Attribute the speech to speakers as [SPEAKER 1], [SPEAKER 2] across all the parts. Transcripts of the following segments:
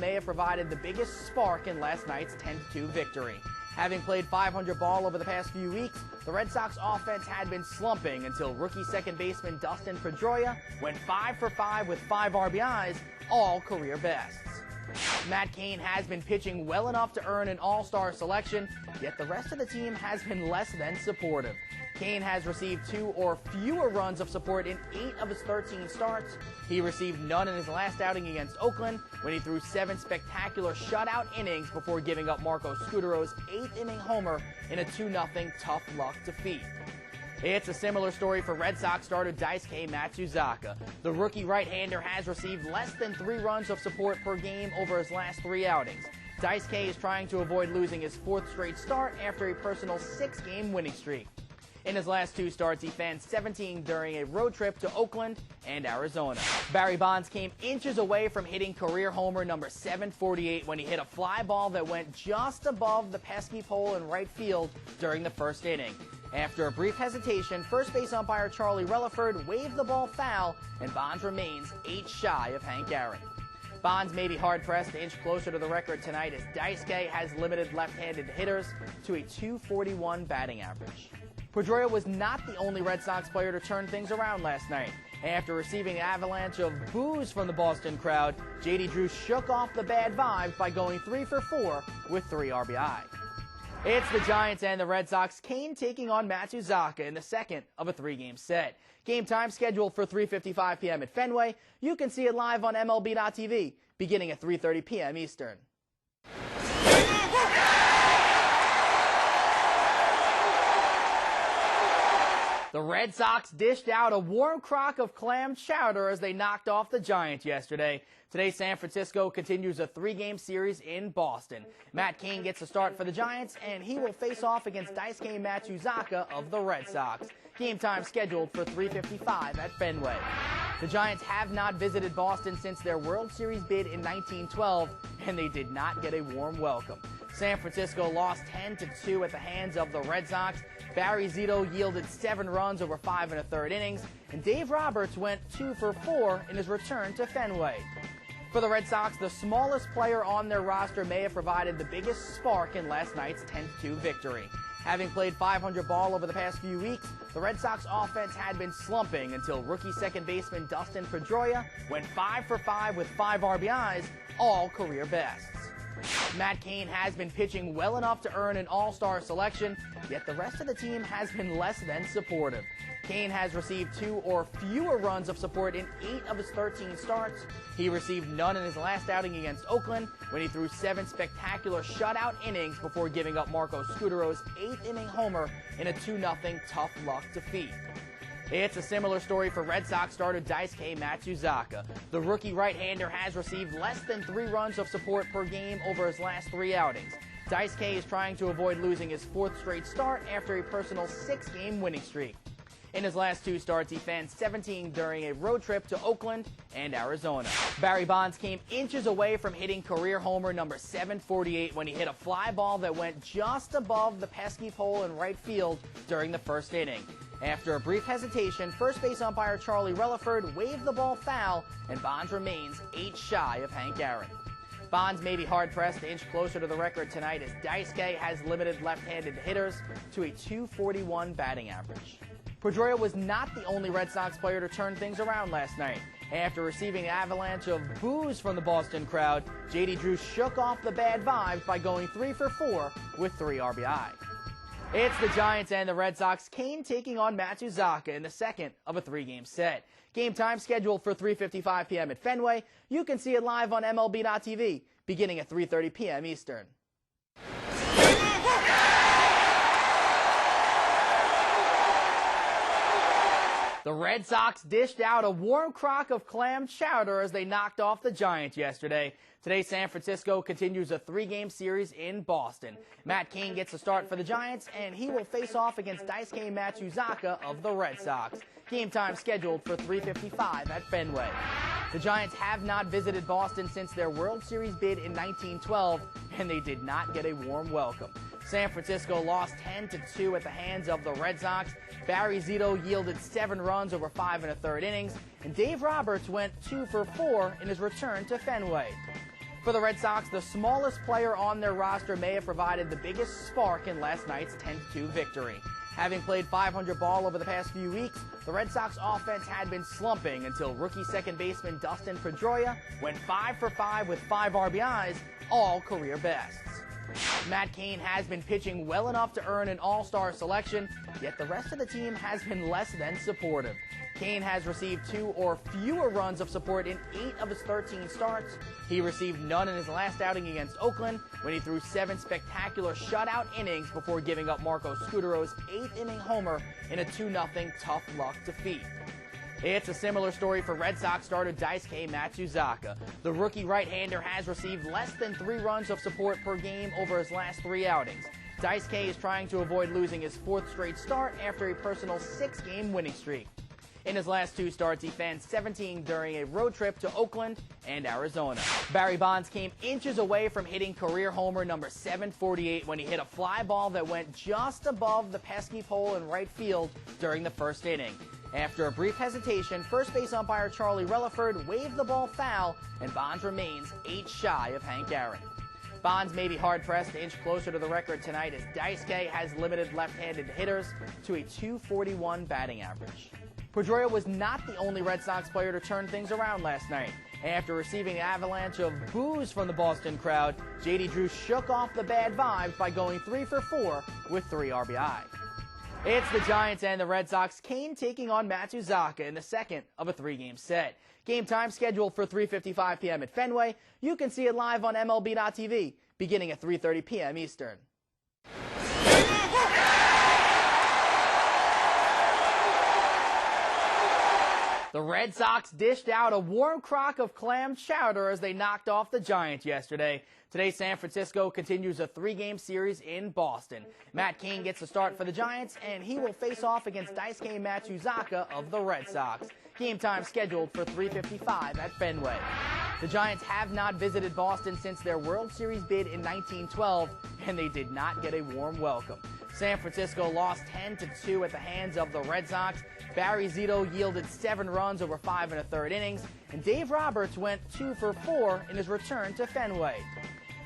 [SPEAKER 1] may have provided the biggest spark in last night's 10-2 victory. Having played 500 ball over the past few weeks, the Red Sox offense had been slumping until rookie second baseman Dustin Pedroia went 5 for 5 with 5 RBIs, all career bests. Matt Cain has been pitching well enough to earn an all-star selection, yet the rest of the team has been less than supportive. Cain has received 2 or fewer runs of support in 8 of his 13 starts. He received none in his last outing against Oakland when he threw 7 spectacular shutout innings before giving up Marco Scudero's 8th inning homer in a 2-0 tough luck defeat. It's a similar story for Red Sox starter Daisuke Matsuzaka. The rookie right-hander has received less than 3 runs of support per game over his last 3 outings. Daisuke is trying to avoid losing his 4th straight start after a personal 6-game winning streak. In his last 2 starts, he fanned 17 during a road trip to Oakland and Arizona. Barry Bonds came inches away from hitting career homer number 748 when he hit a fly ball that went just above the pesky pole in right field during the first inning. After a brief hesitation, first base umpire Charlie Relaford waved the ball foul, and Bonds remains 8 shy of Hank Aaron. Bonds may be hard-pressed to inch closer to the record tonight as Daisuke has limited left-handed hitters to a .241 batting average. Pedroia was not the only Red Sox player to turn things around last night. After receiving an avalanche of boos from the Boston crowd, J.D. Drew shook off the bad vibes by going 3 for 4 with 3 RBI. It's the Giants and the Red Sox, Cain taking on Matsuzaka in the second of a 3-game set. Game time scheduled for 3:55 p.m. at Fenway. You can see it live on MLB.tv beginning at 3:30 p.m. Eastern. The Red Sox dished out a warm crock of clam chowder as they knocked off the Giants yesterday. Today, San Francisco continues a 3-game series in Boston. Matt Cain gets a start for the Giants, and he will face off against Daisuke Matsuzaka of the Red Sox. Game time scheduled for 3:55 at Fenway. The Giants have not visited Boston since their World Series bid in 1912, and they did not get a warm welcome. San Francisco lost 10-2 at the hands of the Red Sox. Barry Zito yielded 7 runs over 5 1/3 innings, and Dave Roberts went 2 for 4 in his return to Fenway. For the Red Sox, the smallest player on their roster may have provided the biggest spark in last night's 10-2 victory. Having played 500 ball over the past few weeks, the Red Sox offense had been slumping until rookie second baseman Dustin Pedroia went 5 for 5 with 5 RBIs, all career bests. Matt Cain has been pitching well enough to earn an all-star selection, yet the rest of the team has been less than supportive. Cain has received 2 or fewer runs of support in 8 of his 13 starts. He received none in his last outing against Oakland when he threw 7 spectacular shutout innings before giving up Marco Scudero's 8th inning homer in a 2-0 tough luck defeat. It's a similar story for Red Sox starter Daisuke Matsuzaka. The rookie right-hander has received less than 3 runs of support per game over his last 3 outings. Daisuke is trying to avoid losing his 4th straight start after a personal 6-game winning streak. In his last 2 starts, he fanned 17 during a road trip to Oakland and Arizona. Barry Bonds came inches away from hitting career homer number 748 when he hit a fly ball that went just above the pesky pole in right field during the first inning. After a brief hesitation, first base umpire Charlie Relaford waved the ball foul, and Bonds remains 8 shy of Hank Aaron. Bonds may be hard-pressed to inch closer to the record tonight as Daisuke has limited left-handed hitters to a .241 batting average. Pedroia was not the only Red Sox player to turn things around last night. After receiving an avalanche of boos from the Boston crowd, J.D. Drew shook off the bad vibes by going 3 for 4 with 3 RBI. It's the Giants and the Red Sox, Cain taking on Matsuzaka in the second of a 3-game set. Game time scheduled for 3:55 p.m. at Fenway. You can see it live on MLB.tv beginning at 3:30 p.m. Eastern. The Red Sox dished out a warm crock of clam chowder as they knocked off the Giants yesterday. Today, San Francisco continues a 3-game series in Boston. Matt Cain gets a start for the Giants, and he will face off against Daisuke Matsuzaka of the Red Sox. Game time scheduled for 3:55 at Fenway. The Giants have not visited Boston since their World Series bid in 1912, and they did not get a warm welcome. San Francisco lost 10-2 at the hands of the Red Sox. Barry Zito yielded 7 runs over 5 1/3 innings, and Dave Roberts went 2 for 4 in his return to Fenway. For the Red Sox, the smallest player on their roster may have provided the biggest spark in last night's 10-2 victory. Having played 500 ball over the past few weeks, the Red Sox offense had been slumping until rookie second baseman Dustin Pedroia went 5 for 5 with 5 RBIs, all career bests. Matt Cain has been pitching well enough to earn an all-star selection, yet the rest of the team has been less than supportive. Cain has received 2 or fewer runs of support in 8 of his 13 starts. He received none in his last outing against Oakland when he threw 7 spectacular shutout innings before giving up Marco Scudero's 8th inning homer in a 2-0 tough luck defeat. It's a similar story for Red Sox starter Daisuke Matsuzaka. The rookie right-hander has received less than 3 runs of support per game over his last 3 outings. Daisuke is trying to avoid losing his 4th straight start after a personal 6-game winning streak. In his last 2 starts, he fanned 17 during a road trip to Oakland and Arizona. Barry Bonds came inches away from hitting career homer number 748 when he hit a fly ball that went just above the pesky pole in right field during the first inning. After a brief hesitation, first base umpire Charlie Relaford waved the ball foul, and Bonds remains 8 shy of Hank Aaron. Bonds may be hard-pressed to inch closer to the record tonight as Daisuke has limited left-handed hitters to a .241 batting average. Pedroia was not the only Red Sox player to turn things around last night. After receiving an avalanche of boos from the Boston crowd, J.D. Drew shook off the bad vibes by going 3 for 4 with 3 RBI. It's the Giants and the Red Sox. Cain taking on Matsuzaka in the second of a 3-game set. Game time scheduled for 3:55 p.m. at Fenway. You can see it live on MLB.tv beginning at 3:30 p.m. Eastern. The Red Sox dished out a warm crock of clam chowder as they knocked off the Giants yesterday. Today, San Francisco continues a 3-game series in Boston. Matt Cain gets the start for the Giants, and he will face off against Daisuke Matsuzaka of the Red Sox. Game time scheduled for 3:55 at Fenway. The Giants have not visited Boston since their World Series bid in 1912, and they did not get a warm welcome. San Francisco lost 10-2 at the hands of the Red Sox. Barry Zito yielded 7 runs over 5 1/3 innings, and Dave Roberts went 2 for 4 in his return to Fenway.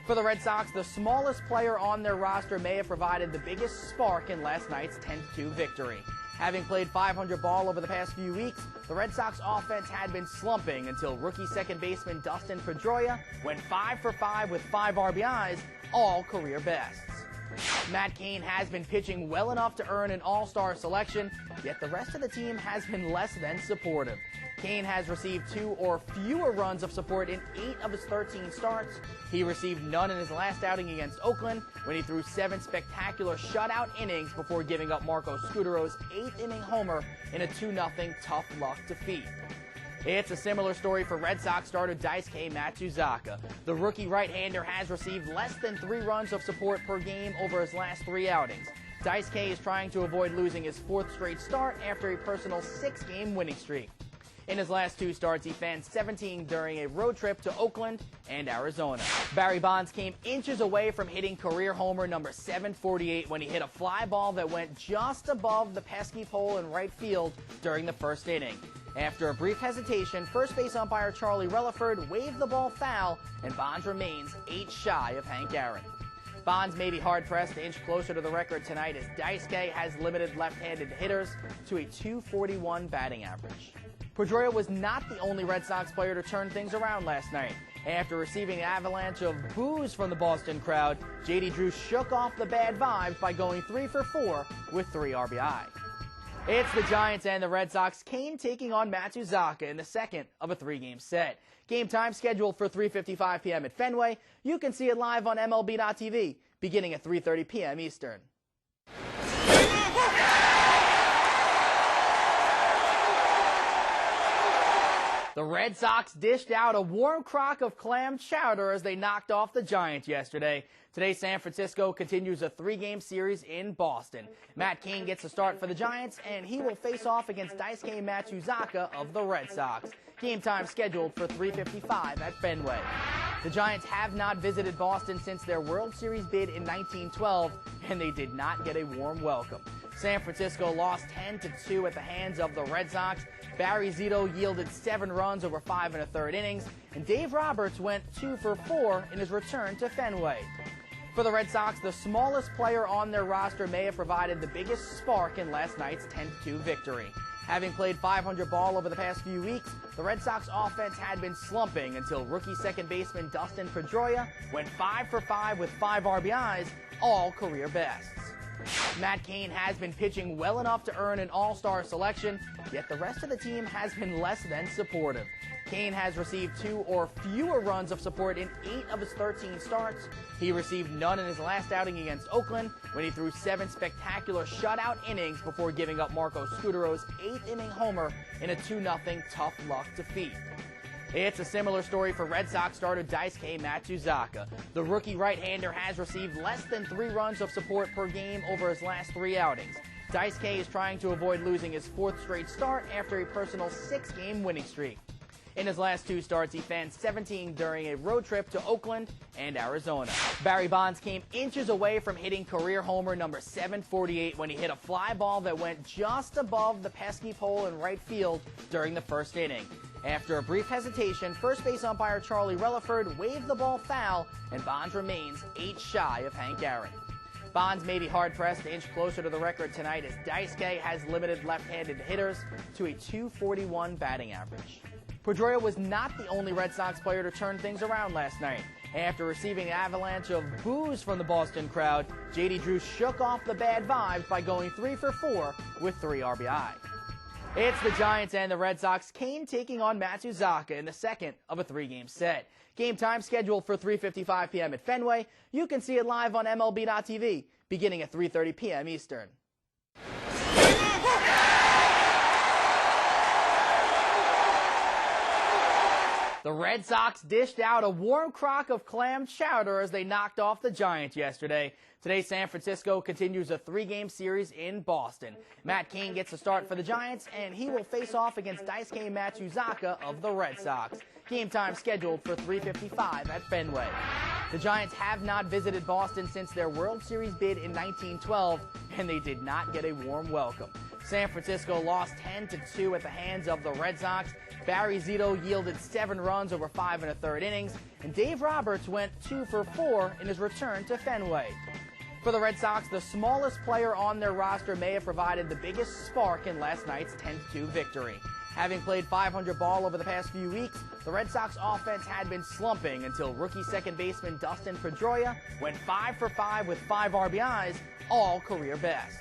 [SPEAKER 1] For the Red Sox, the smallest player on their roster may have provided the biggest spark in last night's 10-2 victory. Having played 500 ball over the past few weeks, the Red Sox offense had been slumping until rookie second baseman Dustin Pedroia went 5 for 5 with 5 RBIs, all career bests. Matt Cain has been pitching well enough to earn an all-star selection, yet the rest of the team has been less than supportive. Cain has received 2 or fewer runs of support in 8 of his 13 starts. He received none in his last outing against Oakland when he threw 7 spectacular shutout innings before giving up Marco Scudero's 8th inning homer in a 2-0 tough luck defeat. It's a similar story for Red Sox starter Daisuke Matsuzaka. The rookie right-hander has received less than 3 runs of support per game over his last 3 outings. Daisuke is trying to avoid losing his 4th straight start after a personal 6-game winning streak. In his last 2 starts, he fanned 17 during a road trip to Oakland and Arizona. Barry Bonds came inches away from hitting career homer number 748 when he hit a fly ball that went just above the pesky pole in right field during the first inning. After a brief hesitation, first base umpire Charlie Relaford waved the ball foul, and Bonds remains 8 shy of Hank Aaron. Bonds may be hard-pressed to inch closer to the record tonight as Daisuke has limited left-handed hitters to a .241 batting average. Pedroia was not the only Red Sox player to turn things around last night. After receiving an avalanche of boos from the Boston crowd, J.D. Drew shook off the bad vibes by going 3 for 4 with 3 RBI. It's the Giants and the Red Sox. Cain taking on Matsuzaka in the second of a 3-game set. Game time scheduled for 3:55 p.m. at Fenway. You can see it live on MLB.tv beginning at 3:30 p.m. Eastern. The Red Sox dished out a warm crock of clam chowder as they knocked off the Giants yesterday. Today, San Francisco continues a 3-game series in Boston. Matt Cain gets the start for the Giants, and he will face off against Daisuke Matsuzaka of the Red Sox. Game time scheduled for 3:55 at Fenway. The Giants have not visited Boston since their World Series bid in 1912, and they did not get a warm welcome. San Francisco lost 10-2 at the hands of the Red Sox. Barry Zito yielded 7 runs over 5 1/3 innings, and Dave Roberts went 2 for 4 in his return to Fenway. For the Red Sox, the smallest player on their roster may have provided the biggest spark in last night's 10-2 victory. Having played 500 ball over the past few weeks, the Red Sox offense had been slumping until rookie second baseman Dustin Pedroia went 5 for 5 with 5 RBIs, all career bests. Matt Cain has been pitching well enough to earn an all-star selection, yet the rest of the team has been less than supportive. Cain has received 2 or fewer runs of support in 8 of his 13 starts. He received none in his last outing against Oakland when he threw 7 spectacular shutout innings before giving up Marco Scudero's 8th-inning homer in a 2-0 tough luck defeat. It's a similar story for Red Sox starter Daisuke Matsuzaka. The rookie right-hander has received less than 3 runs of support per game over his last 3 outings. Daisuke is trying to avoid losing his 4th straight start after a personal 6-game winning streak. In his last 2 starts, he fanned 17 during a road trip to Oakland and Arizona. Barry Bonds came inches away from hitting career homer number 748 when he hit a fly ball that went just above the pesky pole in right field during the first inning. After a brief hesitation, first base umpire Charlie Relaford waved the ball foul, and Bonds remains 8 shy of Hank Aaron. Bonds may be hard-pressed to inch closer to the record tonight as Daisuke has limited left-handed hitters to a .241 batting average. Pedroia was not the only Red Sox player to turn things around last night. After receiving an avalanche of boos from the Boston crowd, J.D. Drew shook off the bad vibes by going 3 for 4 with 3 RBI. It's the Giants and the Red Sox. Cain taking on Matsuzaka in the second of a 3-game set. Game time scheduled for 3:55 p.m. at Fenway. You can see it live on MLB.tv beginning at 3:30 p.m. Eastern. The Red Sox dished out a warm crock of clam chowder as they knocked off the Giants yesterday. Today, San Francisco continues a 3-game series in Boston. Matt Cain gets a start for the Giants, and he will face off against Daisuke Matsuzaka of the Red Sox. Game time scheduled for 3:55 at Fenway. The Giants have not visited Boston since their World Series bid in 1912, and they did not get a warm welcome. San Francisco lost 10-2 at the hands of the Red Sox. Barry Zito yielded 7 runs over 5 1/3 innings, and Dave Roberts went 2 for 4 in his return to Fenway. For the Red Sox, the smallest player on their roster may have provided the biggest spark in last night's 10-2 victory. Having played 500 ball over the past few weeks, the Red Sox offense had been slumping until rookie second baseman Dustin Pedroia went 5 for 5 with 5 RBIs, all career bests.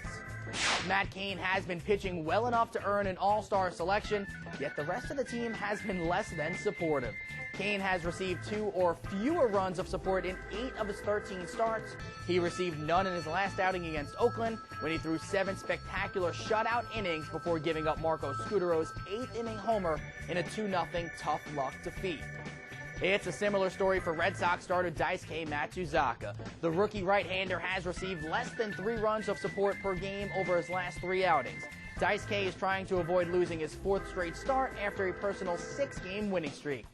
[SPEAKER 1] Matt Cain has been pitching well enough to earn an all-star selection, yet the rest of the team has been less than supportive. Cain has received 2 or fewer runs of support in 8 of his 13 starts. He received none in his last outing against Oakland when he threw 7 spectacular shutout innings before giving up Marco Scudero's 8th-inning homer in a 2-0 tough luck defeat. It's a similar story for Red Sox starter Daisuke Matsuzaka. The rookie right-hander has received less than 3 runs of support per game over his last 3 outings. Daisuke is trying to avoid losing his 4th straight start after a personal 6-game winning streak.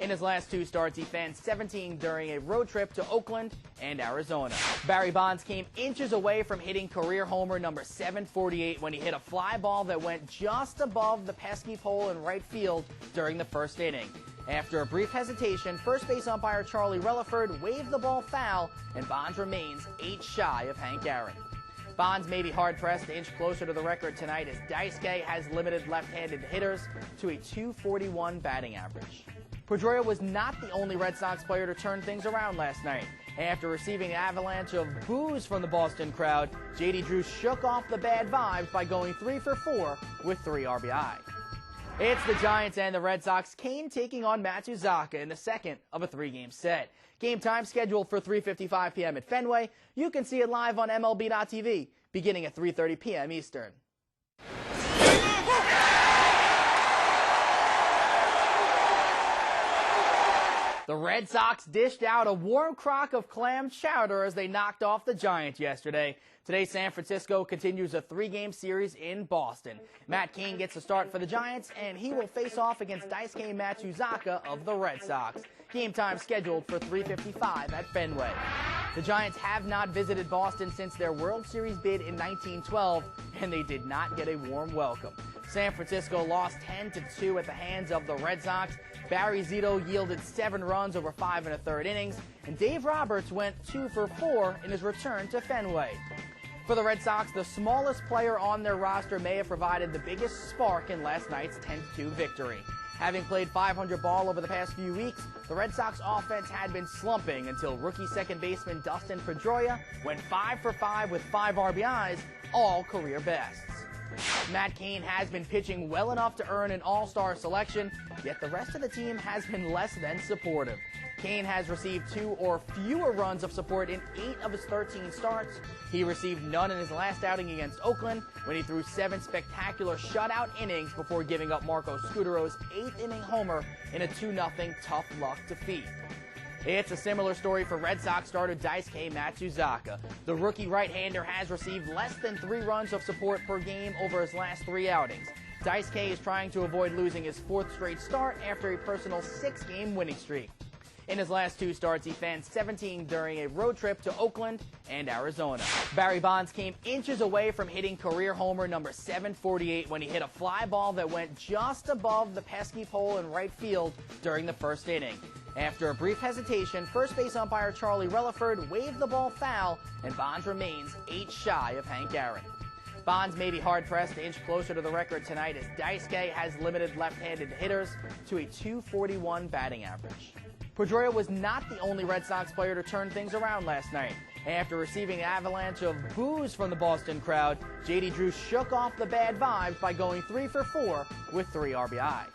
[SPEAKER 1] In his last 2 starts, he fanned 17 during a road trip to Oakland and Arizona. Barry Bonds came inches away from hitting career homer number 748 when he hit a fly ball that went just above the pesky pole in right field during the first inning. After a brief hesitation, first base umpire Charlie Relaford waved the ball foul, and Bonds remains 8 shy of Hank Aaron. Bonds may be hard-pressed to inch closer to the record tonight as Daisuke has limited left-handed hitters to a .241 batting average. Pedroia was not the only Red Sox player to turn things around last night. After receiving an avalanche of boos from the Boston crowd, J.D. Drew shook off the bad vibes by going 3 for 4 with 3 RBI. It's the Giants and the Red Sox. Cain taking on Matsuzaka in the second of a 3-game set. Game time scheduled for 3:55 p.m. at Fenway. You can see it live on MLB.tv beginning at 3:30 p.m. Eastern. The Red Sox dished out a warm crock of clam chowder as they knocked off the Giants yesterday. Today, San Francisco continues a 3-game series in Boston. Matt Cain gets a start for the Giants, and he will face off against Daisuke Matsuzaka of the Red Sox. Game time scheduled for 3:55 at Fenway. The Giants have not visited Boston since their World Series bid in 1912, and they did not get a warm welcome. San Francisco lost 10-2 at the hands of the Red Sox. Barry Zito yielded 7 runs over 5 1/3 innings, and Dave Roberts went 2 for 4 in his return to Fenway. For the Red Sox, the smallest player on their roster may have provided the biggest spark in last night's 10-2 victory. Having played .500 ball over the past few weeks, the Red Sox offense had been slumping until rookie second baseman Dustin Pedroia went 5 for 5 with 5 RBIs, all career bests. Matt Cain has been pitching well enough to earn an all-star selection, yet the rest of the team has been less than supportive. Cain has received 2 or fewer runs of support in 8 of his 13 starts. He received none in his last outing against Oakland when he threw 7 spectacular shutout innings before giving up Marco Scudero's 8th inning homer in a 2-0 tough luck defeat. It's a similar story for Red Sox starter Daisuke Matsuzaka. The rookie right-hander has received less than 3 runs of support per game over his last 3 outings. Daisuke is trying to avoid losing his 4th straight start after a personal 6-game winning streak. In his last 2 starts, he fanned 17 during a road trip to Oakland and Arizona. Barry Bonds came inches away from hitting career homer number 748 when he hit a fly ball that went just above the pesky pole in right field during the first inning. After a brief hesitation, first base umpire Charlie Relaford waved the ball foul, and Bonds remains 8 shy of Hank Aaron. Bonds may be hard-pressed to inch closer to the record tonight as Daisuke has limited left-handed hitters to a .241 batting average. Pedroia was not the only Red Sox player to turn things around last night. After receiving an avalanche of boos from the Boston crowd, J.D. Drew shook off the bad vibes by going 3 for 4 with 3 RBI.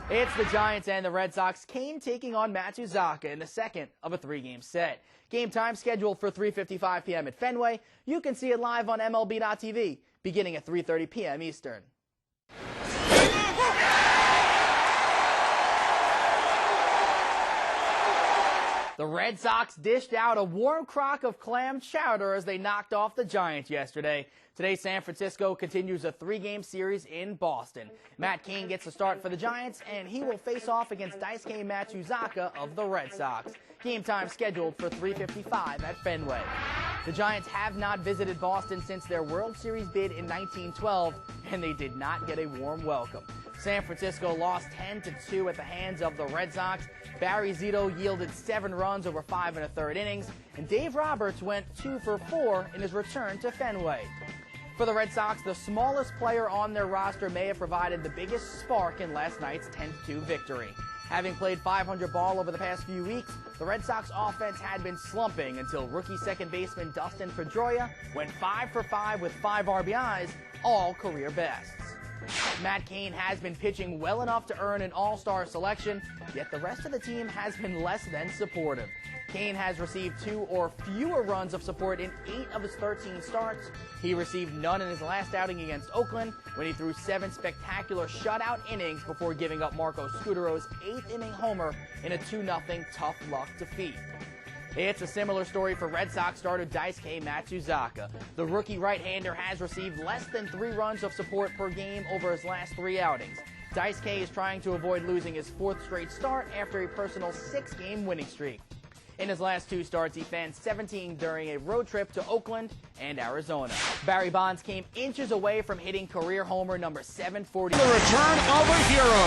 [SPEAKER 1] It's the Giants and the Red Sox. Cain taking on Matsuzaka in the second of a 3-game set. Game time scheduled for 3:55 p.m. at Fenway. You can see it live on MLB.tv beginning at 3:30 p.m. Eastern. The Red Sox dished out a warm crock of clam chowder as they knocked off the Giants yesterday. Today, San Francisco continues a 3-game series in Boston. Matt Cain gets a start for the Giants, and he will face off against Daisuke Matsuzaka of the Red Sox. Game time scheduled for 3:55 at Fenway. The Giants have not visited Boston since their World Series bid in 1912, and they did not get a warm welcome. San Francisco lost 10-2 at the hands of the Red Sox. Barry Zito yielded 7 runs over 5 1/3 innings, and Dave Roberts went 2 for 4 in his return to Fenway. For the Red Sox, the smallest player on their roster may have provided the biggest spark in last night's 10-2 victory. Having played .500 ball over the past few weeks, the Red Sox offense had been slumping until rookie second baseman Dustin Pedroia went 5 for 5 with 5 RBIs, all career bests. Matt Cain has been pitching well enough to earn an all-star selection, yet the rest of the team has been less than supportive. Cain has received 2 or fewer runs of support in 8 of his 13 starts. He received none in his last outing against Oakland when he threw 7 spectacular shutout innings before giving up Marco Scudero's 8th inning homer in a 2-0 tough luck defeat. It's a similar story for Red Sox starter Daisuke Matsuzaka. The rookie right-hander has received less than 3 runs of support per game over his last 3 outings. Daisuke is trying to avoid losing his 4th straight start after a personal 6-game winning streak. In his last 2 starts, he fanned 17 during a road trip to Oakland and Arizona. Barry Bonds came inches away from hitting career homer number 740.
[SPEAKER 2] The return of a hero.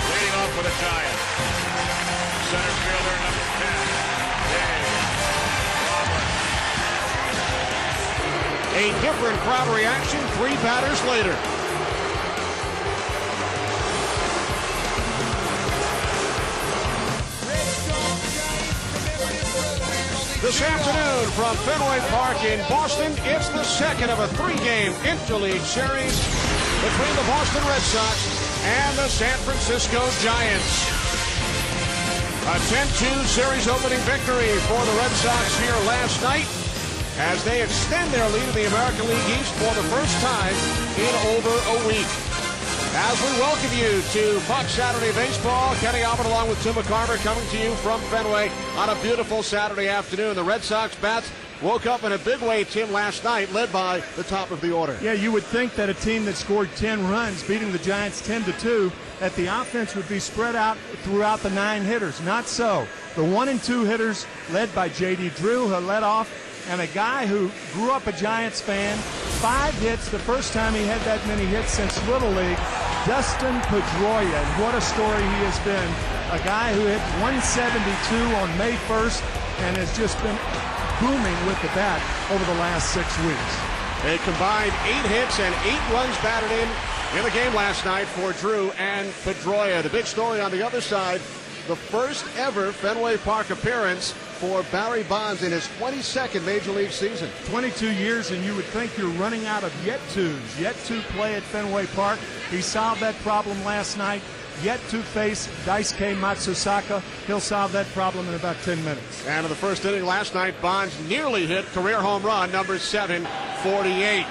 [SPEAKER 2] Leading off for the Giants. Center fielder number 10. A different crowd reaction 3 batters later. This afternoon from Fenway Park in Boston, it's the second of a 3-game interleague series between the Boston Red Sox and the San Francisco Giants. A 10-2 series opening victory for the Red Sox here last night as they extend their lead in the American League East for the first time in over a week. As we welcome you to Fox Saturday Baseball, Kenny Albert along with Tim McCarver coming to you from Fenway on a beautiful Saturday afternoon. The Red Sox bats woke up in a big way, Tim, last night, led by the top of the order.
[SPEAKER 3] Yeah, you would think that a team that scored 10 runs, beating the Giants 10-2, that the offense would be spread out throughout the 9 hitters. Not so. The 1 and 2 hitters led by J.D. Drew, who led off, and a guy who grew up a Giants fan, 5 hits, the first time he had that many hits since Little League, Dustin Pedroia. And what a story he has been. A guy who hit 172 on May 1st and has just been booming with the bat over the last 6 weeks.
[SPEAKER 2] A combined 8 hits and 8 runs batted in the game last night for Drew and Pedroia. The big story on the other side, the first ever Fenway Park appearance for Barry Bonds in his 22nd Major League season.
[SPEAKER 3] 22 years, and you would think you're running out of yet to play at Fenway Park. He solved that problem last night. Yet to face Daisuke Matsusaka. He'll solve that problem in about 10 minutes.
[SPEAKER 2] And in the first inning last night, Bonds nearly hit career home run number 748.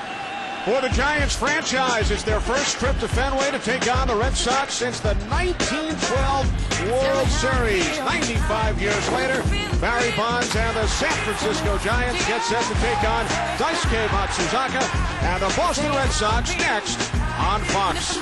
[SPEAKER 2] For the Giants franchise, it's their first trip to Fenway to take on the Red Sox since the 1912 World Series. 95 years later, Barry Bonds and the San Francisco Giants get set to take on Daisuke Matsuzaka and the Boston Red Sox next on Fox.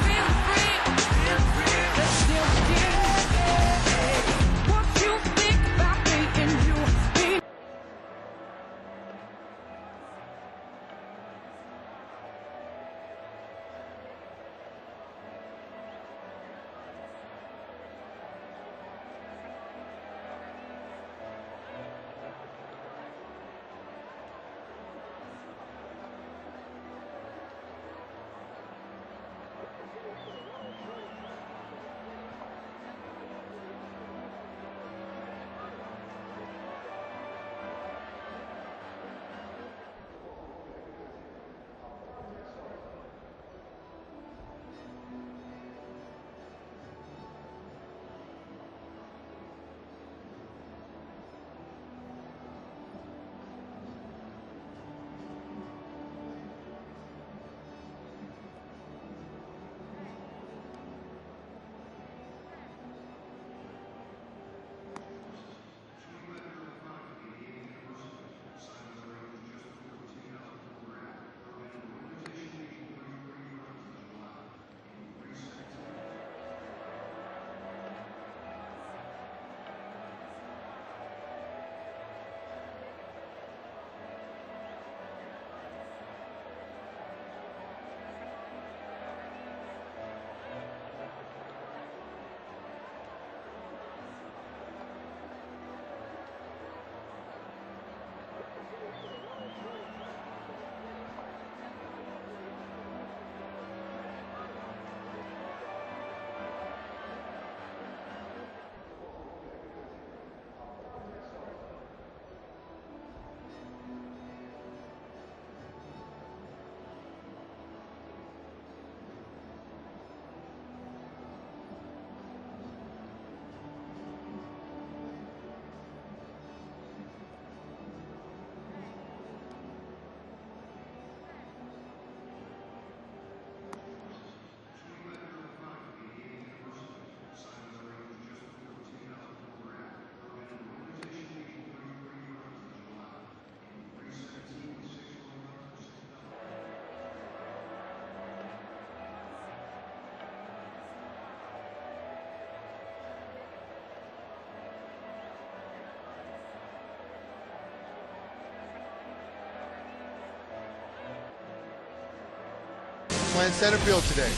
[SPEAKER 4] Playing center field today.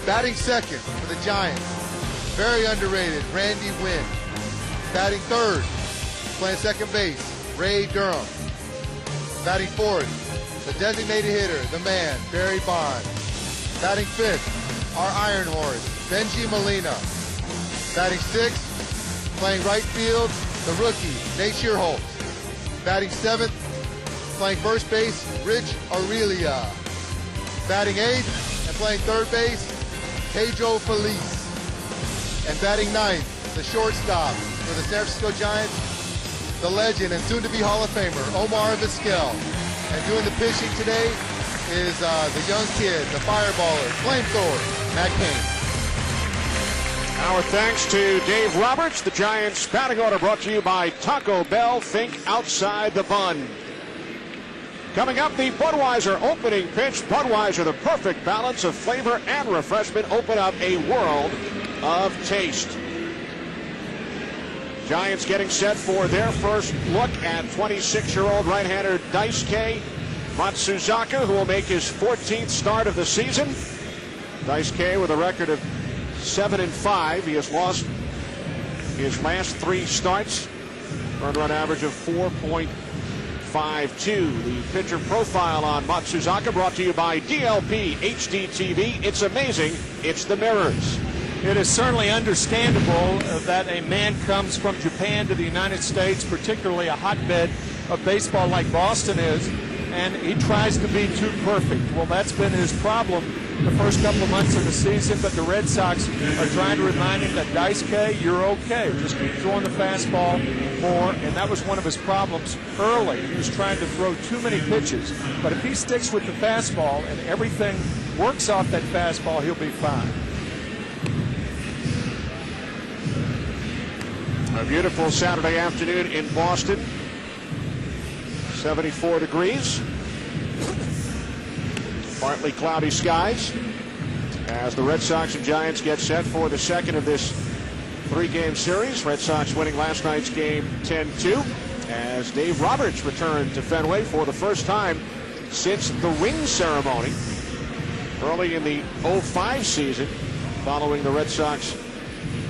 [SPEAKER 4] Batting second for the Giants, very underrated, Randy Wynn. Batting third, playing second base, Ray Durham. Batting fourth, the designated hitter, the man, Barry Bonds. Batting fifth, our Iron Horse, Benji Molina. Batting sixth, playing right field, the rookie, Nate Shearholtz. Batting seventh, playing first base, Rich Aurelia. Batting eighth and playing third base, Pedro Feliz. And batting ninth, the shortstop for the San Francisco Giants, the legend and soon-to-be Hall of Famer, Omar Vizquel. And doing the pitching today is the young kid, the fireballer, flamethrower, Matt Cain.
[SPEAKER 2] Our thanks to Dave Roberts. The Giants batting order brought to you by Taco Bell. Think outside the bun. Coming up, the Budweiser opening pitch. Budweiser, the perfect balance of flavor and refreshment. Open up a world of taste. Giants getting set for their first look at 26-year-old right-hander Daisuke Matsuzaka, who will make his 14th start of the season. Daisuke with a record of 7-5. He has lost his last 3 starts. Earned run average of 4.52. The pitcher profile on Matsuzaka brought to you by DLP HD TV. It's amazing. It's the mirrors.
[SPEAKER 3] It is certainly understandable that a man comes from Japan to the United States, particularly a hotbed of baseball like Boston is, and he tries to be too perfect. Well, that's been his problem the first couple of months of the season, but the Red Sox are trying to remind him that, Daisuke, you're okay. Just keep throwing the fastball more, and that was one of his problems early. He was trying to throw too many pitches, but if he sticks with the fastball and everything works off that fastball, he'll be fine.
[SPEAKER 2] A beautiful Saturday afternoon in Boston. 74 degrees. Partly cloudy skies as the Red Sox and Giants get set for the second of this 3-game series. Red Sox winning last night's game 10-2 as Dave Roberts returned to Fenway for the first time since the ring ceremony early in the 05 season following the Red Sox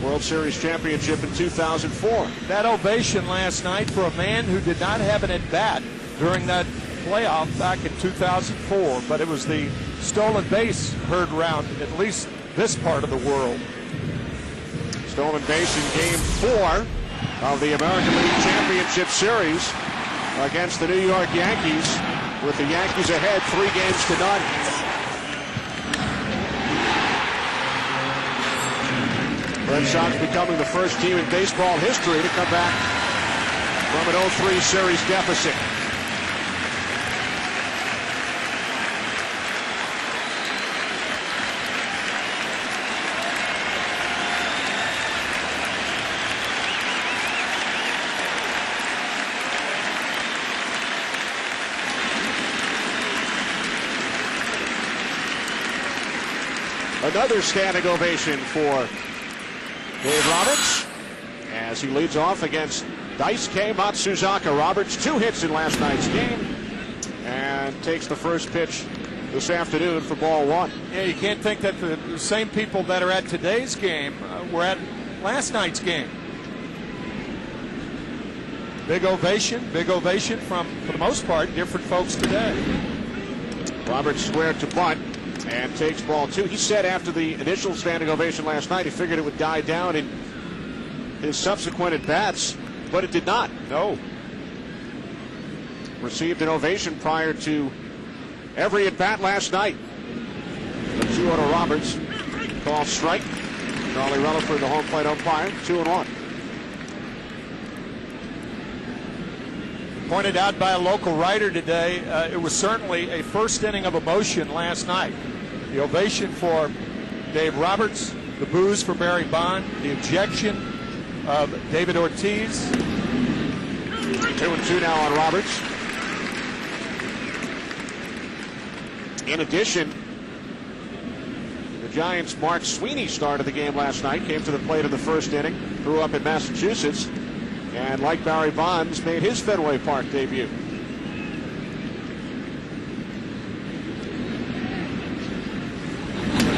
[SPEAKER 2] World Series championship in 2004.
[SPEAKER 3] That ovation last night for a man who did not have an at-bat during that playoff back in 2004, but it was the stolen base heard around at least this part of the world.
[SPEAKER 2] Stolen base in Game 4 of the American League Championship Series against the New York Yankees, with the Yankees ahead 3-0. Red Sox becoming the first team in baseball history to come back from an 0-3 series deficit. Another standing ovation for Dave Roberts as he leads off against Daisuke Matsuzaka. Roberts 2 hits in last night's game and takes the first pitch this afternoon for ball 1.
[SPEAKER 3] Yeah, you can't think that the same people that are at today's game were at last night's game. Big ovation from, for the most part, different folks today.
[SPEAKER 2] Roberts squared to bunt and takes ball 2. He said after the initial standing ovation last night, he figured it would die down in his subsequent at-bats, but it did not.
[SPEAKER 3] No.
[SPEAKER 2] Received an ovation prior to every at-bat last night. The 2-0 Roberts. Call strike. Charlie Relaford, the home plate umpire. 2-1.
[SPEAKER 3] Pointed out by a local writer today, it was certainly a first inning of emotion last night. The ovation for Dave Roberts, the boos for Barry Bond, the ejection of David Ortiz.
[SPEAKER 2] 2-2 now on Roberts. In addition, the Giants' Mark Sweeney started the game last night, came to the plate in the first inning, grew up in Massachusetts, and like Barry Bonds, made his Fenway Park debut.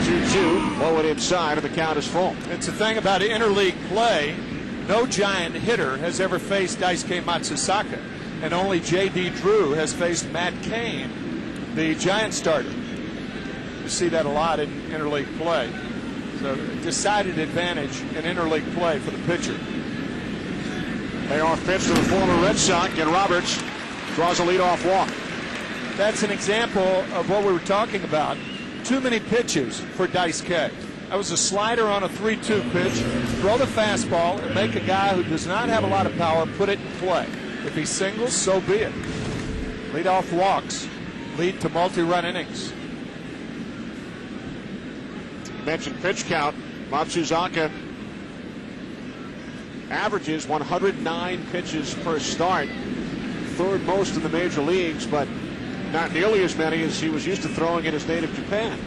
[SPEAKER 2] 2-2, low and inside, and the count is full.
[SPEAKER 3] It's the thing about interleague play. No Giant hitter has ever faced Daisuke Matsuzaka, and only J.D. Drew has faced Matt Cain, the Giant starter. You see that a lot in interleague play. So decided advantage in interleague play for the pitcher.
[SPEAKER 2] Payoff pitch to the former Red Sox, and Roberts draws a leadoff walk.
[SPEAKER 3] That's an example of what we were talking about. Too many pitches for Daisuke. That was a slider on a 3-2 pitch. Throw the fastball and make a guy who does not have a lot of power put it in play. If he singles, so be it. Leadoff walks lead to multi-run innings.
[SPEAKER 2] You mentioned pitch count. Matsuzaka averages 109 pitches per start, third most in the major leagues, but not nearly as many as he was used to throwing in his native Japan.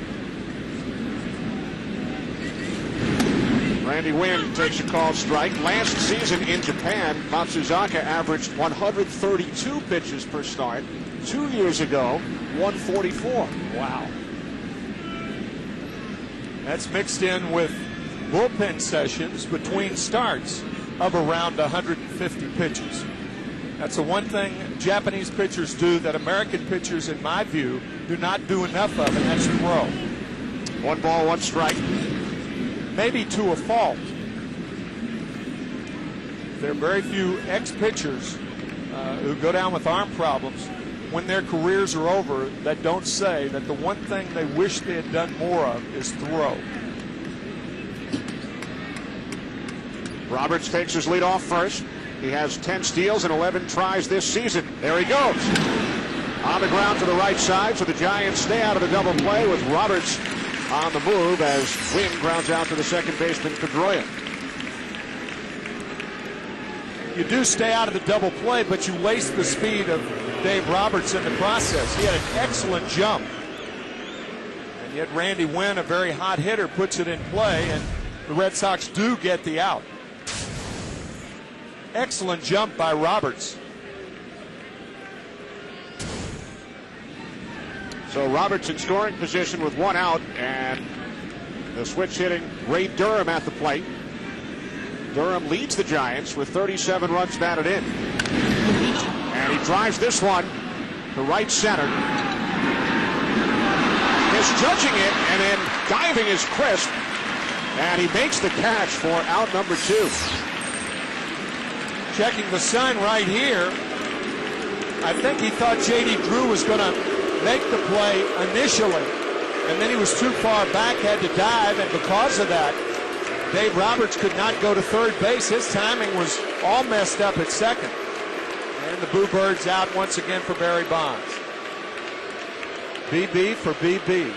[SPEAKER 2] Randy Wynn takes a called strike. Last season in Japan, Matsuzaka averaged 132 pitches per start. 2 years ago, 144.
[SPEAKER 3] Wow. That's mixed in with bullpen sessions between starts of around 150 pitches. That's the one thing Japanese pitchers do that American pitchers, in my view, do not do enough of, and that's throw.
[SPEAKER 2] 1 ball, 1 strike.
[SPEAKER 3] Maybe to a fault. There are very few ex-pitchers who go down with arm problems when their careers are over that don't say that the one thing they wish they had done more of is throw.
[SPEAKER 2] Roberts takes his lead off first. He has 10 steals and 11 tries this season. There he goes. On the ground to the right side, so the Giants stay out of the double play with Roberts on the move as Wynn grounds out to the second baseman, Pedroia.
[SPEAKER 3] You do stay out of the double play, but you waste the speed of Dave Roberts in the process. He had an excellent jump. And yet Randy Wynn, a very hot hitter, puts it in play, and the Red Sox do get the out. Excellent jump by Roberts.
[SPEAKER 2] So Roberts in scoring position with 1 out, and the switch hitting Ray Durham at the plate. Durham leads the Giants with 37 runs batted in. And he drives this one to right center. Misjudging it, and then diving is crisp. And he makes the catch for out number 2.
[SPEAKER 3] Checking the sun right here. I think he thought J.D. Drew was going to make the play initially, and then he was too far back, had to dive, and because of that, Dave Roberts could not go to third base. His timing was all messed up at second. And the Boo Birds out once again for Barry Bonds. BB for BB.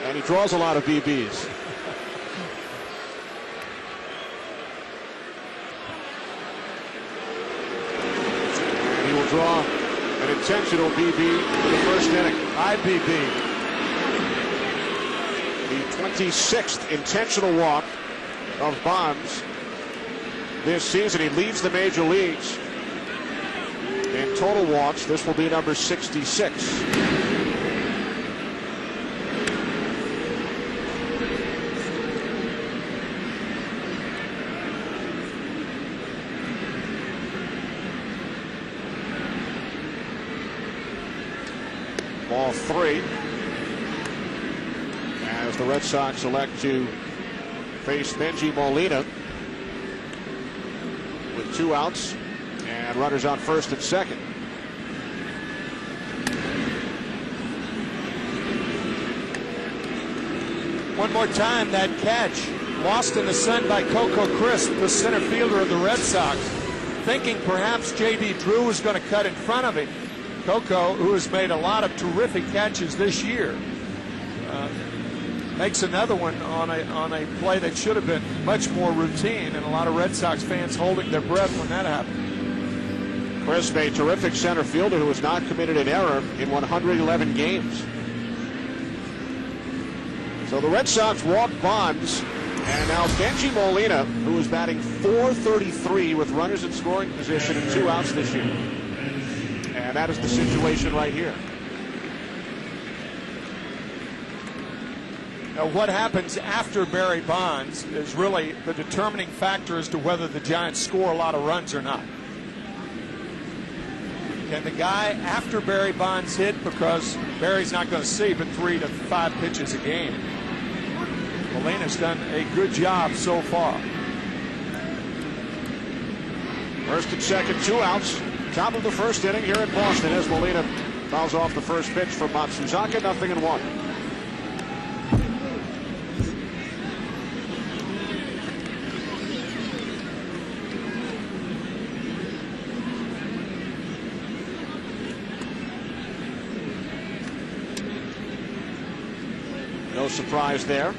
[SPEAKER 2] And he draws a lot of BBs. He will draw an intentional BB in the first inning.
[SPEAKER 3] IBB.
[SPEAKER 2] The 26th intentional walk of Bonds this season. He leads the major leagues in total walks. This will be number 66. Ball 3 as the Red Sox elect to face Benji Molina with 2 outs and runners on first and second.
[SPEAKER 3] One more time, that catch lost in the sun by Coco Crisp, the center fielder of the Red Sox, thinking perhaps J.D. Drew was going to cut in front of him. Coco, who has made a lot of terrific catches this year, makes another one on a play that should have been much more routine, and a lot of Red Sox fans holding their breath when that happened.
[SPEAKER 2] Crisp, a terrific center fielder who has not committed an error in 111 games. So the Red Sox walk Bonds, and now Benji Molina, who is batting .433 with runners in scoring position and 2 outs this year. And that is the situation right here.
[SPEAKER 3] Now, what happens after Barry Bonds is really the determining factor as to whether the Giants score a lot of runs or not. Can the guy after Barry Bonds hit, because Barry's not going to see but 3 to 5 pitches a game? Molina's done a good job so far.
[SPEAKER 2] First and second, 2 outs. Top of the first inning here in Boston as Molina fouls off the first pitch for Matsuzaka, 0-1. No surprise there.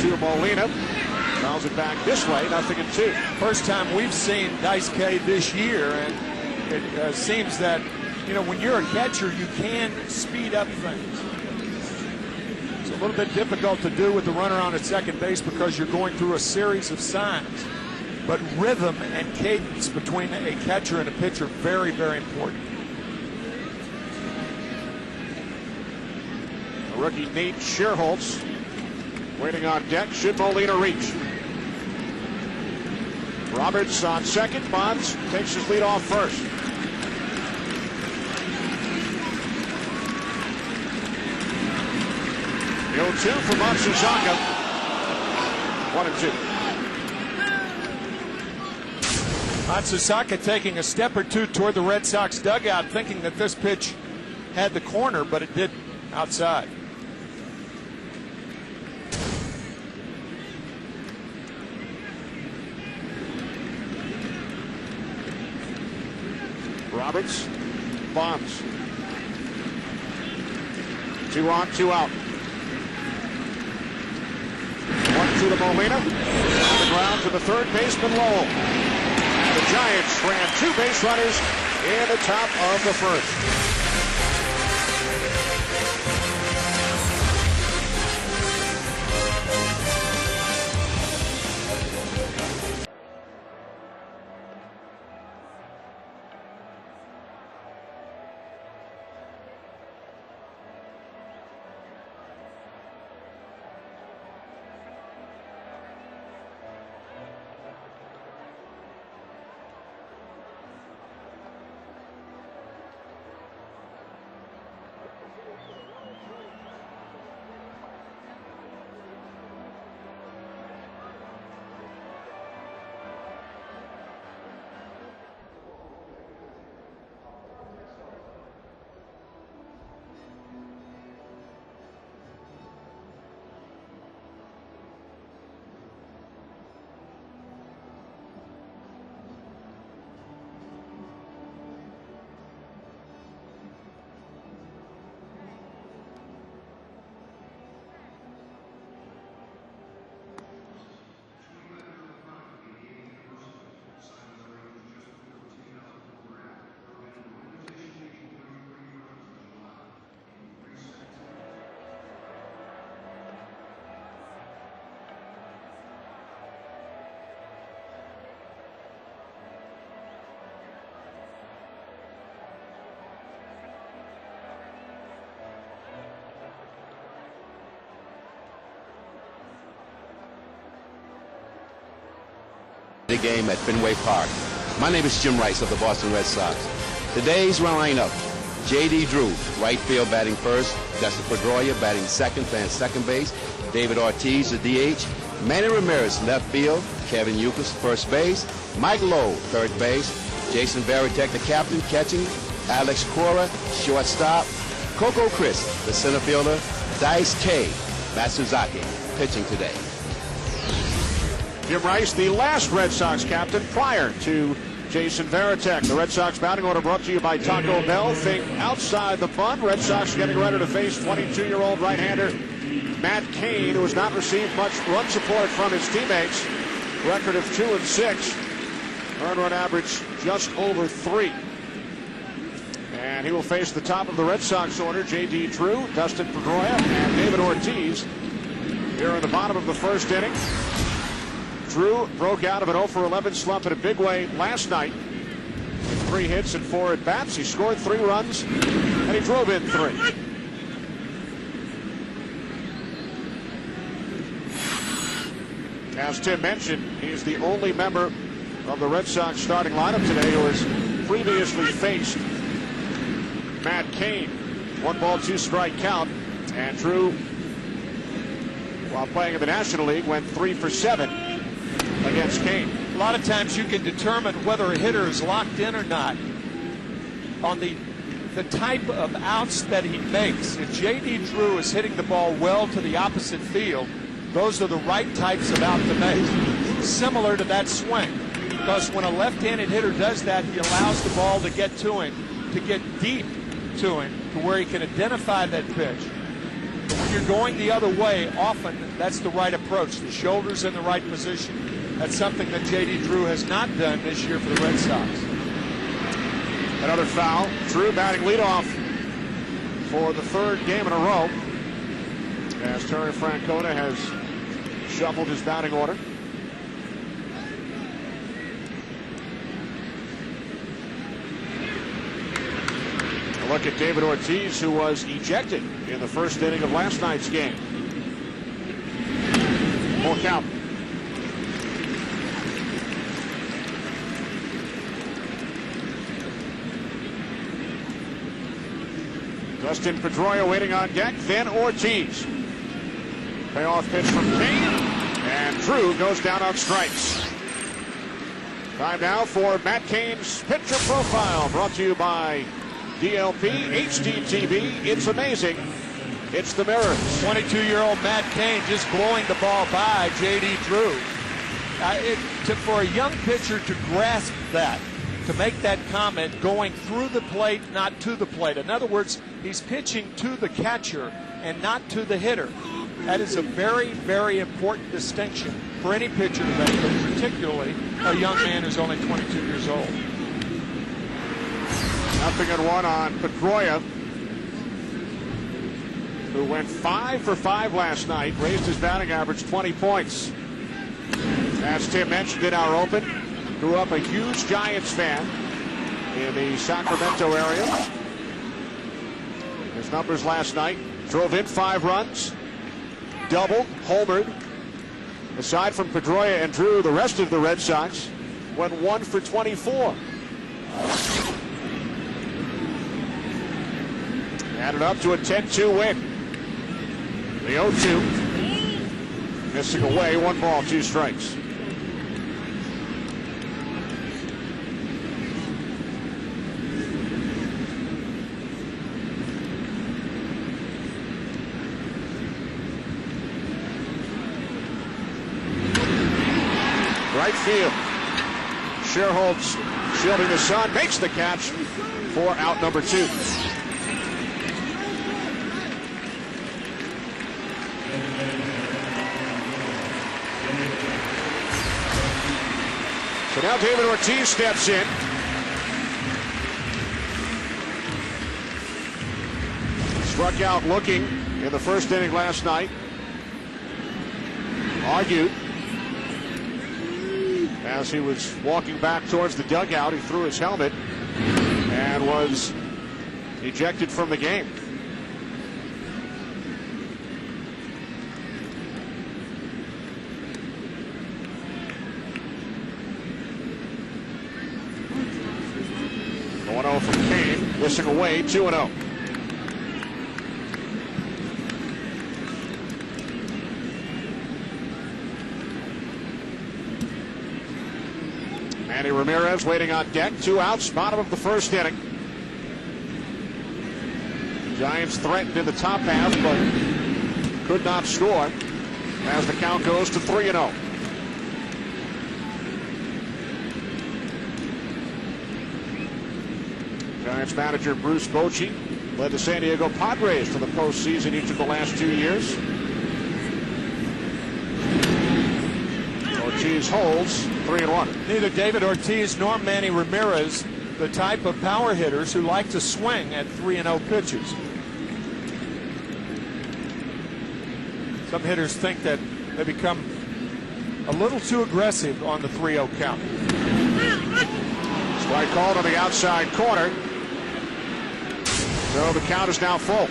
[SPEAKER 2] to Molina. Fouls it back this way, 0-2.
[SPEAKER 3] First time we've seen Dice K this year, and it seems that, you know, when you're a catcher, you can speed up things. It's a little bit difficult to do with the runner on at second base because you're going through a series of signs. But rhythm and cadence between a catcher and a pitcher, very, very important.
[SPEAKER 2] The rookie Nate Scherholtz waiting on deck. Should Molina reach? Roberts on second. Bonds takes his lead off first. The 0-2 for Matsuzaka. 1-2.
[SPEAKER 3] Matsuzaka taking a step or two toward the Red Sox dugout, thinking that this pitch had the corner, but it didn't. Outside.
[SPEAKER 2] Roberts, Bonds. 2 on, 2 out. 1-2 to Molina. On the ground to the third baseman, Lowell. The Giants ran 2 base runners in the top of the first.
[SPEAKER 5] The game at Fenway Park. My name is Jim Rice of the Boston Red Sox. Today's lineup: J.D. Drew, right field, batting first; Dustin Pedroia, batting second, playing second base; David Ortiz, the DH; Manny Ramirez, left field; Kevin Youkilis, first base; Mike Lowe, third base; Jason Varitek, the captain, catching; Alex Cora, shortstop; Coco Chris, the center fielder; Dice K, Matsuzaki, pitching today.
[SPEAKER 2] Jim Rice, the last Red Sox captain prior to Jason Varitek. The Red Sox batting order brought to you by Taco Bell. Think outside the fun. Red Sox getting ready to face 22-year-old right-hander Matt Cain, who has not received much run support from his teammates. Record of 2-6. Earned run average just over 3. And he will face the top of the Red Sox order: J.D. Drew, Dustin Pedroia, and David Ortiz. Here in the bottom of the first inning. Drew broke out of an 0-for-11 slump in a big way last night. 3 hits and 4 at-bats. He scored 3 runs, and he drove in 3. As Tim mentioned, he's the only member of the Red Sox starting lineup today who has previously faced Matt Cain. 1-ball, 2-strike count, and Drew, while playing in the National League, went 3 for 7 against Cain.
[SPEAKER 3] A lot of times you can determine whether a hitter is locked in or not on the type of outs that he makes. If J.D. Drew is hitting the ball well to the opposite field, those are the right types of out to make. Similar to that swing, because when a left-handed hitter does that, he allows the ball to get to him, to get deep to him, to where he can identify that pitch. But when you're going the other way, often that's the right approach. The shoulder's in the right position. That's something that J.D. Drew has not done this year for the Red Sox.
[SPEAKER 2] Another foul. Drew batting leadoff for the third game in a row, as Terry Francona has shuffled his batting order. A look at David Ortiz, who was ejected in the first inning of last night's game. Full count. Dustin Pedroia waiting on deck, then Ortiz. Payoff pitch from Kane, and Drew goes down on strikes. Time now for Matt Cain's Pitcher Profile, brought to you by DLP HDTV. It's amazing. It's the Mirrors.
[SPEAKER 3] 22-year-old Matt Cain just blowing the ball by J.D. Drew. For a young pitcher to grasp that, to make that comment, going through the plate, not to the plate. In other words, he's pitching to the catcher and not to the hitter. That is a very, very important distinction for any pitcher to make, but particularly a young man who's only 22 years old.
[SPEAKER 2] 0-1 on Pedroia, who went 5 for 5 last night, raised his batting average 20 points. As Tim mentioned in our open, grew up a huge Giants fan in the Sacramento area. His numbers last night: drove in 5 runs, doubled, homered. Aside from Pedroia and Drew, the rest of the Red Sox went 1 for 24. Added up to a 10-2 win. The 0-2. Missing away, 1 ball, 2 strikes. Right field. Sherholtz shielding the sun, makes the catch for out number 2. So now David Ortiz steps in. Struck out looking in the first inning last night. Argued. As he was walking back towards the dugout, he threw his helmet and was ejected from the game. The 1-0 from Kane, missing away, 2-0. Manny Ramirez waiting on deck, 2 outs, bottom of the first inning. Giants threatened in the top half, but could not score as the count goes to 3-0. Giants manager Bruce Bochy led the San Diego Padres to the postseason each of the last 2 years. Ortiz holds 3-1.
[SPEAKER 3] Neither David Ortiz nor Manny Ramirez the type of power hitters who like to swing at 3-0 pitches. Some hitters think that they become a little too aggressive on the 3-0 count.
[SPEAKER 2] Strike called on the outside corner. So the count is now full.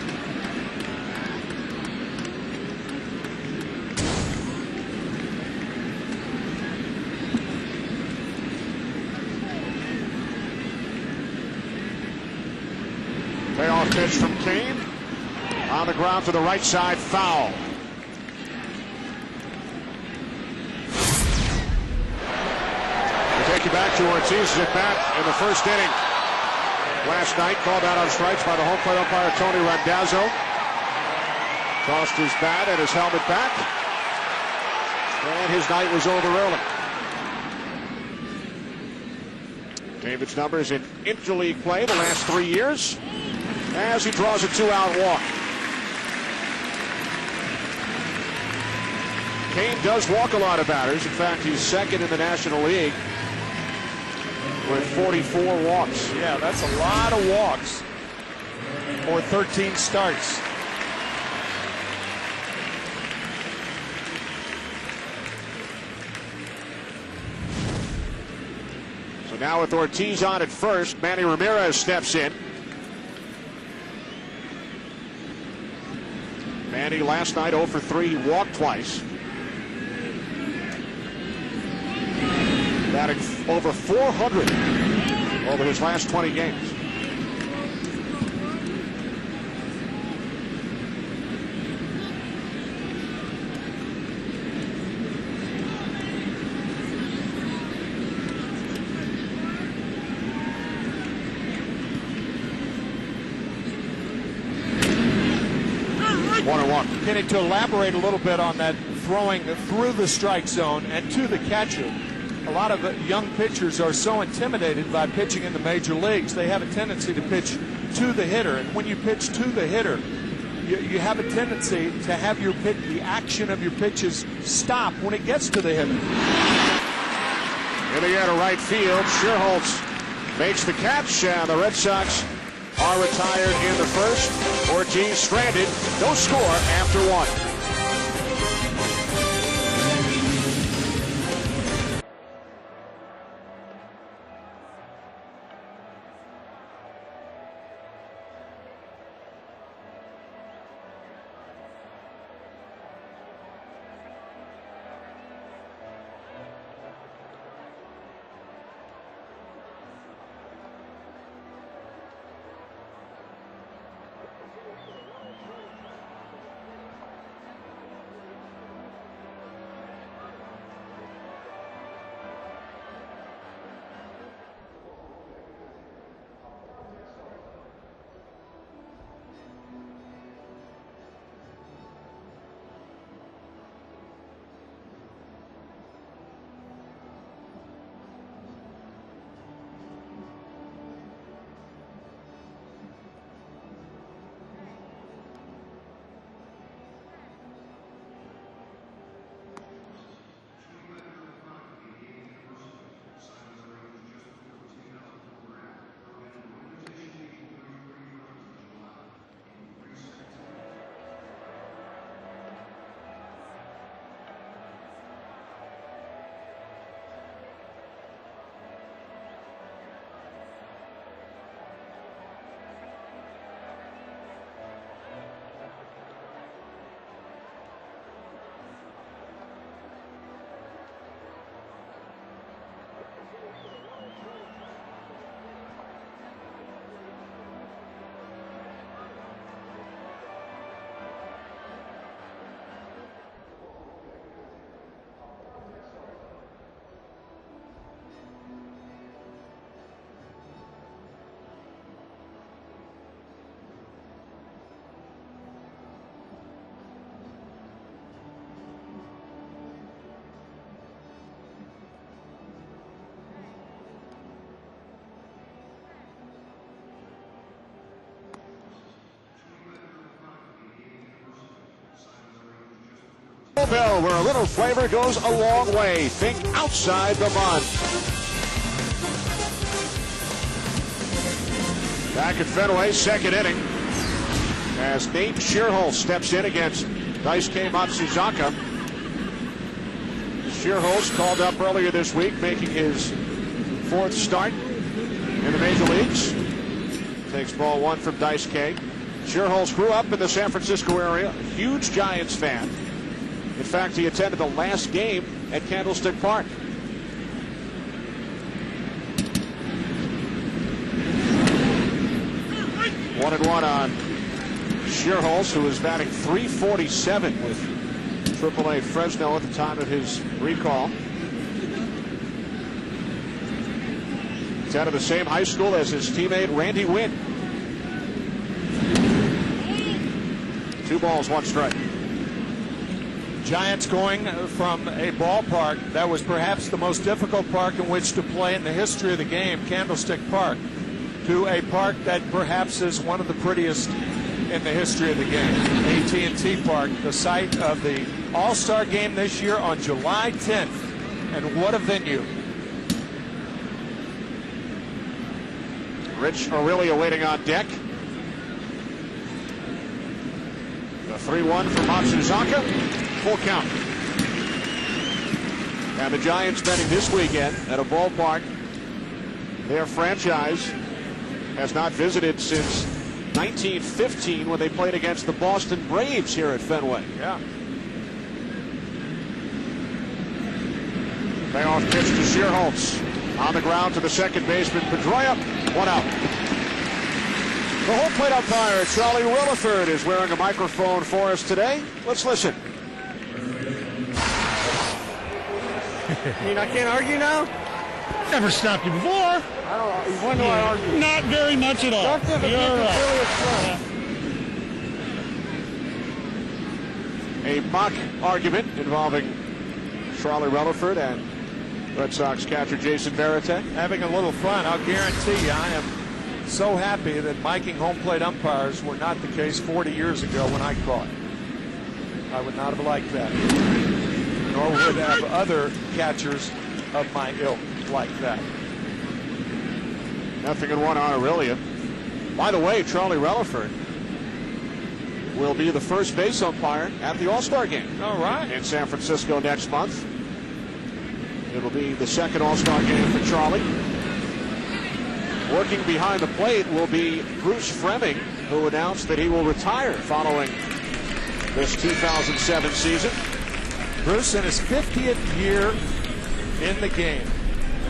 [SPEAKER 2] Payoff pitch from Kane. On the ground to the right side, foul. We'll take you back to Ortiz's at bat in the first inning. Last night, called out on strikes by the home plate umpire Tony Randazzo. Tossed his bat and his helmet back. And his night was over early. David's numbers in interleague play the last 3 years as he draws a 2-out walk. Kane does walk a lot of batters. In fact, he's second in the National League with 44 walks.
[SPEAKER 3] Yeah, that's a lot of walks for 13 starts.
[SPEAKER 2] So now with Ortiz on at first, Manny Ramirez steps in. Manny last night 0 for 3, he walked twice. Batting over 400 over his last 20 games.
[SPEAKER 3] Kenny, to elaborate a little bit on that throwing through the strike zone and to the catcher, a lot of young pitchers are so intimidated by pitching in the major leagues. They have a tendency to pitch to the hitter, and when you pitch to the hitter, you have a tendency to have your pitch, the action of your pitches stop when it gets to the hitter.
[SPEAKER 2] In the air to right field, Scherholz makes the catch, and the Red Sox are retired in the first. Ortiz stranded, no score after one. Bell, where a little flavor goes a long way. Think outside the mud. Back at Fenway, second inning, as Nate Scherholz steps in against Daisuke Matsuzaka. Scherholz called up earlier this week, making his fourth start in the major leagues. Takes ball one from Daisuke. Scherholz grew up in the San Francisco area, huge Giants fan. In fact, he attended the last game at Candlestick Park. One and one on Scherholz, who was batting .347 with AAA Fresno at the time of his recall. He's out of the same high school as his teammate Randy Wynn. 2 balls, 1 strike.
[SPEAKER 3] Giants going from a ballpark that was perhaps the most difficult park in which to play in the history of the game, Candlestick Park, to a park that perhaps is one of the prettiest in the history of the game. AT&T Park, the site of the All-Star Game this year on July 10th. And what a venue.
[SPEAKER 2] Rich Aurelia waiting on deck. The 3-1 for Matsuzaka. Full count. And the Giants betting this weekend at a ballpark their franchise has not visited since 1915 when they played against the Boston Braves here at Fenway.
[SPEAKER 3] Yeah.
[SPEAKER 2] Payoff pitch to Shearholtz. On the ground to the second baseman, Pedroia. 1 out. The home plate umpire, Charlie Williford, is wearing a microphone for us today. Let's listen.
[SPEAKER 6] I mean, I can't argue now?
[SPEAKER 7] Never stopped you before.
[SPEAKER 6] I don't know. When do I argue?
[SPEAKER 7] Not very much at all. You're right.
[SPEAKER 2] A mock argument involving Charlie Williford and Red Sox catcher Jason Varitek.
[SPEAKER 3] Having a little fun. I'll guarantee you, I am so happy that miking home plate umpires were not the case 40 years ago when I caught. I would not have liked that. Nor would have other catchers of my ilk like that.
[SPEAKER 2] 0-1 on Aurelia. By the way, Charlie Williford will be the first base umpire at the All-Star Game.
[SPEAKER 3] All right.
[SPEAKER 2] In San Francisco next month. It'll be the second All-Star Game for Charlie. Working behind the plate will be Bruce Fremming, who announced that he will retire following this 2007 season.
[SPEAKER 3] Bruce in his 50th year in the game.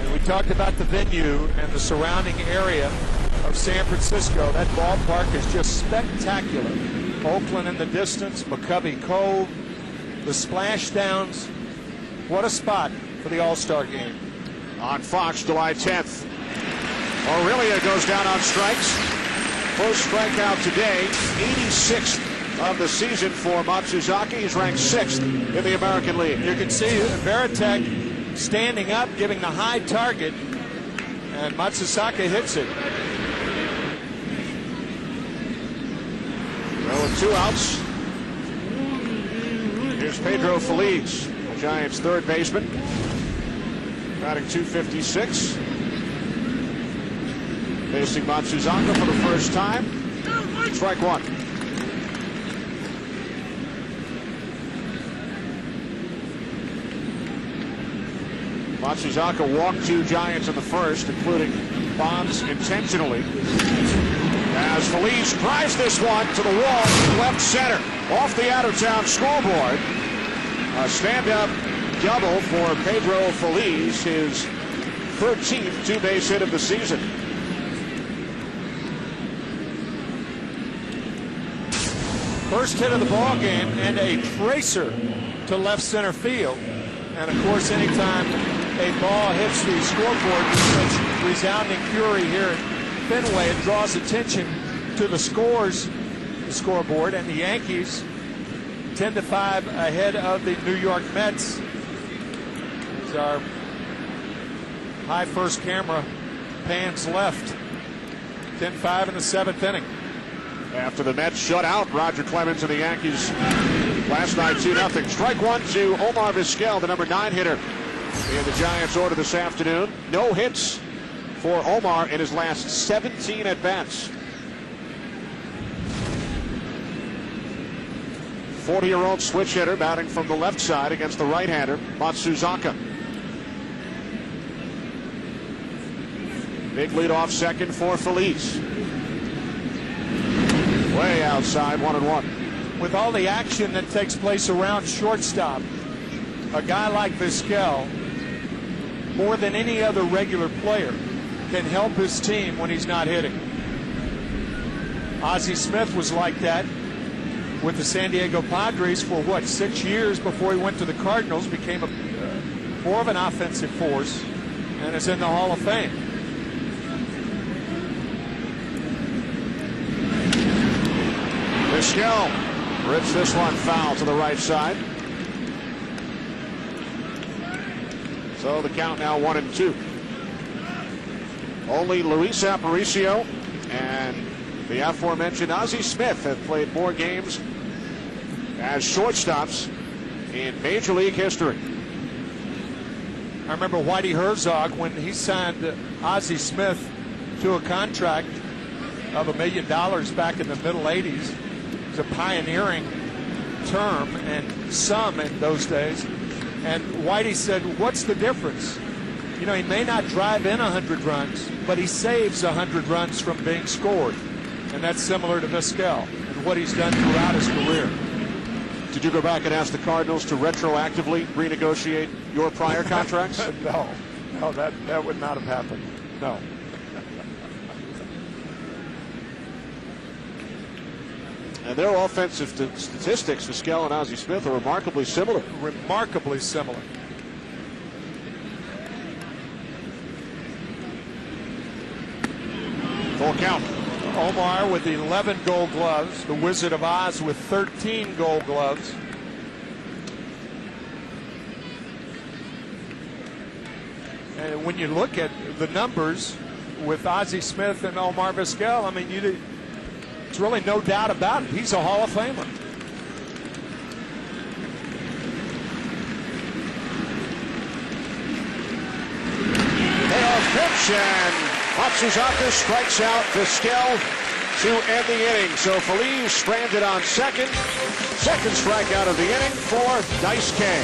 [SPEAKER 3] And we talked about the venue and the surrounding area of San Francisco. That ballpark is just spectacular. Oakland in the distance, McCovey Cove, the Splashdowns. What a spot for the All-Star Game.
[SPEAKER 2] On Fox, July 10th. Aurelia goes down on strikes. First strikeout today, 86th of the season for Matsuzaki. He's ranked 6th in the American League.
[SPEAKER 3] You can see Varitek standing up, giving the high target, and Matsuzaki hits it.
[SPEAKER 2] Well, with 2 outs, here's Pedro Feliz, the Giants' third baseman, batting .256. Facing Matsuzaka for the first time. Strike 1. Matsuzaka walked 2 Giants in the first, including Bonds intentionally. As Feliz drives this one to the wall, left center, off the out-of-town scoreboard. A stand-up double for Pedro Feliz, his 13th 2-base hit of the season.
[SPEAKER 3] First hit of the ball game and a tracer to left center field. And of course, anytime a ball hits the scoreboard with such resounding fury here at Fenway, it draws attention to the scoreboard, and the Yankees 10-5 ahead of the New York Mets. As our high first camera pans left. 10-5 in the 7th inning.
[SPEAKER 2] After the Mets shut out Roger Clemens and the Yankees last night 2-0. Strike 1 to Omar Vizquel, the number 9 hitter in the Giants order this afternoon. No hits for Omar in his last 17 at-bats. 40-year-old switch hitter batting from the left side against the right-hander, Matsuzaka. Big lead off second for Feliz. Way outside, 1-1.
[SPEAKER 3] With all the action that takes place around shortstop, a guy like Vizquel, more than any other regular player, can help his team when he's not hitting. Ozzie Smith was like that with the San Diego Padres for, 6 years before he went to the Cardinals, became more of an offensive force, and is in the Hall of Fame.
[SPEAKER 2] Vizquel rips this one foul to the right side. So the count now 1-2. Only Luis Aparicio and The aforementioned Ozzie Smith have played more games as shortstops in Major League history.
[SPEAKER 3] I remember Whitey Herzog when he signed Ozzie Smith to a contract of $1 million back in the middle 80s. It was a pioneering term and sum in those days. And Whitey said, what's the difference? You know, he may not drive in 100 runs, but he saves 100 runs from being scored. And that's similar to Vizquel and what he's done throughout his career.
[SPEAKER 2] Did you go back and ask the Cardinals to retroactively renegotiate your prior contracts?
[SPEAKER 3] No, that would not have happened. No.
[SPEAKER 2] And their offensive statistics, Vizquel and Ozzie Smith, are remarkably similar.
[SPEAKER 3] Remarkably similar.
[SPEAKER 2] Full count.
[SPEAKER 3] Omar with 11 Gold Gloves. The Wizard of Oz with 13 Gold Gloves. And when you look at the numbers with Ozzie Smith and Omar Vizquel, I mean, it's really no doubt about it. He's a Hall of Famer.
[SPEAKER 2] Payoff pitch, and Matsuzaka strikes out Vizquel to end the inning. So Feliz stranded on second. Second strikeout of the inning for Dice K.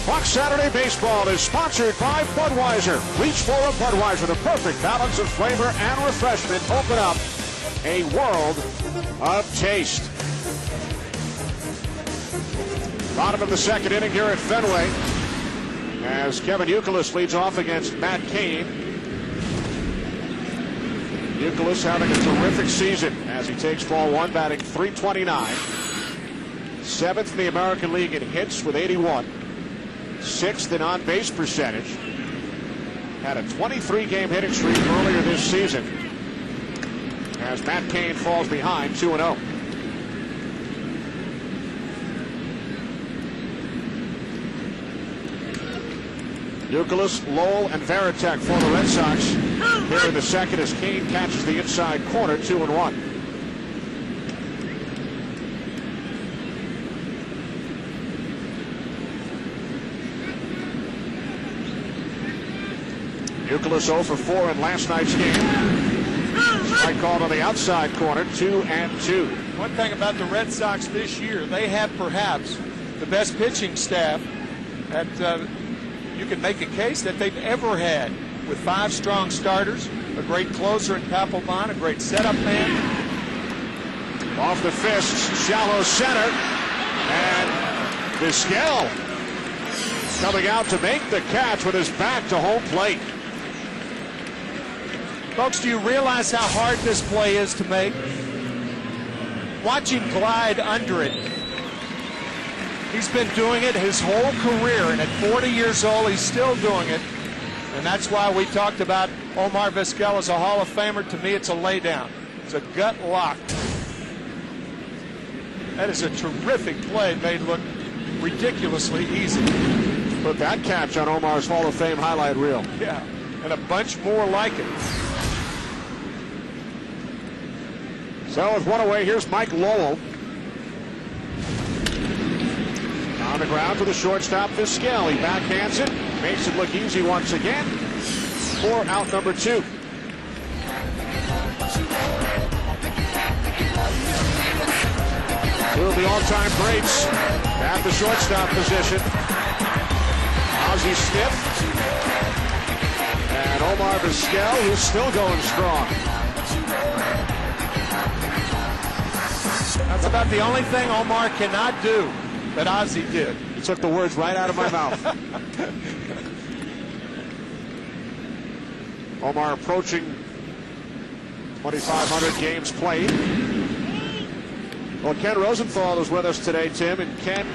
[SPEAKER 2] Fox Saturday Baseball is sponsored by Budweiser. Reach for a Budweiser, the perfect balance of flavor and refreshment. Open up a world of taste. Bottom of the second inning here at Fenway as Kevin Youkilis leads off against Matt Cain. Youkilis having a terrific season as he takes ball one, batting .329. Seventh in the American League in hits with 81. Sixth in on-base percentage. Had a 23-game hitting streak earlier this season as Matt Cain falls behind 2-0. Youkilis, Lowell, and Varitek for the Red Sox here in the second as Cain catches the inside corner, 2-1. Youkilis 0 for 4 in last night's game. Strike called on the outside corner, 2-2.
[SPEAKER 3] One thing about the Red Sox this year, they have perhaps the best pitching staff at you can make a case that they've ever had, with 5 strong starters, a great closer in Papelbon, a great setup man.
[SPEAKER 2] Off the fists, shallow center, and Vizquel coming out to make the catch with his back to home plate.
[SPEAKER 3] Folks, do you realize how hard this play is to make? Watch him glide under it. He's been doing it his whole career, and at 40 years old, he's still doing it. And that's why we talked about Omar Vizquel as a Hall of Famer. To me, it's a laydown. It's a gut lock. That is a terrific play, made look ridiculously easy.
[SPEAKER 2] Put that catch on Omar's Hall of Fame highlight reel.
[SPEAKER 3] Yeah, and a bunch more like it.
[SPEAKER 2] So with one away, here's Mike Lowell. On the ground for the shortstop, Vizquel. He backhands it, makes it look easy once again for out number 2. Two of the all-time greats at the shortstop position. Ozzie Smith and Omar Vizquel, who's still going strong.
[SPEAKER 3] That's about the only thing Omar cannot do that Ozzie did.
[SPEAKER 2] He took the words right out of my mouth. Omar approaching 2,500 games played. Well, Ken Rosenthal is with us today, Tim, and Ken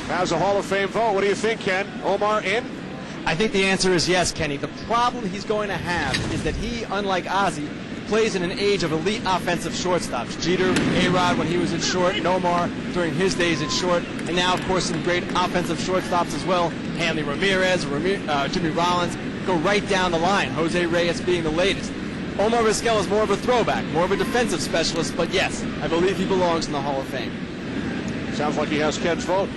[SPEAKER 2] has a Hall of Fame vote. What do you think, Ken? Omar in?
[SPEAKER 6] I think the answer is yes, Kenny. The problem he's going to have is that he, unlike Ozzie, plays in an age of elite offensive shortstops. Jeter, A-Rod when he was at short, and Omar during his days at short, and now, of course, some great offensive shortstops as well. Hanley Ramirez, Jimmy Rollins, go right down the line, Jose Reyes being the latest. Omar Vizquel is more of a throwback, more of a defensive specialist, but yes, I believe he belongs in the Hall of Fame.
[SPEAKER 2] Sounds like he has Ken's vote.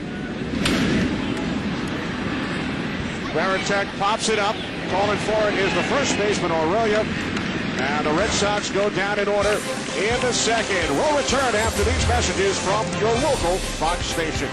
[SPEAKER 2] Varitek pops it up. Calling for it is the first baseman, Aurelia. And the Red Sox go down in order in the second. We'll return after these messages from your local Fox station.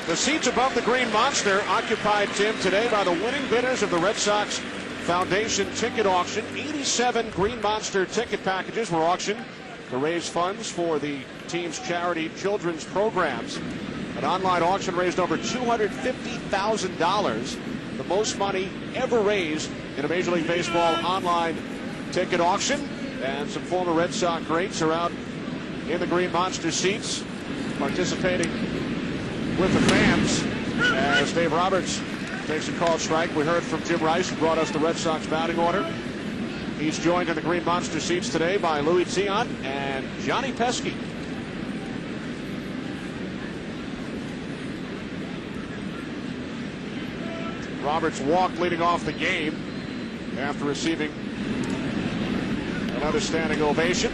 [SPEAKER 2] The seats above the Green Monster occupied, Tim, today by the winning bidders of the Red Sox Foundation ticket auction. 87 Green Monster ticket packages were auctioned to raise funds for the team's charity children's programs. An online auction raised over $250,000, the most money ever raised in a Major League Baseball online ticket auction. And some former Red Sox greats are out in the green monster seats, participating with the fans as Dave Roberts takes a called strike. We heard from Jim Rice, who brought us the Red Sox batting order. He's joined in the green monster seats today by Louis Tiant and Johnny Pesky. Roberts walked leading off the game after receiving another standing ovation.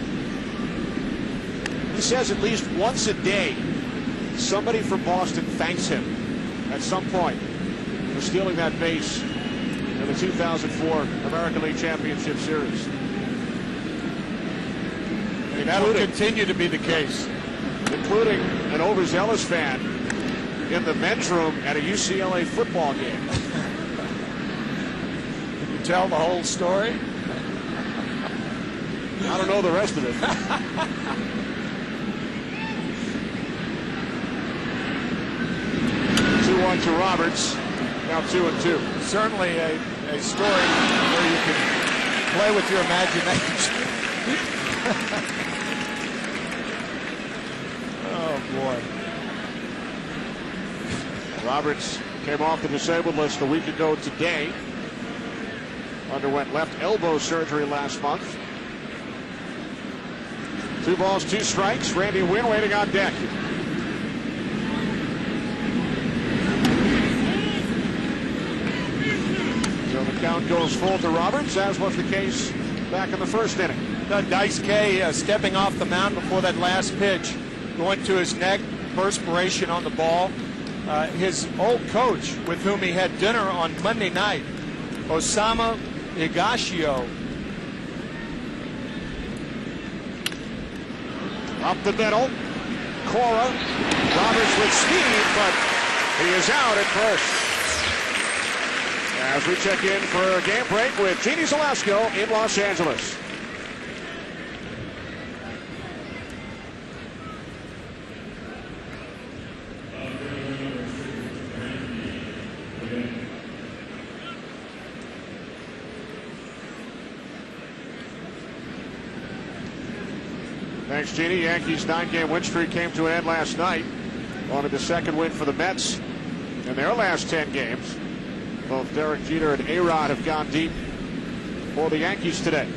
[SPEAKER 2] He says at least once a day somebody from Boston thanks him at some point for stealing that base in the 2004 American League Championship Series.
[SPEAKER 3] And that will continue to be the case.
[SPEAKER 2] Including an overzealous fan in the men's room at a UCLA football game.
[SPEAKER 3] Can you tell the whole story?
[SPEAKER 2] I don't know the rest of it. 2-1 to Roberts. Now 2-2.
[SPEAKER 3] Certainly a story where you can play with your imagination. Oh, boy.
[SPEAKER 2] Roberts came off the disabled list a week ago today. Underwent left elbow surgery last month. 2 balls, 2 strikes. Randy Wynn waiting on deck. So the count goes full to Roberts, as was the case back in the first inning.
[SPEAKER 3] Dice K stepping off the mound before that last pitch, going to his neck, perspiration on the ball. His old coach, with whom he had dinner on Monday night, Osamu Higashio.
[SPEAKER 2] Up the middle, Cora, Roberts with speed, but he is out at first. As we check in for a game break with Jeannie Zalasko in Los Angeles. Thanks, Jeannie. Yankees' 9-game win streak came to an end last night. Wanted the second win for the Mets in their last 10 games. Both Derek Jeter and A-Rod have gone deep for the Yankees today.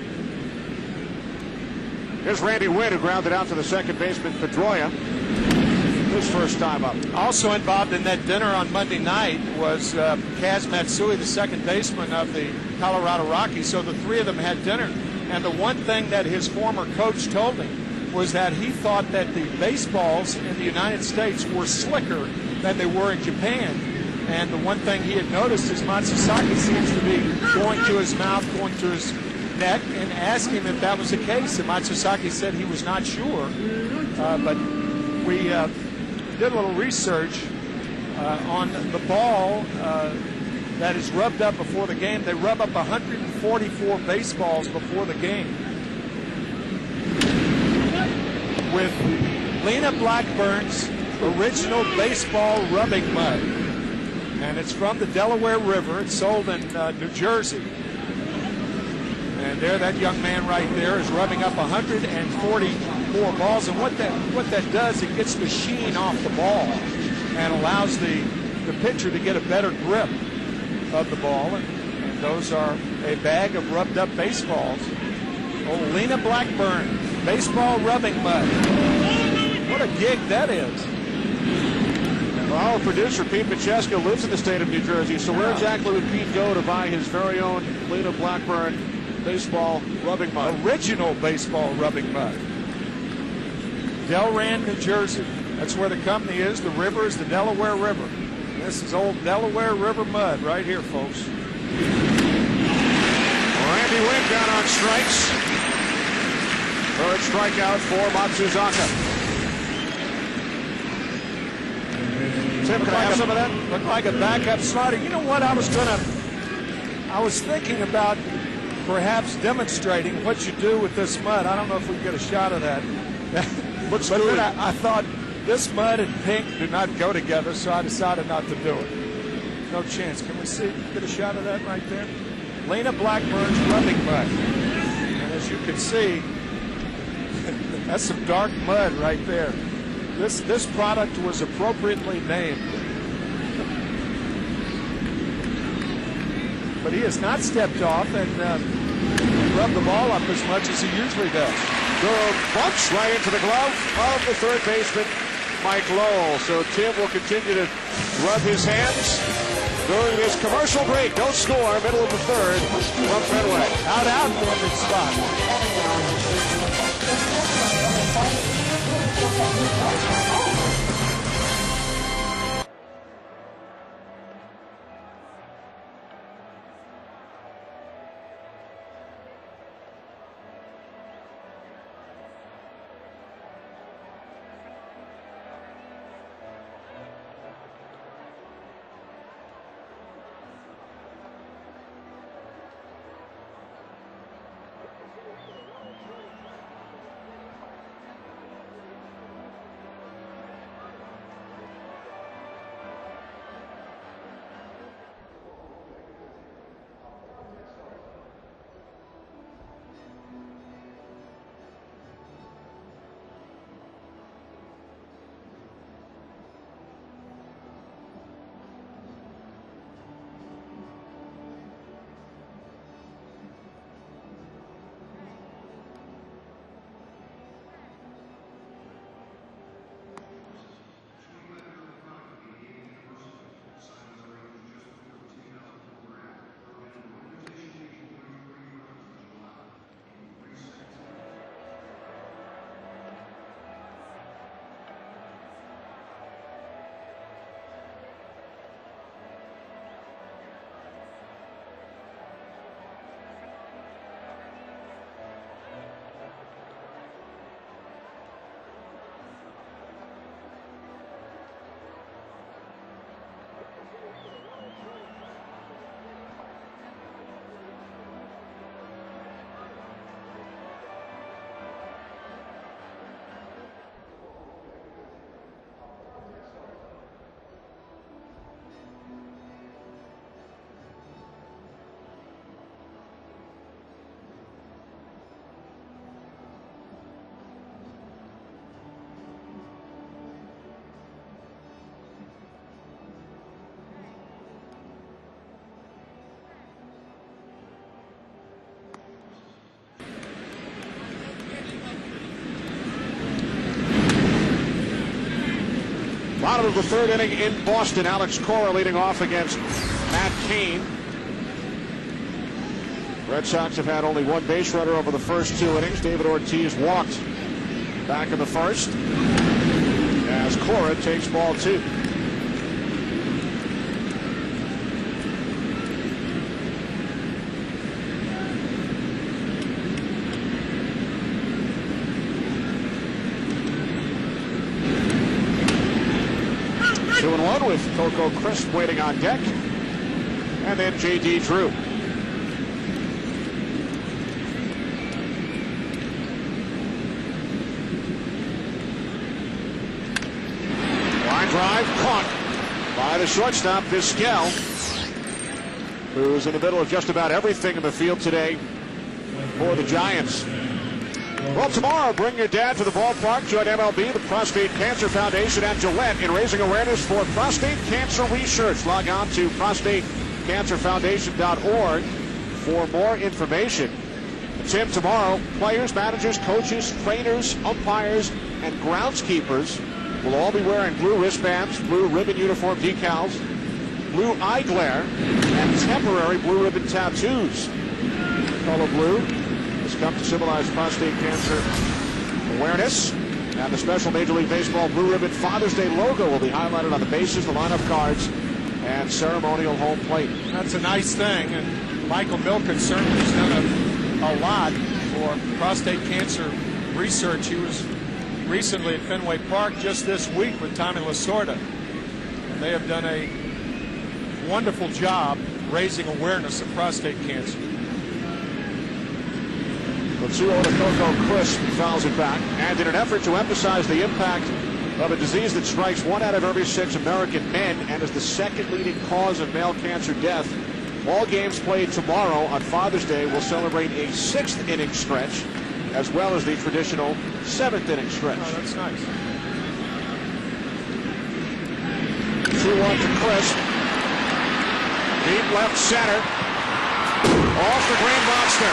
[SPEAKER 2] Here's Randy Wynn, who grounded out to the second baseman Pedroia. His first time up.
[SPEAKER 3] Also involved in that dinner on Monday night was Kaz Matsui, the second baseman of the Colorado Rockies. So the three of them had dinner. And the one thing that his former coach told me was that he thought that the baseballs in the United States were slicker than they were in Japan. And the one thing he had noticed is Matsusaki seems to be going to his mouth, going to his neck, and asked him if that was the case. And Matsusaki said he was not sure. But we did a little research on the ball that is rubbed up before the game. They rub up 144 baseballs before the game. With Lena Blackburn's original baseball rubbing mud. And it's from the Delaware River. It's sold in New Jersey. And there, that young man right there is rubbing up 144 balls. And what that does, it gets the sheen off the ball and allows the pitcher to get a better grip of the ball. And those are a bag of rubbed up baseballs. Oh, Lena Blackburn, baseball rubbing mud. What a gig that is.
[SPEAKER 2] Well, our producer, Pete Pacheco, lives in the state of New Jersey, so where exactly would Pete go to buy his very own Lena Blackburn baseball rubbing mud?
[SPEAKER 3] Original baseball rubbing mud. Delran, New Jersey. That's where the company is. The river is the Delaware River. This is old Delaware River mud right here, folks.
[SPEAKER 2] Randy Wynn down on strikes. Third strikeout for Matsuzaka. Tim, can I have some of that?
[SPEAKER 3] Looked like a backup slider. You know what I was thinking about perhaps demonstrating what you do with this mud. I don't know if we can get a shot of that.
[SPEAKER 2] Looks
[SPEAKER 3] but
[SPEAKER 2] good.
[SPEAKER 3] then I thought, This mud and pink do not go together, so I decided not to do it. No chance. Can we see? Get a shot of that right there? Lena Blackburn's rubbing mud. And as you can see, that's some dark mud right there. This product was appropriately named. But he has not stepped off and rubbed the ball up as much as he usually does.
[SPEAKER 2] Durham bumps right into the glove of the third baseman, Mike Lowell. So Tim will continue to rub his hands during this commercial break. No score, middle of the third from Fenway.
[SPEAKER 3] Out, David Scott.
[SPEAKER 2] Bottom of the third inning in Boston. Alex Cora leading off against Matt Cain. Red Sox have had only one base runner over the first two innings. David Ortiz walked back in the first as Cora takes ball two. With Coco Crisp waiting on deck. And then J.D. Drew. Line drive caught by the shortstop, Vizquel, who's in the middle of just about everything in the field today for the Giants. Well, tomorrow, bring your dad to the ballpark. Join MLB, the Prostate Cancer Foundation, and Gillette in raising awareness for prostate cancer research. Log on to prostatecancerfoundation.org for more information. Tim, tomorrow, players, managers, coaches, trainers, umpires, and groundskeepers will all be wearing blue wristbands, blue ribbon uniform decals, blue eye glare, and temporary blue ribbon tattoos. The color blue has come to symbolize prostate cancer awareness. And the special Major League Baseball Blue Ribbon Father's Day logo will be highlighted on the bases, the lineup cards, and ceremonial home plate.
[SPEAKER 3] That's a nice thing, and Michael Milken certainly has done a lot for prostate cancer research. He was recently at Fenway Park just this week with Tommy Lasorda, and they have done a wonderful job raising awareness of prostate cancer.
[SPEAKER 2] The 2-0 to Coco Crisp fouls it back, and in an effort to emphasize the impact of a disease that strikes 1 out of every 6 American men and is the second leading cause of male cancer death. All games played tomorrow on Father's Day will celebrate a 6th inning stretch, as well as the traditional 7th inning stretch.
[SPEAKER 3] Oh, that's nice.
[SPEAKER 2] 2-1 to Chris. Deep left center. Off the green monster.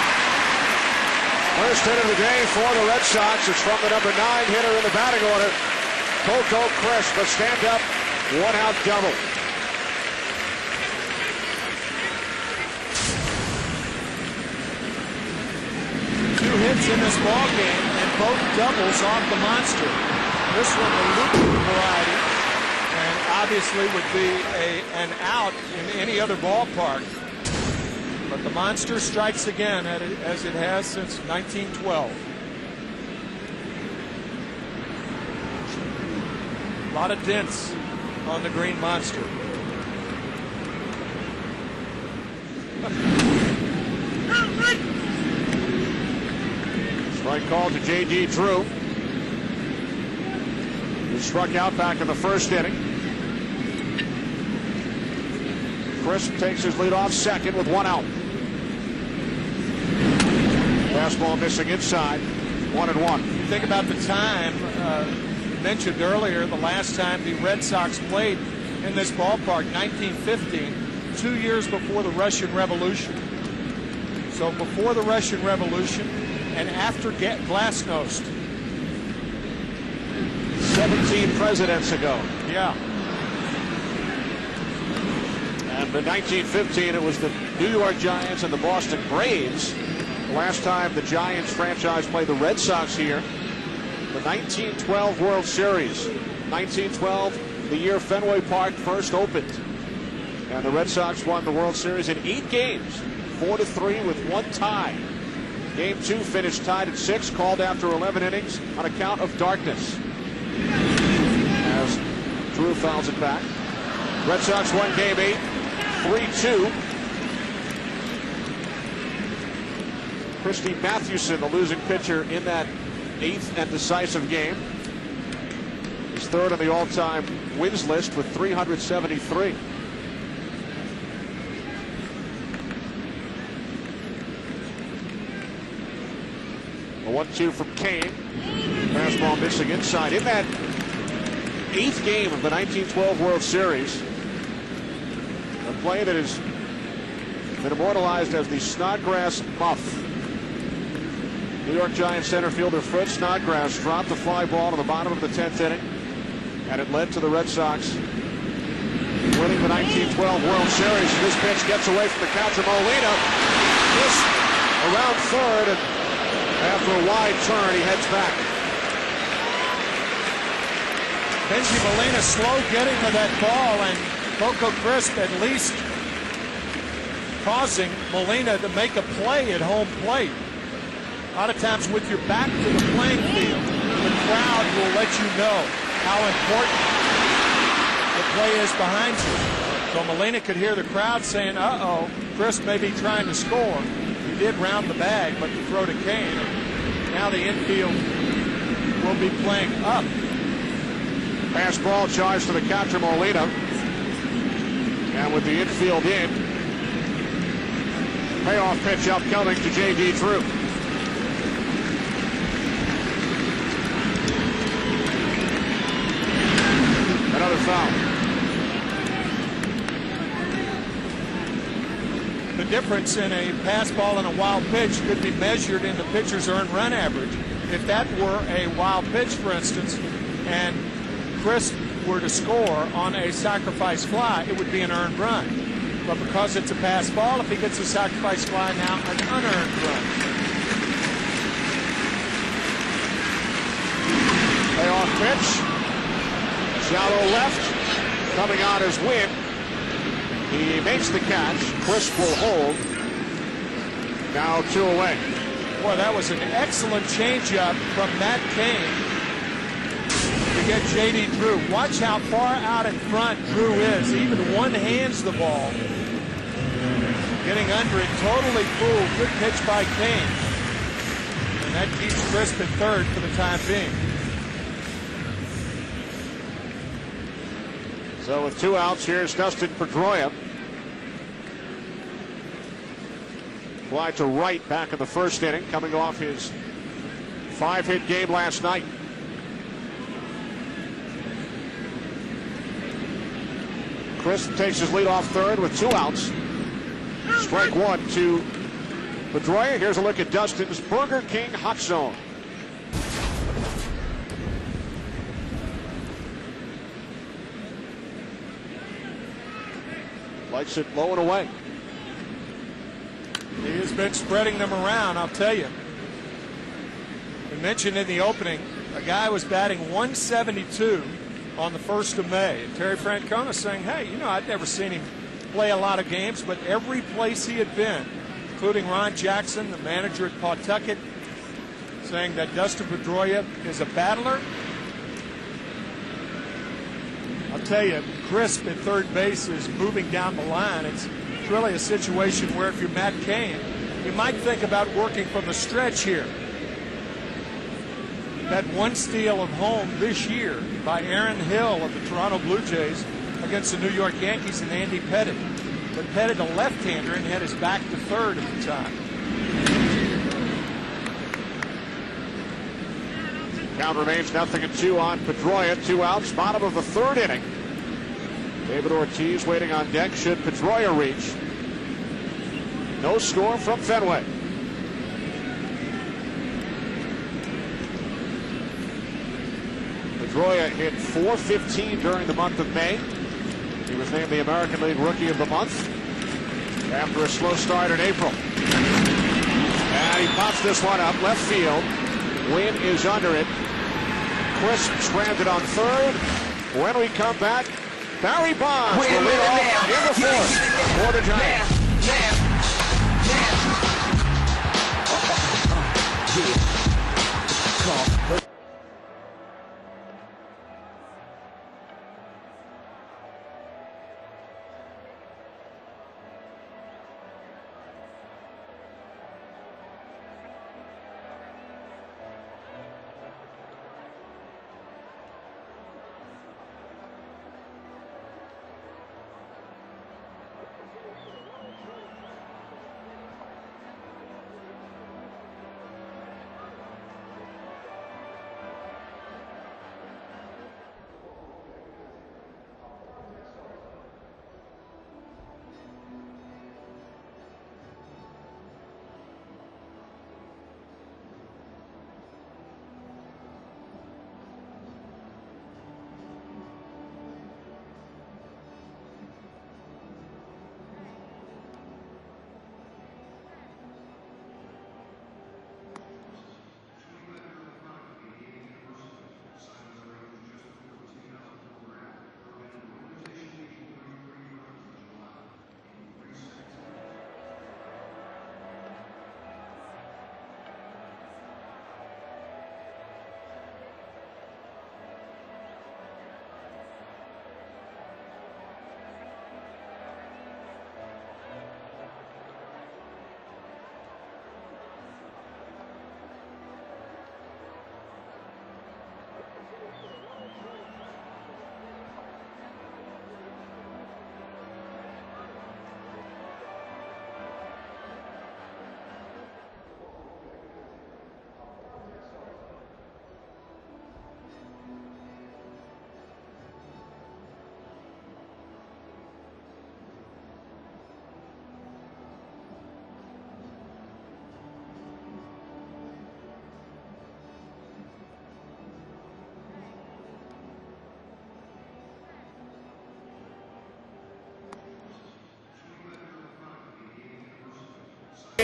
[SPEAKER 2] First hit of the day for the Red Sox. It's from the number 9 hitter in the batting order, Coco Crisp. A stand-up, 1-out double.
[SPEAKER 3] Two hits in this ball game and both doubles off the monster. This one the loop variety, and obviously would be an out in any other ballpark. But the monster strikes again as it has since 1912. A lot of dents on the green monster.
[SPEAKER 2] Strike call to J.D. Drew. He struck out back in the first inning. Crisp takes his lead off second with 1 out. Fastball missing inside. 1-1.
[SPEAKER 3] You think about the time mentioned earlier, the last time the Red Sox played in this ballpark, 1915, 2 years before the Russian Revolution. So before the Russian Revolution and after Glasnost.
[SPEAKER 2] 17 presidents ago.
[SPEAKER 3] Yeah.
[SPEAKER 2] And in 1915, it was the New York Giants and the Boston Braves. The last time the Giants franchise played the Red Sox here, the 1912 World Series. 1912, the year Fenway Park first opened. And the Red Sox won the World Series in 8 games, 4-3 with 1 tie. Game 2 finished tied at 6, called after 11 innings on account of darkness. As Drew fouls it back. Red Sox won Game 8, 3-2. Christy Mathewson, the losing pitcher in that 8th and decisive game. He's 3rd on the all-time wins list with 373. A 1-2 from Kane. Fastball missing inside. In that 8th game of the 1912 World Series, a play that has been immortalized as the Snodgrass Muff. New York Giants center fielder Fred Snodgrass dropped the fly ball to the bottom of the 10th inning, and it led to the Red Sox winning the 1912 World Series. This pitch gets away from the catcher Molina. This around third, and after a wide turn, he heads back.
[SPEAKER 3] Benji Molina slow getting to that ball, and Coco Crisp at least causing Molina to make a play at home plate. A lot of times with your back to the playing field, the crowd will let you know how important the play is behind you. So Molina could hear the crowd saying, uh-oh, Crisp may be trying to score. He did round the bag, but to throw to Kane. Now the infield will be playing up.
[SPEAKER 2] Fastball charged to the catcher Molina. And with the infield in, payoff pitch upcoming to J.D. Drew. Another foul.
[SPEAKER 3] The difference in a pass ball and a wild pitch could be measured in the pitcher's earned run average. If that were a wild pitch, for instance, and Crisp were to score on a sacrifice fly, it would be an earned run. But because it's a pass ball, if he gets a sacrifice fly now, an unearned run.
[SPEAKER 2] Payoff pitch. Shallow left. Coming on as Wynn. He makes the catch. Crisp will hold. Now 2 away.
[SPEAKER 3] Boy, that was an excellent changeup from Matt Kane to get J.D. Drew. Watch how far out in front Drew is. He even one-hands the ball. Getting under it, totally fooled. Good pitch by Kane. And that keeps Crisp at third for the time being.
[SPEAKER 2] So with 2 outs, here's Dustin Pedroia. Fly to right back in the first inning, coming off his 5-hit game last night. Crisp takes his lead off third with 2 outs. Strike 1 to Pedroia. Here's a look at Dustin's Burger King Hot Zone. Likes it low and away.
[SPEAKER 3] He has been spreading them around, I'll tell you. We mentioned in the opening, a guy was batting 172 on the 1st of May. And Terry Francona saying, hey, you know, I'd never seen him play a lot of games, but every place he had been, including Ron Jackson, the manager at Pawtucket, saying that Dustin Pedroia is a battler. I'll tell you, Crisp at third base is moving down the line. It's really a situation where if you're Matt Cain, you might think about working from the stretch here. That 1 steal of home this year by Aaron Hill of the Toronto Blue Jays against the New York Yankees and Andy Pettitte. But Pettitte, a left-hander, and had his back to third at the time.
[SPEAKER 2] Count remains 0-2 on Pedroia. 2 outs, bottom of the 3rd inning. David Ortiz waiting on deck should Pedroia reach. No score from Fenway. Pedroia hit .415 during the month of May. He was named the American League Rookie of the Month after a slow start in April. And he pops this one up left field. Wynn is under it. Crisp stranded on third. When we come back, Barry Bonds will lead off in the 4th for the Giants.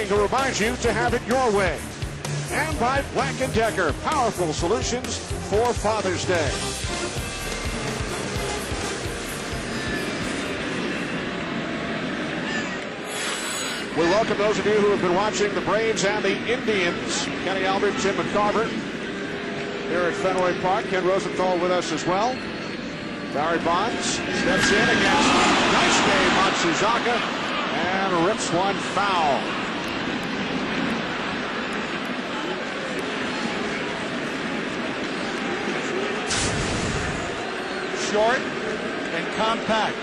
[SPEAKER 2] To remind you to have it your way. And by Black & Decker, powerful solutions for Father's Day. We welcome those of you who have been watching the Braves and the Indians. Kenny Albert, Jim McCarver here at Fenway Park. Ken Rosenthal with us as well. Barry Bonds steps in against Daisuke Matsuzaka and rips one foul.
[SPEAKER 3] short and compact.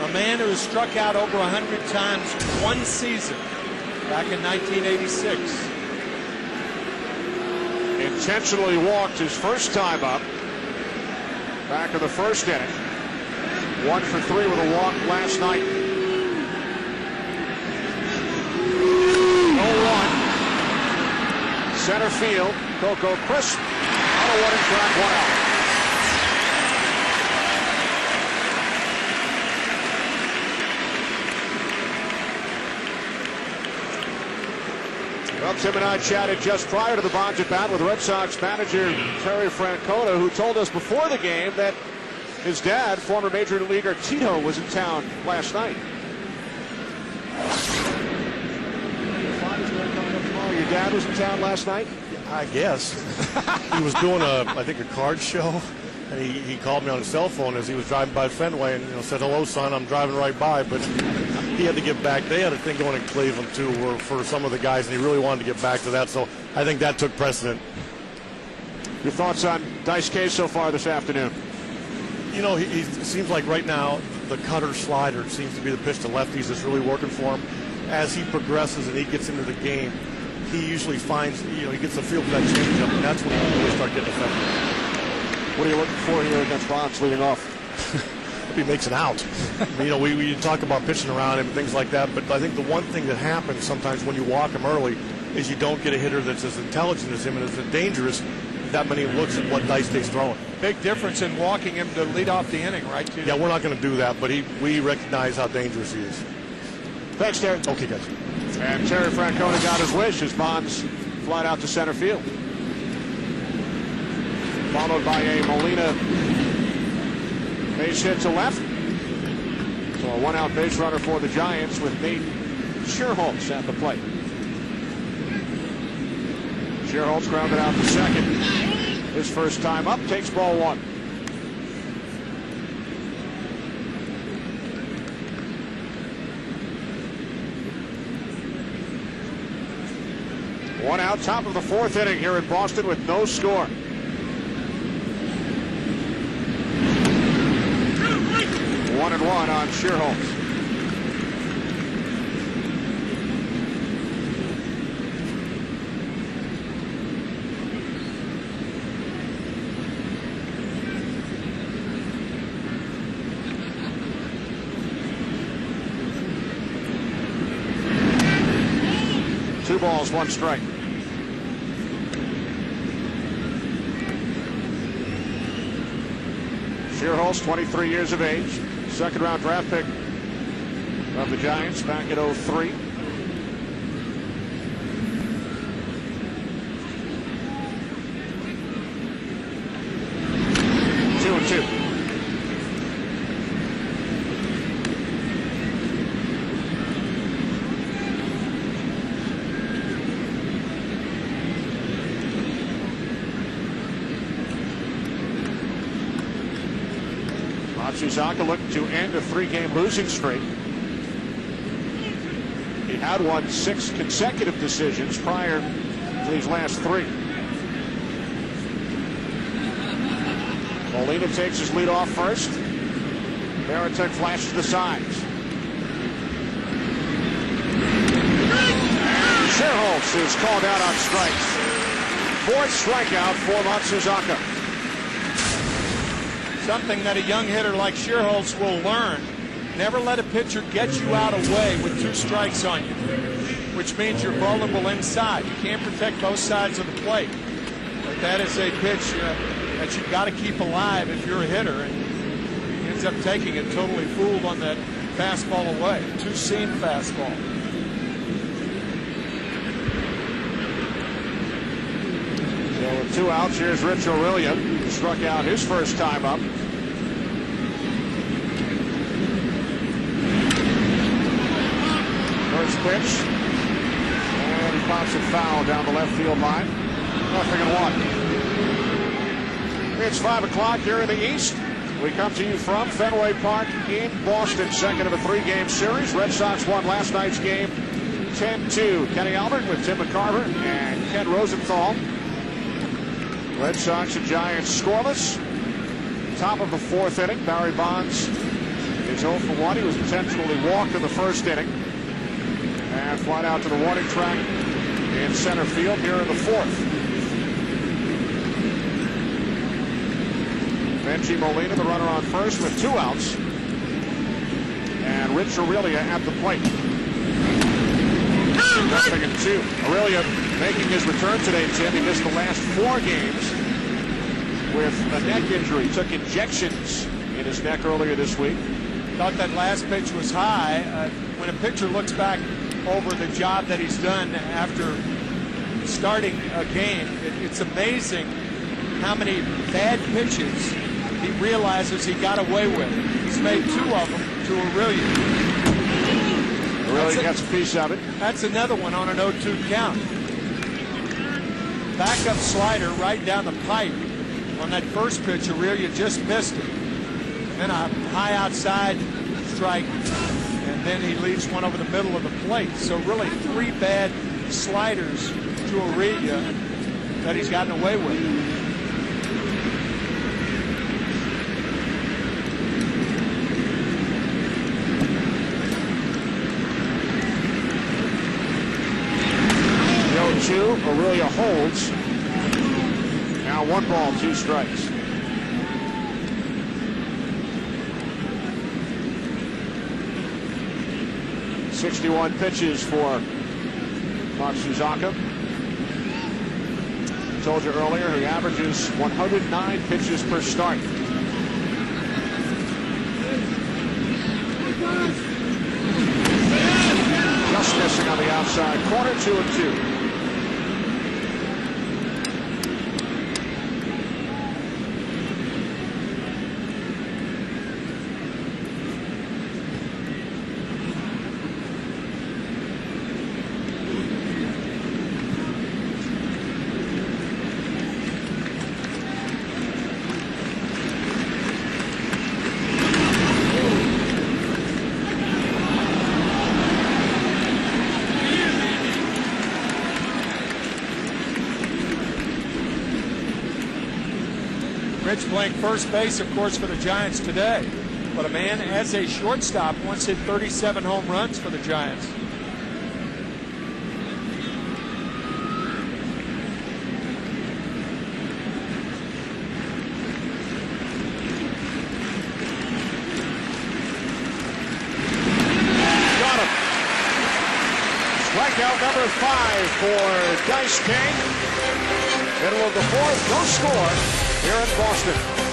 [SPEAKER 3] A man who has struck out over 100 times one season back in 1986.
[SPEAKER 2] Intentionally walked his first time up back in the first inning. 1 for 3 with a walk last night. 0-1. Center field. Coco Crisp on a running track, 1 out. Well, Tim and I chatted just prior to the Bonds at bat with Red Sox manager Terry Francona, who told us before the game that his dad, former Major Leaguer Tito, was in town last night. Your dad was in town last night?
[SPEAKER 8] I guess. He was doing I think a card show, and he called me on his cell phone as he was driving by Fenway and said, "Hello, son, I'm driving right by." But he had to get back. They had a thing going in Cleveland too, where for some of the guys, and he really wanted to get back to that. So I think that took precedent.
[SPEAKER 2] Your thoughts on Dice K so far this afternoon?
[SPEAKER 8] You know, he seems like right now the cutter slider seems to be the pitch to lefties that's really working for him. As he progresses and he gets into the game, he usually finds, he gets a feel for that changeup, and that's when he really start getting effective.
[SPEAKER 2] What are you looking for here against Bonds leading off?
[SPEAKER 8] If he makes it out. We talk about pitching around him and things like that, but I think the one thing that happens sometimes when you walk him early is you don't get a hitter that's as intelligent as him and as dangerous that many looks at what Dice K's throwing.
[SPEAKER 3] Big difference in walking him to lead off the inning, right?
[SPEAKER 8] Yeah, we're not going to do that, but we recognize how dangerous he is.
[SPEAKER 2] Thanks, Terry.
[SPEAKER 8] Okay, guys.
[SPEAKER 2] And Terry Francona got his wish as Bonds flied out to center field. Followed by a Molina base hit to left. So a 1-out base runner for the Giants with Nate Scherholtz at the plate. Scherholtz grounded out to second. His first time up, takes ball 1. One out, top of the 4th inning here in Boston with no score. 1-1 on Scherholtz. Two balls, 1 strike. Scherholtz, 23 years of age, 2nd round draft pick of the Giants back in 03. Two and two. Matsuzaka looking to end a 3-game losing streak. He had won 6 consecutive decisions prior to these last 3. Molina takes his lead off first. Baratek flashes the sides. And Scherholtz is called out on strikes. 4th strikeout for Matsuzaka.
[SPEAKER 3] Something that a young hitter like Scherholtz will learn. Never let a pitcher get you out of way with 2 strikes on you, which means you're vulnerable inside. You can't protect both sides of the plate. But that is a pitch that you've got to keep alive if you're a hitter. And he ends up taking it, totally fooled on that fastball away. 2-seam fastball.
[SPEAKER 2] So with 2 outs, here's Rich Aurelia, who struck out his first time up. First pitch, and he pops it foul down the left field line. 0-1. It's 5 o'clock here in the East. We come to you from Fenway Park in Boston, second of a 3-game series. Red Sox won last night's game 10-2. Kenny Albert with Tim McCarver and Ken Rosenthal. Red Sox and Giants scoreless. Top of the fourth inning, Barry Bonds is 0 for 1. He was intentionally walked in the first inning and flied out to the warning track in center field here in the fourth. Benji Molina, the runner on first with 2 outs. And Rich Aurelia at the plate. Nothing and 2. Aurelia making his return today, Tim. He missed the last 4 games with a neck injury. Took injections in his neck earlier this week.
[SPEAKER 3] Thought that last pitch was high. When a pitcher looks back over the job that he's done after starting a game, it's amazing how many bad pitches he realizes he got away with. He's made 2 of them to Aurelia.
[SPEAKER 2] Aurelia gets a piece of it.
[SPEAKER 3] That's another one on an 0-2 count. Backup slider right down the pipe. On that first pitch, Aurelia just missed it. Then a high outside strike, and then he leaves one over the middle of the plate. So really 3 bad sliders to Aurelia that he's gotten away with.
[SPEAKER 2] The 0-2, Aurelia holds. Now 1 ball, 2 strikes. .61 pitches for Matsuzaka. Told you earlier, he averages 109 pitches per start. Just missing on the outside corner, 2-2.
[SPEAKER 3] Rich playing first base, of course, for the Giants today. But a man as a shortstop once hit 37 home runs for the Giants.
[SPEAKER 2] Got him. Strikeout number 5 for Dice King. Middle of the fourth, no score here in Boston.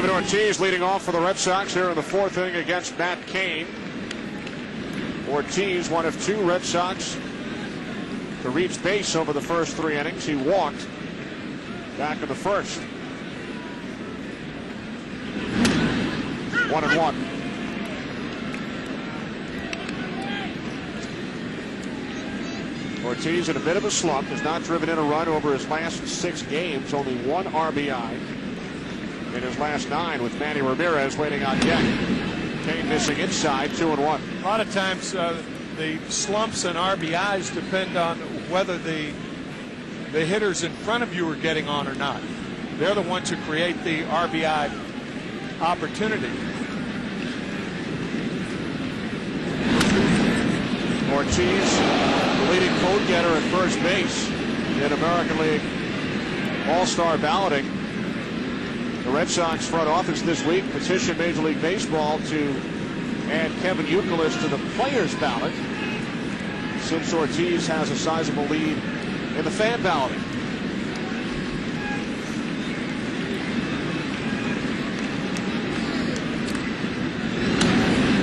[SPEAKER 2] David Ortiz leading off for the Red Sox here in the fourth inning against Matt Cain. Ortiz, one of 2 Red Sox to reach base over the first 3 innings. He walked back in the first. 1-1. Ortiz in a bit of a slump, has not driven in a run over his last 6 games, only 1 RBI in his last 9 with Manny Ramirez waiting on deck. Cain missing inside, 2-1.
[SPEAKER 3] A lot of times the slumps and RBIs depend on whether the hitters in front of you are getting on or not. They're the ones who create the RBI opportunity.
[SPEAKER 2] Ortiz, the leading vote getter at first base in American League All-Star balloting. The Red Sox front office this week petitioned Major League Baseball to add Kevin Youkilis to the players' ballot, since Ortiz has a sizable lead in the fan balloting.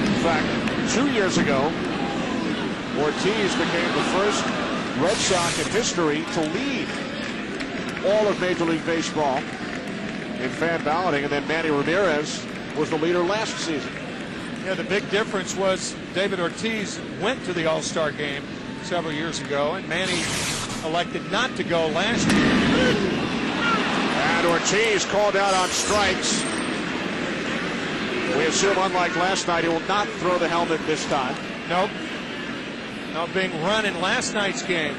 [SPEAKER 2] In fact, 2 years ago, Ortiz became the first Red Sox in history to lead all of Major League Baseball in fan balloting, and then Manny Ramirez was the leader last season.
[SPEAKER 3] Yeah, the big difference was David Ortiz went to the All-Star game several years ago, and Manny elected not to go last year.
[SPEAKER 2] And Ortiz called out on strikes. We assume, unlike last night, he will not throw the helmet this time.
[SPEAKER 3] Nope. Not being run in last night's game.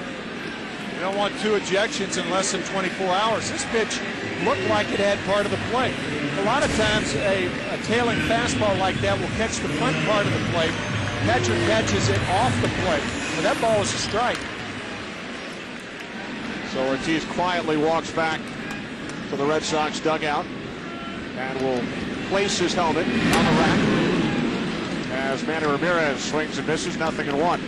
[SPEAKER 3] You don't want 2 ejections in less than 24 hours. This pitch looked like it had part of the plate. A lot of times a tailing fastball like that will catch the front part of the plate. Catcher catches it off the plate. But that ball was a strike.
[SPEAKER 2] So Ortiz quietly walks back to the Red Sox dugout and will place his helmet on the rack as Manny Ramirez swings and misses, 0-1.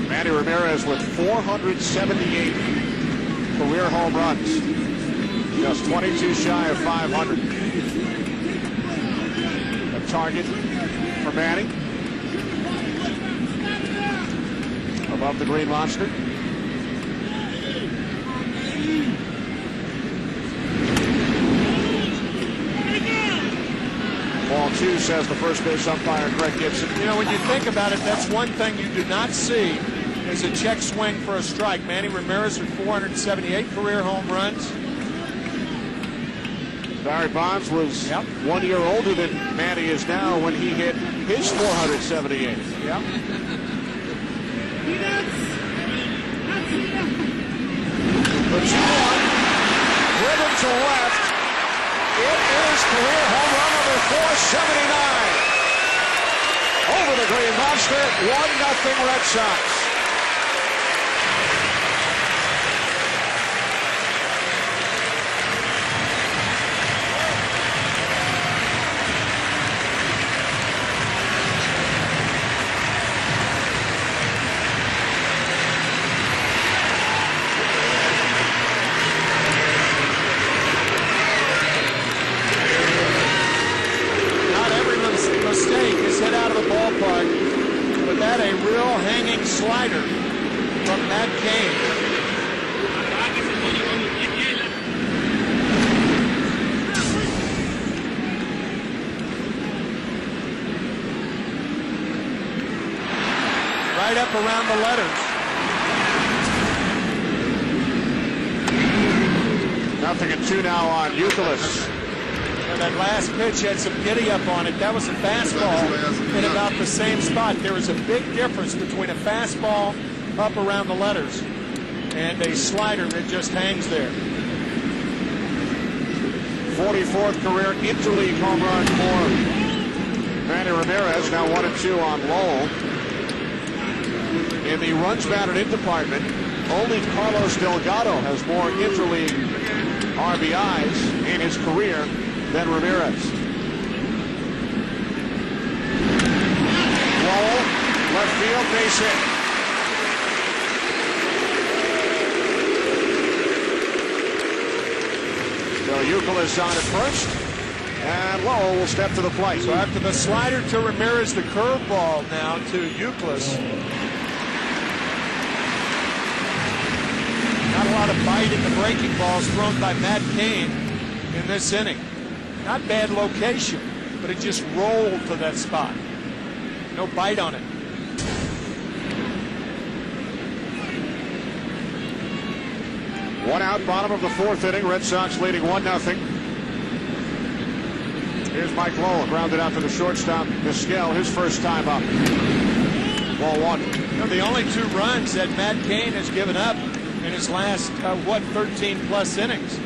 [SPEAKER 2] Manny Ramirez with 478 career home runs, just 22 shy of 500. A target for Manny above the Green Monster. Ball 2, says the first base umpire Greg Gibson.
[SPEAKER 3] You know, when you think about it, that's one thing you do not see is a check swing for a strike. Manny Ramirez with 478 career home runs.
[SPEAKER 2] Barry Bonds was 1 year older than Manny is now when he hit his 478.
[SPEAKER 3] Yep.
[SPEAKER 2] The 2-1, driven to left. It is career home run number 479. Over the Green Monster, 1-0 Red Sox.
[SPEAKER 3] Slider from Matt Cain. Right up around the letters.
[SPEAKER 2] 0-2 now on Youkilis.
[SPEAKER 3] And that last pitch had some giddy up on it. That was a fastball in about the same spot. There is a big difference between a fastball up around the letters and a slider that just hangs there.
[SPEAKER 2] 44th career interleague home run for Manny Ramirez. Now 1-2 on Lowell. In the runs batted in department, only Carlos Delgado has more interleague RBIs in his career than Ramirez. Lowell, left field, base hit. So Youkilis on at first, and Lowell will step to the plate.
[SPEAKER 3] So after the slider to Ramirez, the curveball now to Youkilis. Not a lot of bite in the breaking balls thrown by Matt Cain in this inning. Not bad location, but it just rolled to that spot. No bite on it.
[SPEAKER 2] One out, bottom of the fourth inning. Red Sox leading 1-0. Here's Mike Lowell, grounded out to the shortstop. Vizquel, his first time up. Ball one.
[SPEAKER 3] You know, the only 2 runs that Matt Cain has given up in his last, 13-plus innings.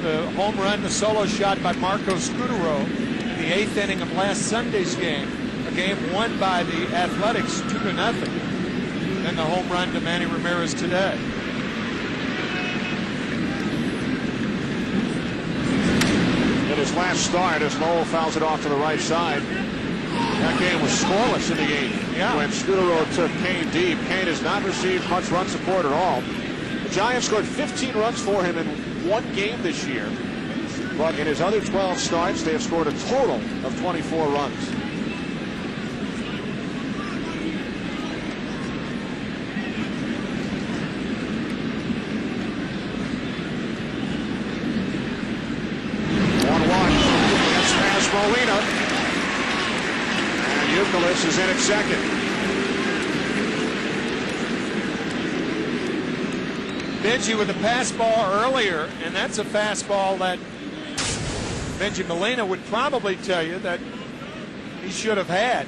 [SPEAKER 3] The home run, the solo shot by Marco Scutaro in the 8th inning of last Sunday's game. A game won by the Athletics 2-0. And the home run to Manny Ramirez today.
[SPEAKER 2] His last start as Lowell fouls it off to the right side. That game was scoreless in the game when Scutaro took Cain deep. Cain has not received much run support at all. The Giants scored 15 runs for him in one game this year, but in his other 12 starts they have scored a total of 24 runs. Molina, and Youkilis is in at second.
[SPEAKER 3] Benji with a pass ball earlier, and that's a fastball that Benji Molina would probably tell you that he should have had.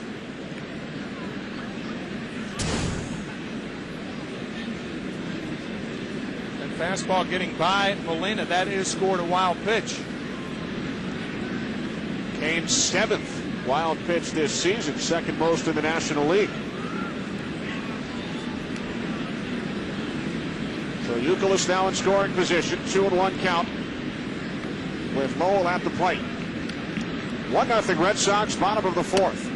[SPEAKER 3] That fastball getting by Molina, that is scored a wild pitch.
[SPEAKER 2] Cain's 7th wild pitch this season, second most in the National League. So Youkilis now in scoring position, 2-1 count with Lowell at the plate. 1-0 Red Sox, bottom of the fourth.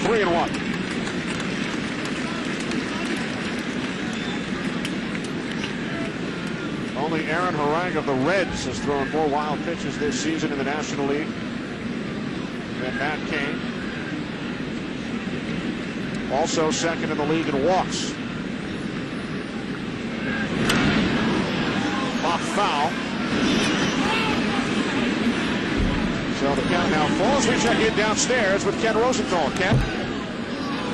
[SPEAKER 2] 3-1. Only Aaron Harang of the Reds has thrown more wild pitches this season in the National League than Matt Cain. Also second in the league in walks. Pop foul. So the count now falls. We check in downstairs with Ken Rosenthal. Ken?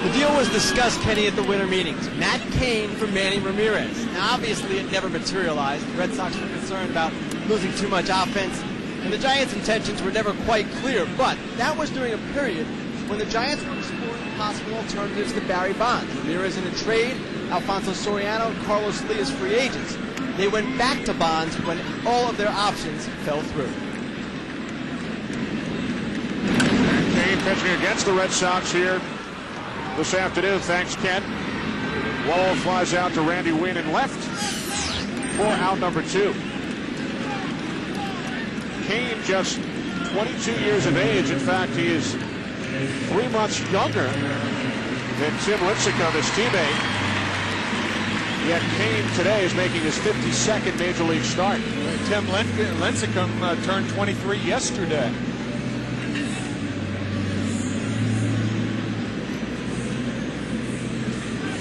[SPEAKER 6] The deal was discussed, Kenny, at the winter meetings. Matt Cain for Manny Ramirez. Now, obviously, it never materialized. The Red Sox were concerned about losing too much offense, and the Giants' intentions were never quite clear. But that was during a period when the Giants were exploring possible alternatives to Barry Bonds. Ramirez in a trade, Alfonso Soriano, and Carlos Lee as free agents. They went back to Bonds when all of their options fell through.
[SPEAKER 2] And Cain pitching against the Red Sox here this afternoon. Thanks, Ken. Lowell flies out to Randy Wynn in left for out number 2. Cain just 22 years of age. In fact, he is 3 months younger than Tim Lincecum, his teammate. Yet Cain today is making his 52nd Major League start.
[SPEAKER 3] Tim Lincecum turned 23 yesterday.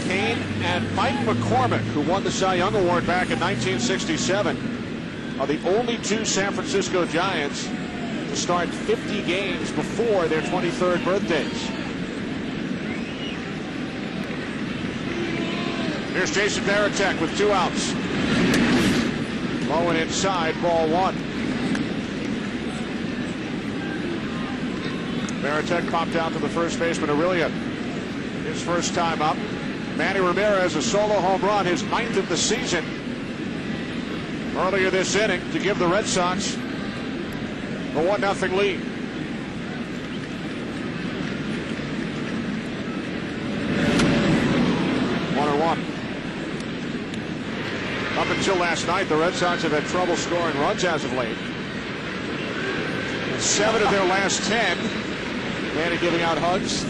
[SPEAKER 2] Cain and Mike McCormick, who won the Cy Young Award back in 1967, are the only 2 San Francisco Giants to start 50 games before their 23rd birthdays. Here's Jason Varitek with 2 outs. Low and inside, ball 1. Varitek popped out to the first baseman, Aurelia. His first time up. Manny Ramirez, a solo home run, his 9th of the season. Earlier this inning to give the Red Sox a 1-0 lead. Up until last night, the Red Sox have had trouble scoring runs as of late. In 7 of their last 10, Manny giving out hugs.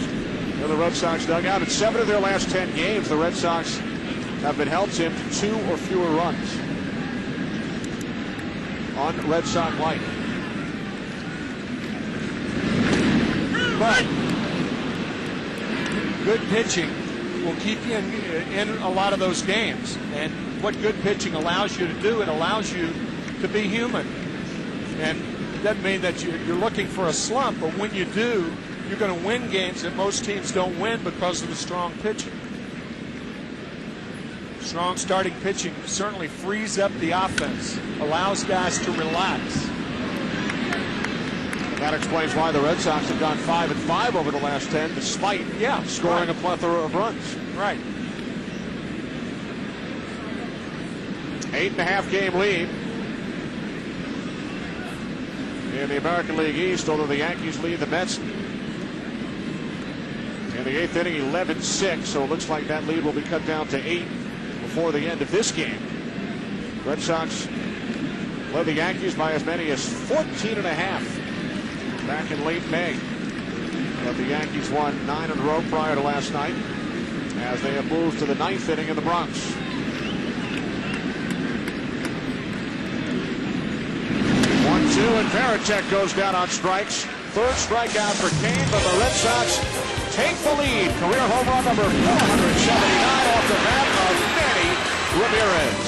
[SPEAKER 2] in the Red Sox dugout. In 7 of their last 10 games, the Red Sox have been held to 2 or fewer runs on Red Sox light.
[SPEAKER 3] But good pitching will keep you in a lot of those games. And what good pitching allows you to do, it allows you to be human. And it doesn't mean that you're looking for a slump, but when you do, you're going to win games that most teams don't win because of the strong pitching. Strong starting pitching certainly frees up the offense, allows guys to relax.
[SPEAKER 2] That explains why the Red Sox have gone 5-5 over the last 10, despite scoring a plethora of runs.
[SPEAKER 3] Right.
[SPEAKER 2] 8.5 game lead in the American League East, although the Yankees lead the Mets in the 8th inning 11-6, so it looks like that lead will be cut down to 8 before the end of this game. Red Sox led the Yankees by as many as 14.5 back in late May. But the Yankees won 9 in a row prior to last night as they have moved to the 9th inning in the Bronx. 1-2, and Varitek goes down on strikes. 3rd strikeout for Kane, but the Red Sox take the lead. Career home run number 479 off the bat of Manny Ramirez.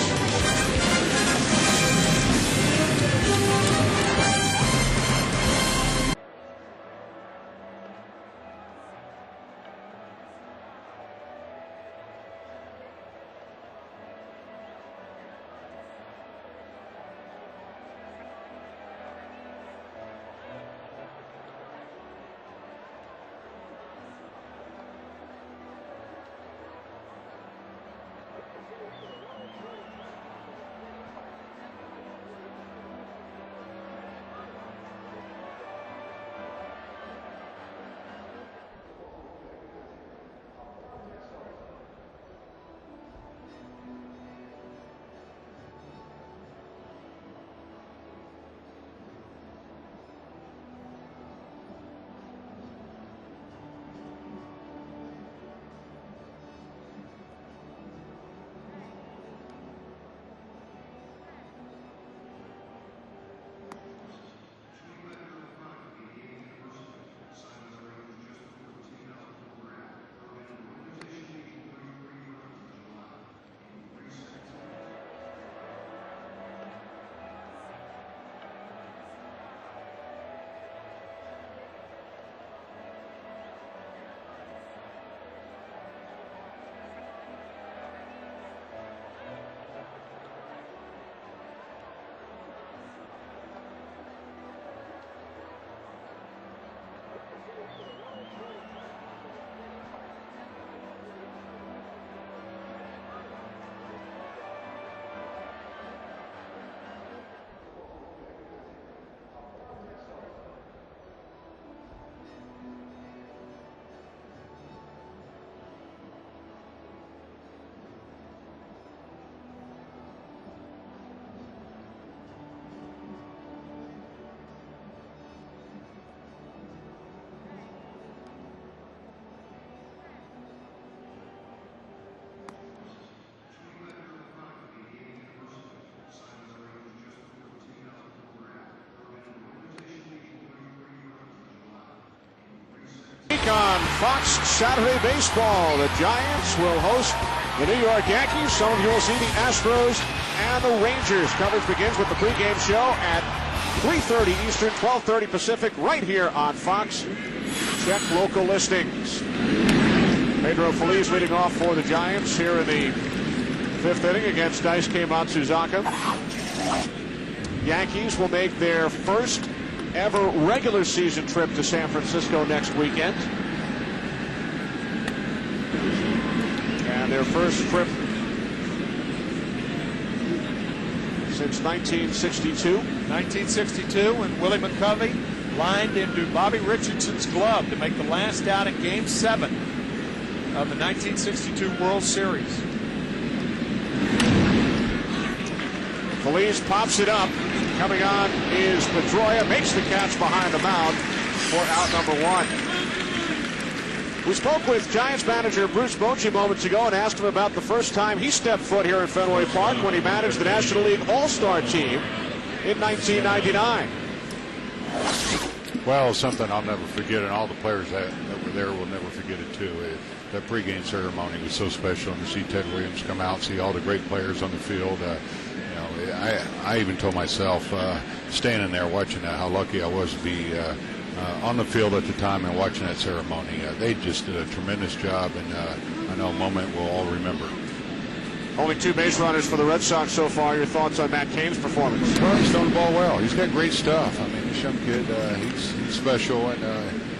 [SPEAKER 2] On Fox Saturday Baseball, the Giants will host the New York Yankees. Some of you will see the Astros and the Rangers. Coverage begins with the pregame show at 3:30 Eastern, 12:30 Pacific, right here on Fox. Check local listings. Pedro Feliz leading off for the Giants here in the 5th inning against Daisuke Matsuzaka. Yankees will make their first ever regular season trip to San Francisco next weekend. And their first trip since 1962.
[SPEAKER 3] 1962, when Willie McCovey lined into Bobby Richardson's glove to make the last out in Game 7 of the 1962 World Series.
[SPEAKER 2] Feliz pops it up. Coming on is Pedroia, makes the catch behind the mound for out number 1. We spoke with Giants manager Bruce Bochy moments ago and asked him about the first time he stepped foot here at Fenway Park when he managed the National League All-Star team in 1999.
[SPEAKER 9] Well, something I'll never forget, and all the players that were there will never forget it too. That pregame ceremony was so special, and to see Ted Williams come out, see all the great players on the field. I even told myself, standing there watching that, how lucky I was to be on the field at the time and watching that ceremony. They just did a tremendous job, and I know a moment we'll all remember.
[SPEAKER 2] Only 2 base runners for the Red Sox so far. Your thoughts on Matt Cain's performance?
[SPEAKER 9] Well, he's throwing the ball well. He's got great stuff. I mean, this young kid, he's special, and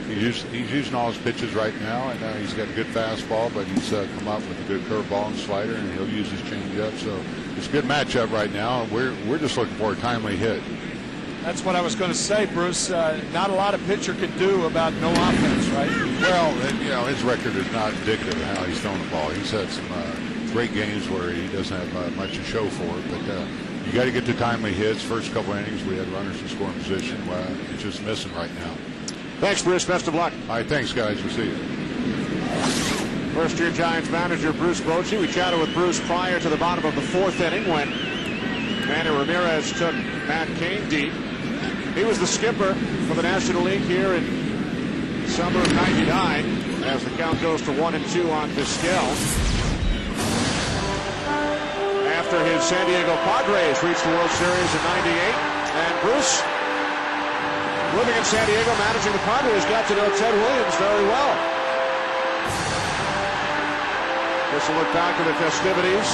[SPEAKER 9] he's using all his pitches right now, and he's got a good fastball, but he's come up with a good curveball and slider, and he'll use his changeup. So it's a good matchup right now. We're just looking for a timely hit.
[SPEAKER 3] That's what I was going to say, Bruce. Not a lot a pitcher can do about no offense, right?
[SPEAKER 9] Well, his record is not indicative of how he's thrown the ball. He's had some great games where he doesn't have much to show for it, but you got to get the timely hits. First couple innings, we had runners in scoring position. It's just missing right now.
[SPEAKER 2] Thanks, Bruce. Best of luck.
[SPEAKER 9] All right, thanks, guys. We'll see you.
[SPEAKER 2] First-year Giants manager Bruce Bochy. We chatted with Bruce prior to the bottom of the 4th inning when Manny Ramirez took Matt Cain deep. He was the skipper for the National League here in summer of '99 as the count goes to 1-2 on Vizquel. After his San Diego Padres reached the World Series in '98, and Bruce, living in San Diego, managing the Padres, got to know Ted Williams very well. Just a look back at the festivities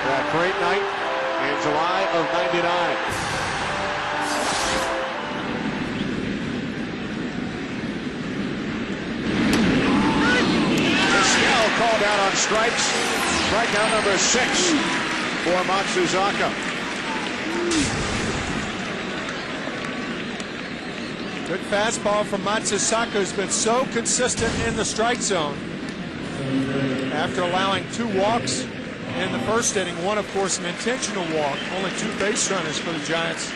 [SPEAKER 2] that great night in July of '99. Called out on strikes. Strikeout number 6 for Matsuzaka.
[SPEAKER 3] Good fastball from Matsuzaka, who's been so consistent in the strike zone. After allowing 2 walks in the first inning, one, of course, an intentional walk. Only 2 base runners for the Giants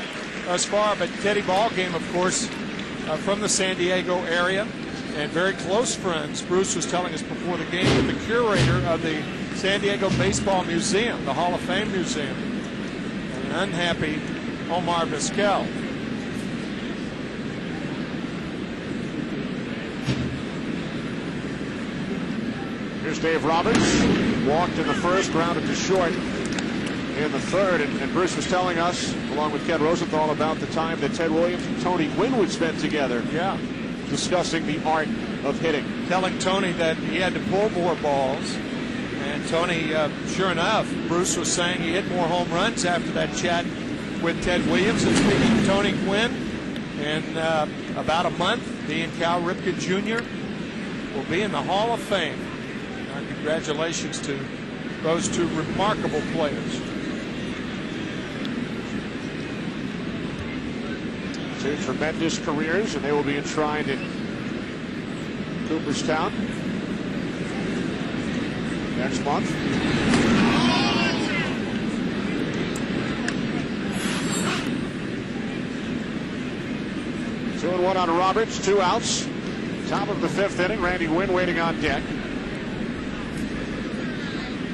[SPEAKER 3] thus far. But Teddy Ballgame, of course, from the San Diego area, and very close friends. Bruce was telling us before the game with the curator of the San Diego Baseball Museum, the Hall of Fame Museum, an unhappy Omar Vizquel.
[SPEAKER 2] Here's Dave Roberts. Walked in the first, grounded to short in the third. And Bruce was telling us, along with Ken Rosenthal, about the time that Ted Williams and Tony Gwynn would spend together.
[SPEAKER 3] Yeah.
[SPEAKER 2] Discussing the art of hitting.
[SPEAKER 3] Telling Tony that he had to pull more balls. And Tony, sure enough, Bruce was saying he hit more home runs after that chat with Ted Williams. And speaking of Tony Gwynn, in about a month, he and Cal Ripken Jr. will be in the Hall of Fame. Congratulations to those 2 remarkable players.
[SPEAKER 2] 2 tremendous careers, and they will be enshrined in Cooperstown next month. 2-1 on Roberts, 2 outs. Top of the 5th inning, Randy Wynn waiting on deck.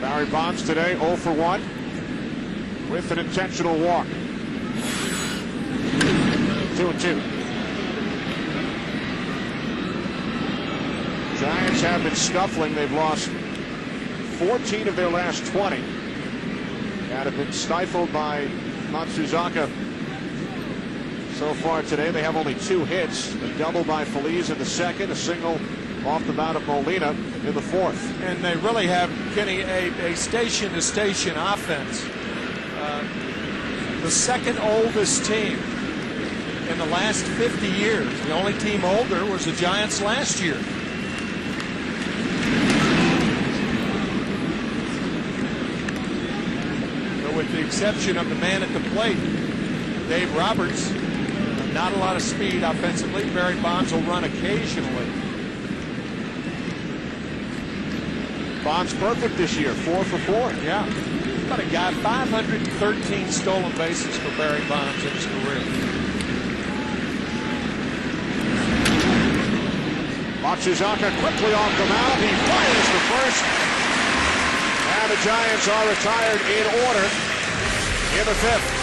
[SPEAKER 2] Barry Bonds today 0 for 1 with an intentional walk. 2-2. Giants have been scuffling. They've lost 14 of their last 20 and have been stifled by Matsuzaka so far today. They have only 2 hits, a double by Feliz in the second, a single off the bat of Molina in the 4th.
[SPEAKER 3] And they really have, Kenny, a station-to-station offense. The second oldest team in the last 50 years. The only team older was the Giants last year. But with the exception of the man at the plate, Dave Roberts, not a lot of speed offensively. Barry Bonds will run occasionally.
[SPEAKER 2] Bonds perfect this year, 4 for 4.
[SPEAKER 3] Yeah. About a guy, 513 stolen bases for Barry Bonds in his career.
[SPEAKER 2] Matsuzaka quickly off the mound. He fires to first. And the Giants are retired in order in the fifth.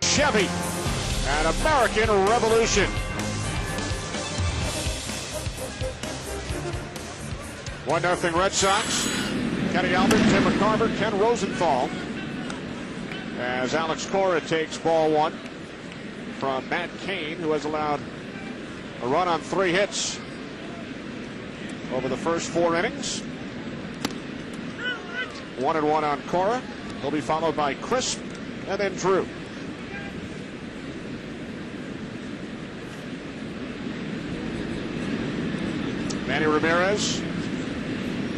[SPEAKER 2] Chevy, an American Revolution. 1-0 Red Sox. Kenny Albert, Tim McCarver, Ken Rosenthal. As Alex Cora takes ball one from Matt Cain, who has allowed a run on 3 hits over the first 4 innings. 1-1 on Cora. He'll be followed by Crisp and then Drew. Manny Ramirez,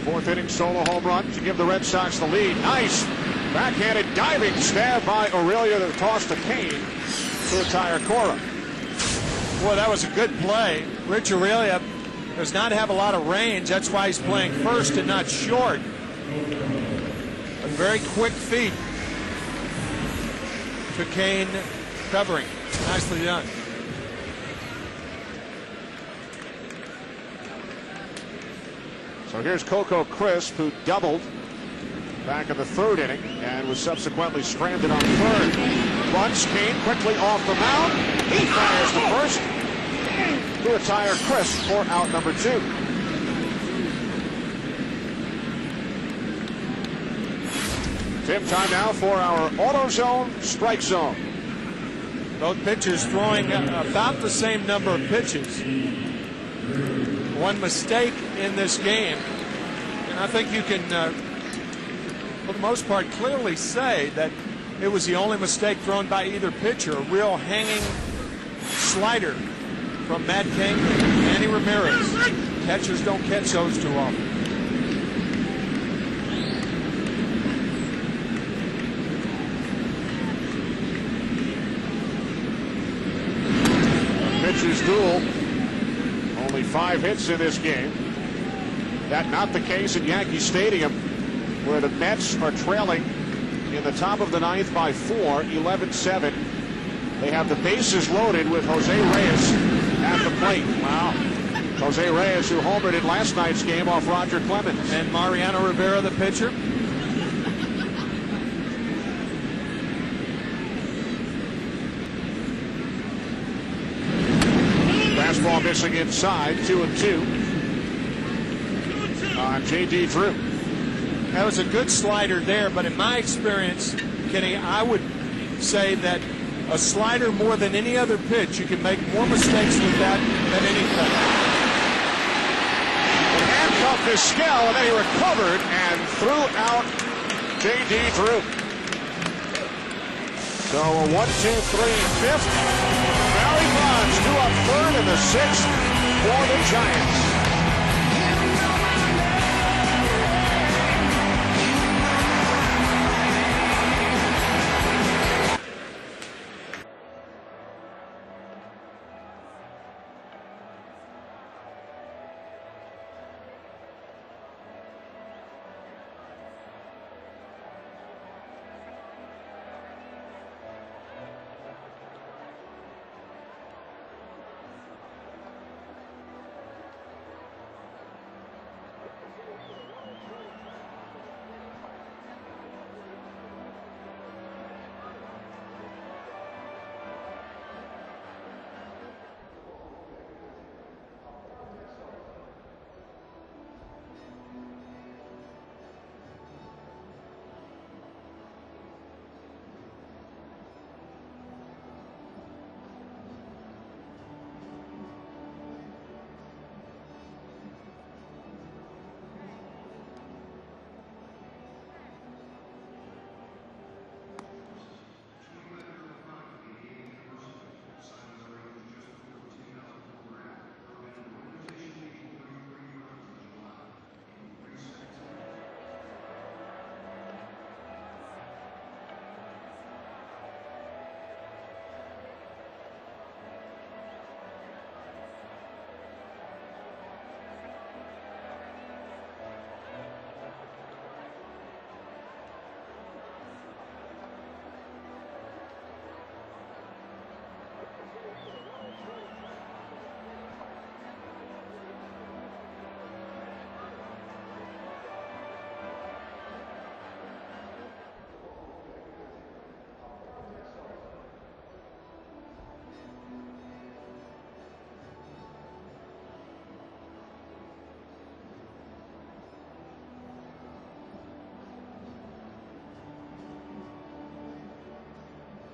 [SPEAKER 2] 4th inning solo home run to give the Red Sox the lead. Nice backhanded diving stab by Aurelia that tossed to Cain to retire Cora.
[SPEAKER 3] Boy, that was a good play. Rich Aurelia does not have a lot of range. That's why he's playing first and not short. But very quick feet to Cain covering. Nicely done.
[SPEAKER 2] So here's Coco Crisp, who doubled back in the 3rd inning and was subsequently stranded on 3rd. Bunts Cain quickly off the mound. He fires to first to retire Crisp for out number 2. Tim, time now for our AutoZone Strike Zone.
[SPEAKER 3] Both pitchers throwing about the same number of pitches. One mistake in this game, and I think you can, for the most part, clearly say that it was the only mistake thrown by either pitcher. A real hanging slider from Matt Cain and Manny Ramirez. Catchers don't catch those too often.
[SPEAKER 2] Pitchers duel. Only 5 hits in this game. That not the case at Yankee Stadium, where the Mets are trailing in the top of the 9th by 4, 11-7. They have the bases loaded with Jose Reyes at the plate. Wow. Jose Reyes, who homered in last night's game off Roger Clemens.
[SPEAKER 3] And Mariano Rivera, the pitcher.
[SPEAKER 2] Fastball missing inside, 2-2 on J.D. Drew.
[SPEAKER 3] That was a good slider there, but in my experience, Kenny, I would say that a slider more than any other pitch, you can make more mistakes with that than anything.
[SPEAKER 2] The handcuff is Skell, and then he recovered and threw out J.D. Drew. So a 1-2-3 fifth. Barry Bonds due up third in the sixth for the Giants.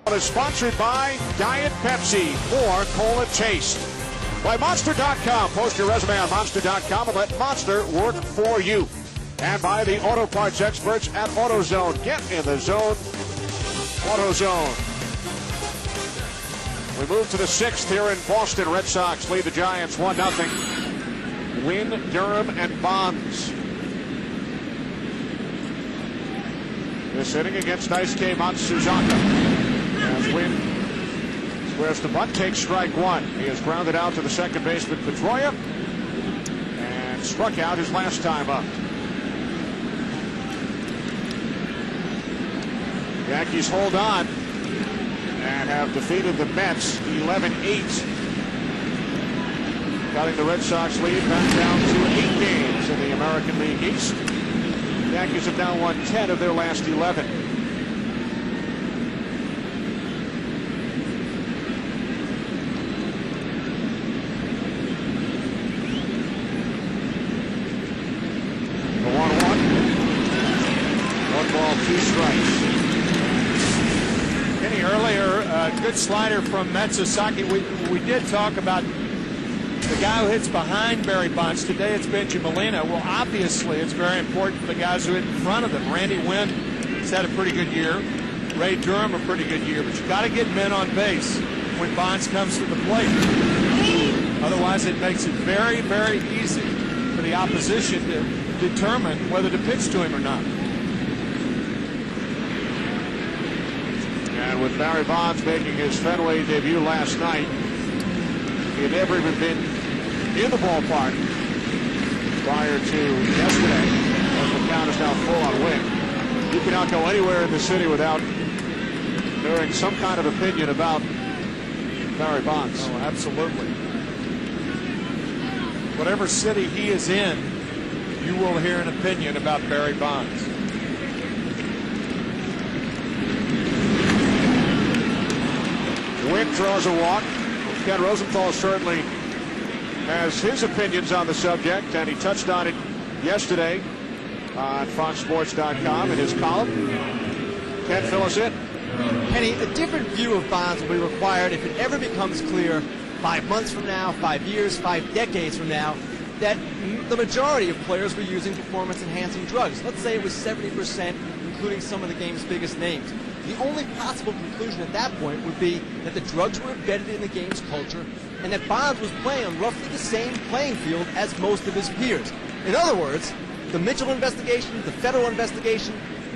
[SPEAKER 2] Is sponsored by Diet Pepsi. More Cola Taste. By Monster.com. Post your resume on Monster.com and let Monster work for you. And by the auto parts experts at AutoZone. Get in the zone. AutoZone. We move to the sixth here in Boston. Red Sox lead the Giants 1-0. Wynn, Durham, and Bonds. This inning against Daisuke Matsuzaka. As Wynn squares the bunt, takes strike one. He has grounded out to the second baseman Pedroia and struck out his last time up. Yankees hold on and have defeated the Mets 11-8. Cutting the Red Sox lead back down to 8 games in the American League East. The Yankees have now won 10 of their last 11.
[SPEAKER 3] Good slider from Matsuzaki. We did talk about the guy who hits behind Barry Bonds. Today it's Benji Molina. Well, obviously it's very important for the guys who hit in front of him. Randy Wynn has had a pretty good year. Ray Durham a pretty good year. But you got to get men on base when Bonds comes to the plate. Otherwise it makes it very, very easy for the opposition to determine whether to pitch to him or not.
[SPEAKER 2] And with Barry Bonds making his Fenway debut last night, he had never even been in the ballpark prior to yesterday. As the count is now full on Wynn. You cannot go anywhere in the city without hearing some kind of opinion about Barry Bonds.
[SPEAKER 3] Oh, absolutely. Whatever city he is in, you will hear an opinion about Barry Bonds.
[SPEAKER 2] Wynn draws a walk. Ken Rosenthal certainly has his opinions on the subject, and he touched on it yesterday on FoxSports.com in his column. Ken, fill us in.
[SPEAKER 6] Kenny, a different view of Bonds will be required if it ever becomes clear 5 months from now, 5 years, 5 decades from now, that the majority of players were using performance-enhancing drugs. Let's say it was 70%, including some of the game's biggest names. The only possible conclusion at that point would be that the drugs were embedded in the game's culture and that Bonds was playing on roughly the same playing field as most of his peers. In other words, the Mitchell investigation, the federal investigation,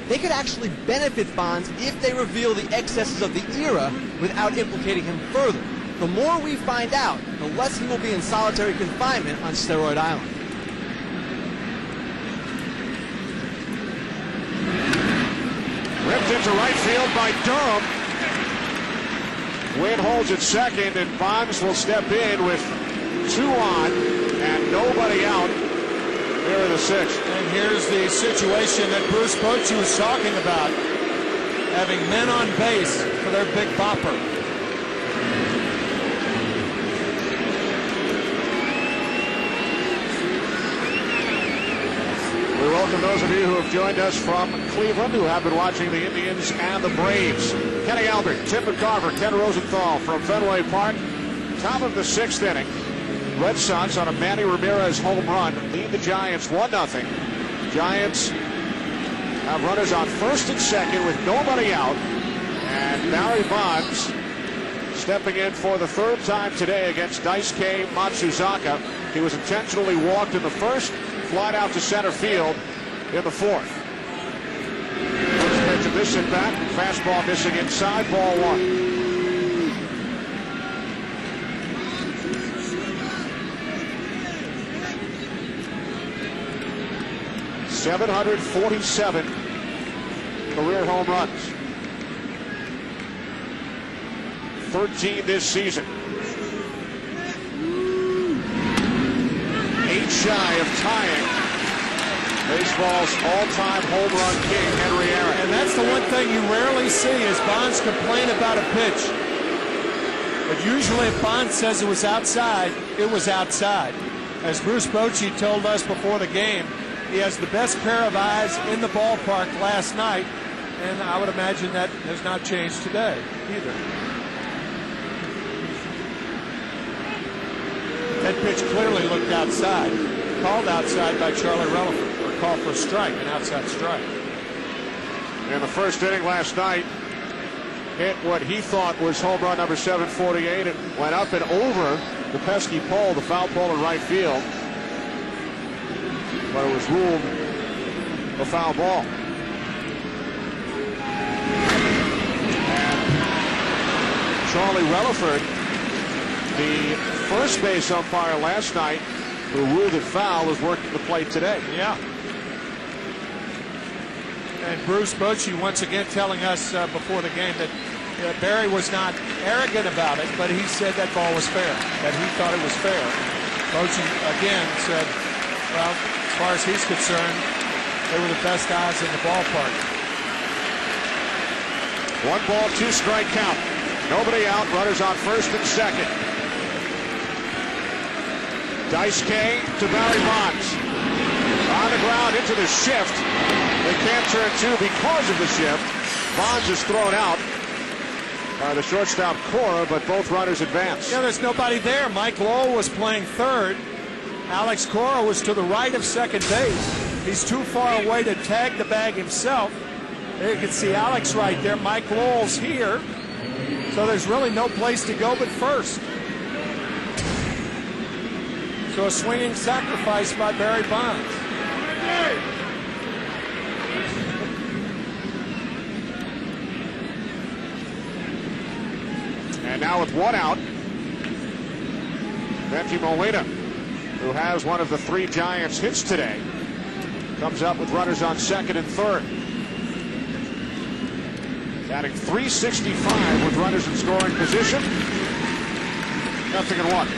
[SPEAKER 6] they could actually benefit Bonds if they reveal the excesses of the era without implicating him further. The more we find out, the less he will be in solitary confinement on Steroid Island.
[SPEAKER 2] Ripped into right field by Durham. Wynn holds it second, and Bonds will step in with 2 on and nobody out here in the 6th.
[SPEAKER 3] And here's the situation that Bruce Bochy was talking about, having men on base for their big bopper.
[SPEAKER 2] We welcome those of you who have joined us from Cleveland, who have been watching the Indians and the Braves. Kenny Albert, Tim McCarver, Ken Rosenthal from Fenway Park. Top of the 6th inning. Red Sox on a Manny Ramirez home run lead the Giants 1-0. Giants have runners on first and second with nobody out. And Barry Bonds stepping in for the 3rd time today against Daisuke Matsuzaka. He was intentionally walked in the first, flied out to center field in the 4th. First pitch of this at bat, fastball missing inside, ball 1. .747 career home runs. 13 this season. 8 shy of tying baseball's all-time home run king, Henry Aaron.
[SPEAKER 3] And that's the one thing you rarely see is Bonds complain about a pitch. But usually if Bonds says it was outside, it was outside. As Bruce Bochy told us before the game, he has the best pair of eyes in the ballpark last night, and I would imagine that has not changed today either. That pitch clearly looked outside, called outside by Charlie Relaford, or called for a strike, an outside strike.
[SPEAKER 2] In the first inning last night, hit what he thought was home run number 748. It went up and over the pesky pole, the foul pole in right field. But it was ruled a foul ball. And Charlie Relaford, the first base umpire last night, who ruled it foul, is working the plate today.
[SPEAKER 3] Yeah. And Bruce Bochy once again telling us before the game that Barry was not arrogant about it, but he said that ball was fair, that he thought it was fair. Bochy again said, well, as far as he's concerned, they were the best guys in the ballpark.
[SPEAKER 2] 1 ball, 2 strike count. Nobody out, runners on first and second. Daisuke to Barry Bonds. On the ground into the shift. They can't turn 2 because of the shift. Bonds is thrown out by the shortstop Cora, but both runners advance.
[SPEAKER 3] Yeah, there's nobody there. Mike Lowell was playing third. Alex Cora was to the right of second base. He's too far away to tag the bag himself. There you can see Alex right there. Mike Lowell's here. So there's really no place to go but first. So a swinging sacrifice by Barry Bonds.
[SPEAKER 2] And now with 1 out, Benji Molina, who has one of the 3 Giants hits today, comes up with runners on second and third. Batting .365 with runners in scoring position. 0-1.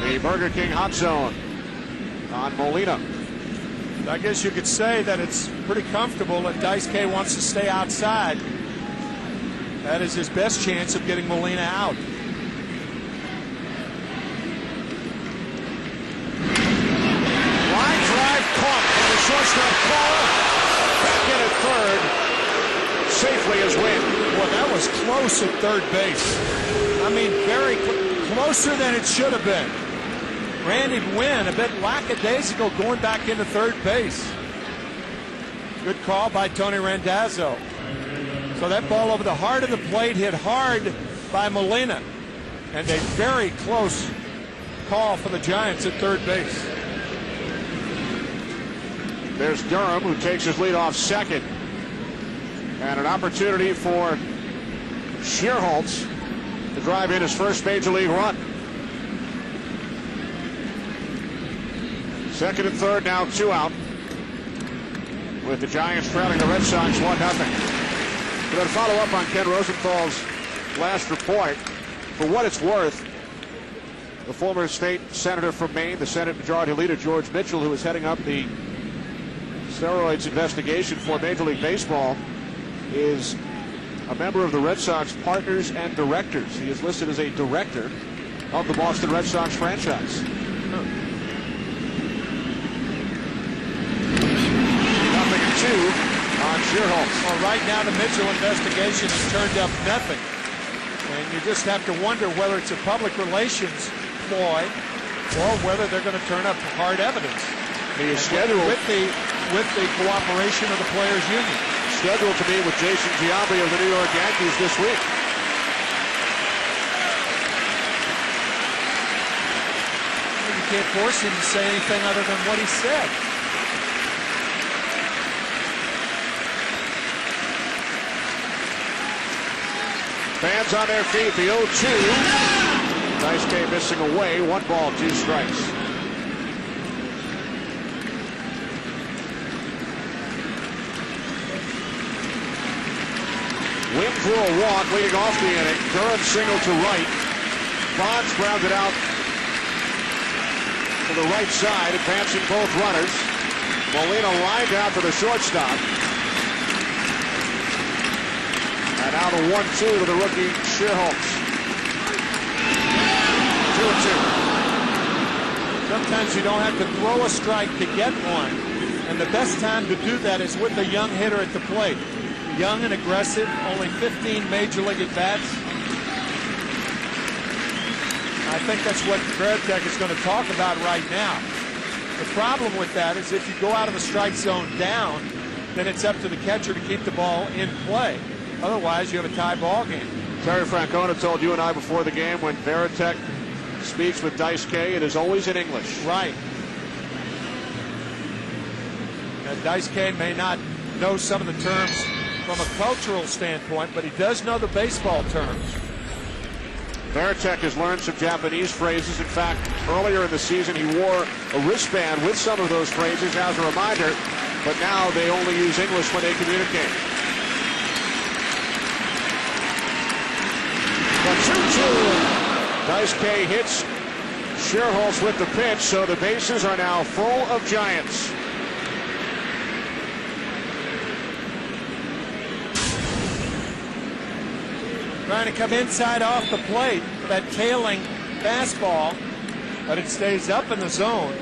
[SPEAKER 2] The Burger King hot zone on Molina.
[SPEAKER 3] I guess you could say that it's pretty comfortable if Daisuke wants to stay outside. That is his best chance of getting Molina out.
[SPEAKER 2] shortstop Paul back in at third, safely as Wynn.
[SPEAKER 3] Well, that was close at third base. I mean, very closer than it should have been. Randy Wynn, a bit lackadaisical, going back into third base. Good call by Tony Randazzo. So that ball over the heart of the plate hit hard by Molina. And a very close call for the Giants at third base.
[SPEAKER 2] There's Durham, who takes his lead off second. And an opportunity for Shearholtz to drive in his first major league run. Second and third, now 2 out. With the Giants trailing the Red Sox 1-0. We're going to follow up on Ken Rosenthal's last report. For what it's worth, the former state senator from Maine, the Senate Majority Leader George Mitchell, who is heading up the steroids investigation for Major League Baseball, is a member of the Red Sox partners and directors. He is listed as a director of the Boston Red Sox franchise. 0-2 on Shearholtz.
[SPEAKER 3] Well, right now the Mitchell investigation has turned up nothing. And you just have to wonder whether it's a public relations ploy or whether they're going to turn up hard evidence.
[SPEAKER 2] He is scheduled
[SPEAKER 3] with the cooperation of the players' union.
[SPEAKER 2] Scheduled to meet with Jason Giambi of the New York Yankees this week.
[SPEAKER 3] You can't force him to say anything other than what he said.
[SPEAKER 2] Fans on their feet, the 0-2. Nice game missing away. 1 ball, 2 strikes. Wynn drew a walk leading off the inning. Durham single to right. Bonds grounded out to the right side, advancing both runners. Molina lined out to the shortstop. And now the 1-2 to the rookie Shearholtz. 2-2.
[SPEAKER 3] Sometimes you don't have to throw a strike to get one. And the best time to do that is with a young hitter at the plate. Young and aggressive, only 15 major league at-bats. I think that's what Veritek is going to talk about right now. The problem with that is if you go out of the strike zone down, then it's up to the catcher to keep the ball in play. Otherwise, you have a tie ball game.
[SPEAKER 2] Terry Francona told you and I before the game, when Veritek speaks with Dice K, it is always in English.
[SPEAKER 3] Right. Now, Dice K may not know some of the terms from a cultural standpoint, but he does know the baseball terms.
[SPEAKER 2] Veritek has learned some Japanese phrases. In fact, earlier in the season, he wore a wristband with some of those phrases as a reminder, but now they only use English when they communicate. The 2-2. Dice K hits Shearholtz with the pitch, so the bases are now full of Giants.
[SPEAKER 3] Trying to come inside off the plate for that tailing fastball, but it stays up in the zone.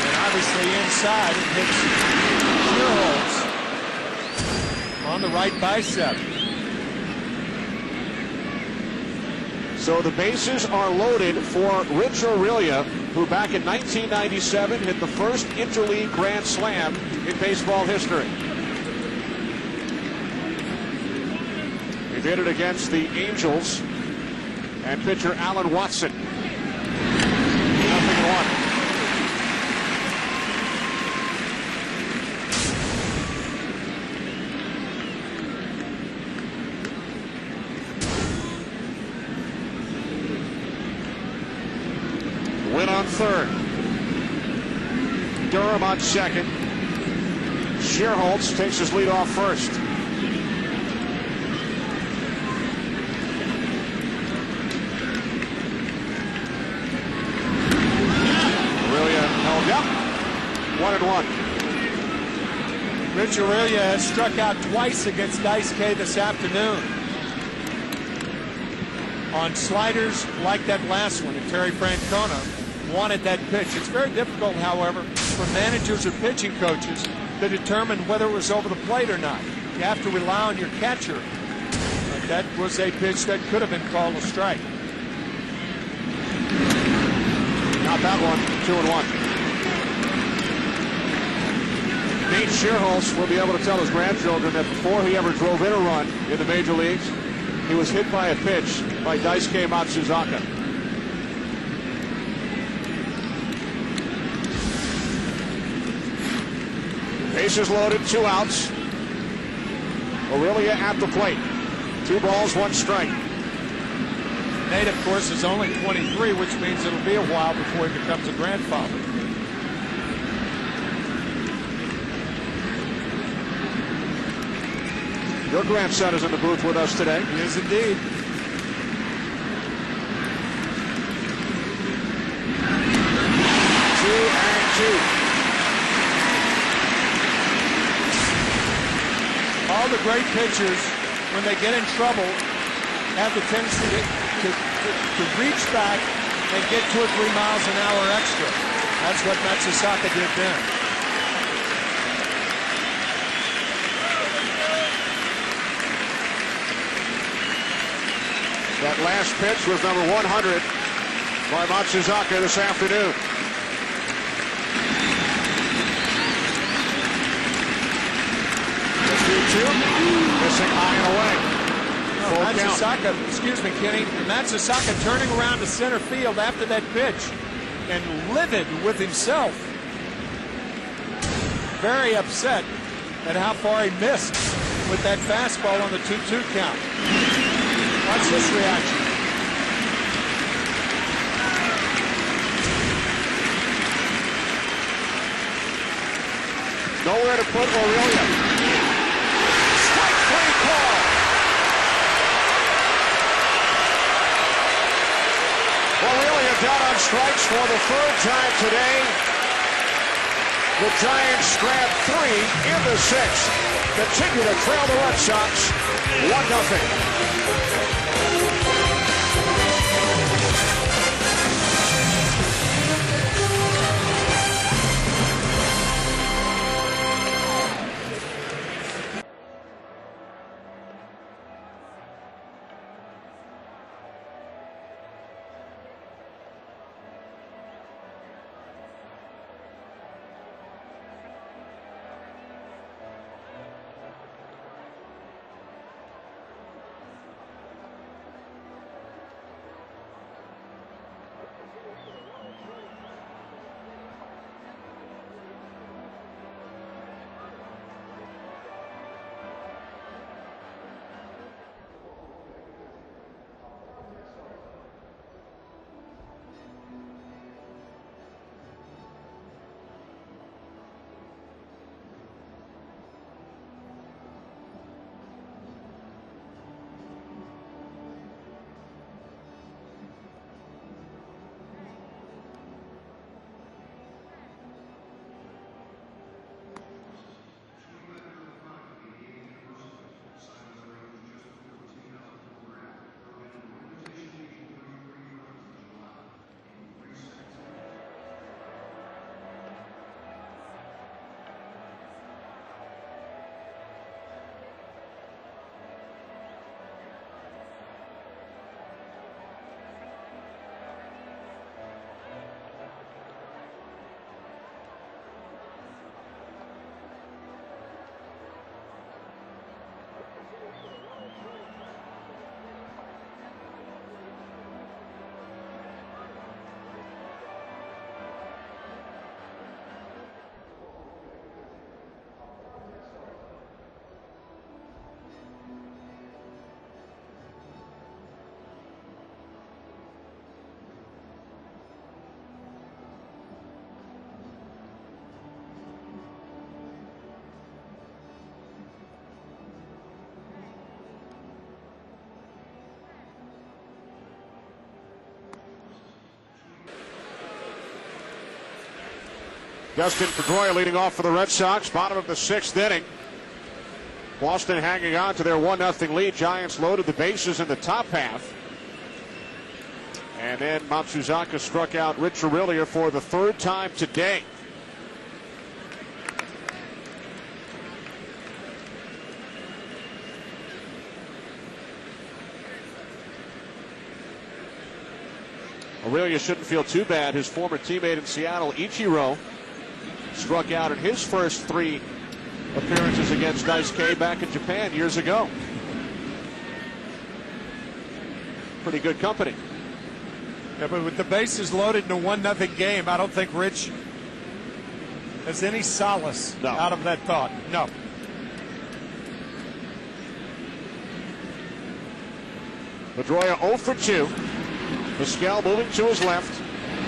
[SPEAKER 3] And obviously inside it hits Shearholtz on the right bicep.
[SPEAKER 2] So the bases are loaded for Rich Aurelia, who back in 1997 hit the first interleague grand slam in baseball history. He did it against the Angels and pitcher Alan Watson. 0-1. Wynn on third. Durham on second. Shearholtz takes his lead off first. Yep, 1-1.
[SPEAKER 3] Rich Aurelia has struck out twice against Dice K this afternoon on sliders like that last one. And Terry Francona wanted that pitch. It's very difficult, however, for managers or pitching coaches to determine whether it was over the plate or not. You have to rely on your catcher. But that was a pitch that could have been called a strike.
[SPEAKER 2] Not that one. 2-1. Dean Shearholz will be able to tell his grandchildren that before he ever drove in a run in the major leagues, he was hit by a pitch by Daisuke Matsuzaka. Bases loaded, 2 outs. Aurelia at the plate. 2 balls, 1 strike.
[SPEAKER 3] Nate, of course, is only 23, which means it'll be a while before he becomes a grandfather.
[SPEAKER 2] Your grandson is in the booth with us today.
[SPEAKER 3] He is indeed. All the great pitchers, when they get in trouble, have the tendency to reach back and get 2 or 3 miles an hour extra. That's what Matsuzaka did then.
[SPEAKER 2] That last pitch was number 100 by Matsuzaka this afternoon. Missing high and away.
[SPEAKER 3] Matsuzaka, excuse me, Kenny. Matsuzaka turning around to center field after that pitch and livid with himself. Very upset at how far he missed with that fastball on the 2-2 count. Watch this reaction.
[SPEAKER 2] Nowhere to put Aurelia. Strike 3 call. Aurelia down on strikes for the 3rd time today. The Giants grab 3 in the 6th. Continue to trail the Red Sox 1-0. Dustin Pedroia leading off for the Red Sox, bottom of the 6th inning. Boston hanging on to their 1-0 lead. Giants loaded the bases in the top half. And then Matsuzaka struck out Rich Aurilia for the third time today. Aurilia shouldn't feel too bad. His former teammate in Seattle, Ichiro, struck out in his first 3 appearances against Daisuke back in Japan years ago. Pretty good company.
[SPEAKER 3] Yeah, but with the bases loaded in a 1-0 game, I don't think Rich has any solace out of that thought. No.
[SPEAKER 2] Pedroia 0 for 2. Pascal moving to his left.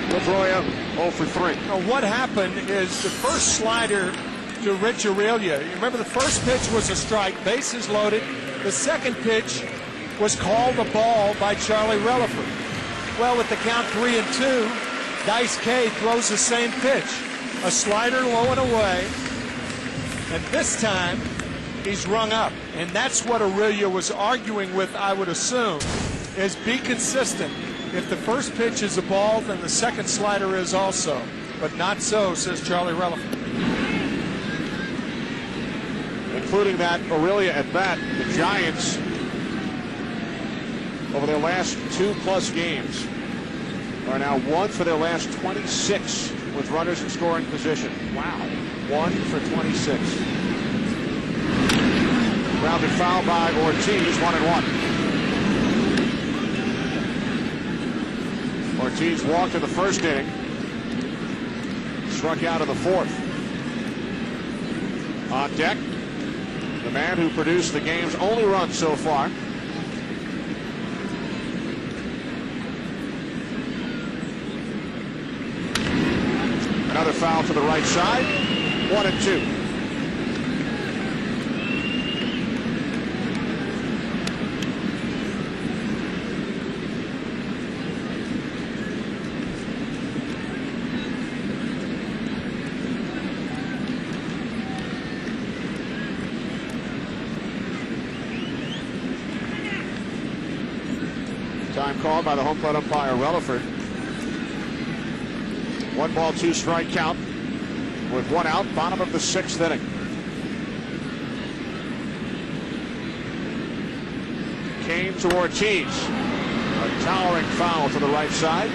[SPEAKER 2] Pedroia 0 for 3.
[SPEAKER 3] Now what happened is the first slider to Rich Aurilia. You remember the first pitch was a strike, bases loaded. The second pitch was called a ball by Charlie Relaford. Well, with the count 3-2, Daisuke throws the same pitch. A slider low and away. And this time, he's rung up. And that's what Aurilia was arguing with, I would assume, is be consistent. If the first pitch is a ball, then the second slider is also. But not so, says Charlie Relaford.
[SPEAKER 2] Including that Aurilia at bat, the Giants, over their last 2+ games, are now 1 for their last 26 with runners in scoring position. Wow. 1 for 26. Grounded foul by Ortiz, 1-1. Ortiz walked in the first inning, struck out in the 4th. On deck, the man who produced the game's only run so far. Another foul to the right side. 1-2. Time called by the home plate umpire, Relaford. 1 ball, 2 strike count with 1 out, bottom of the 6th inning. Kane to Ortiz. A towering foul to the right side.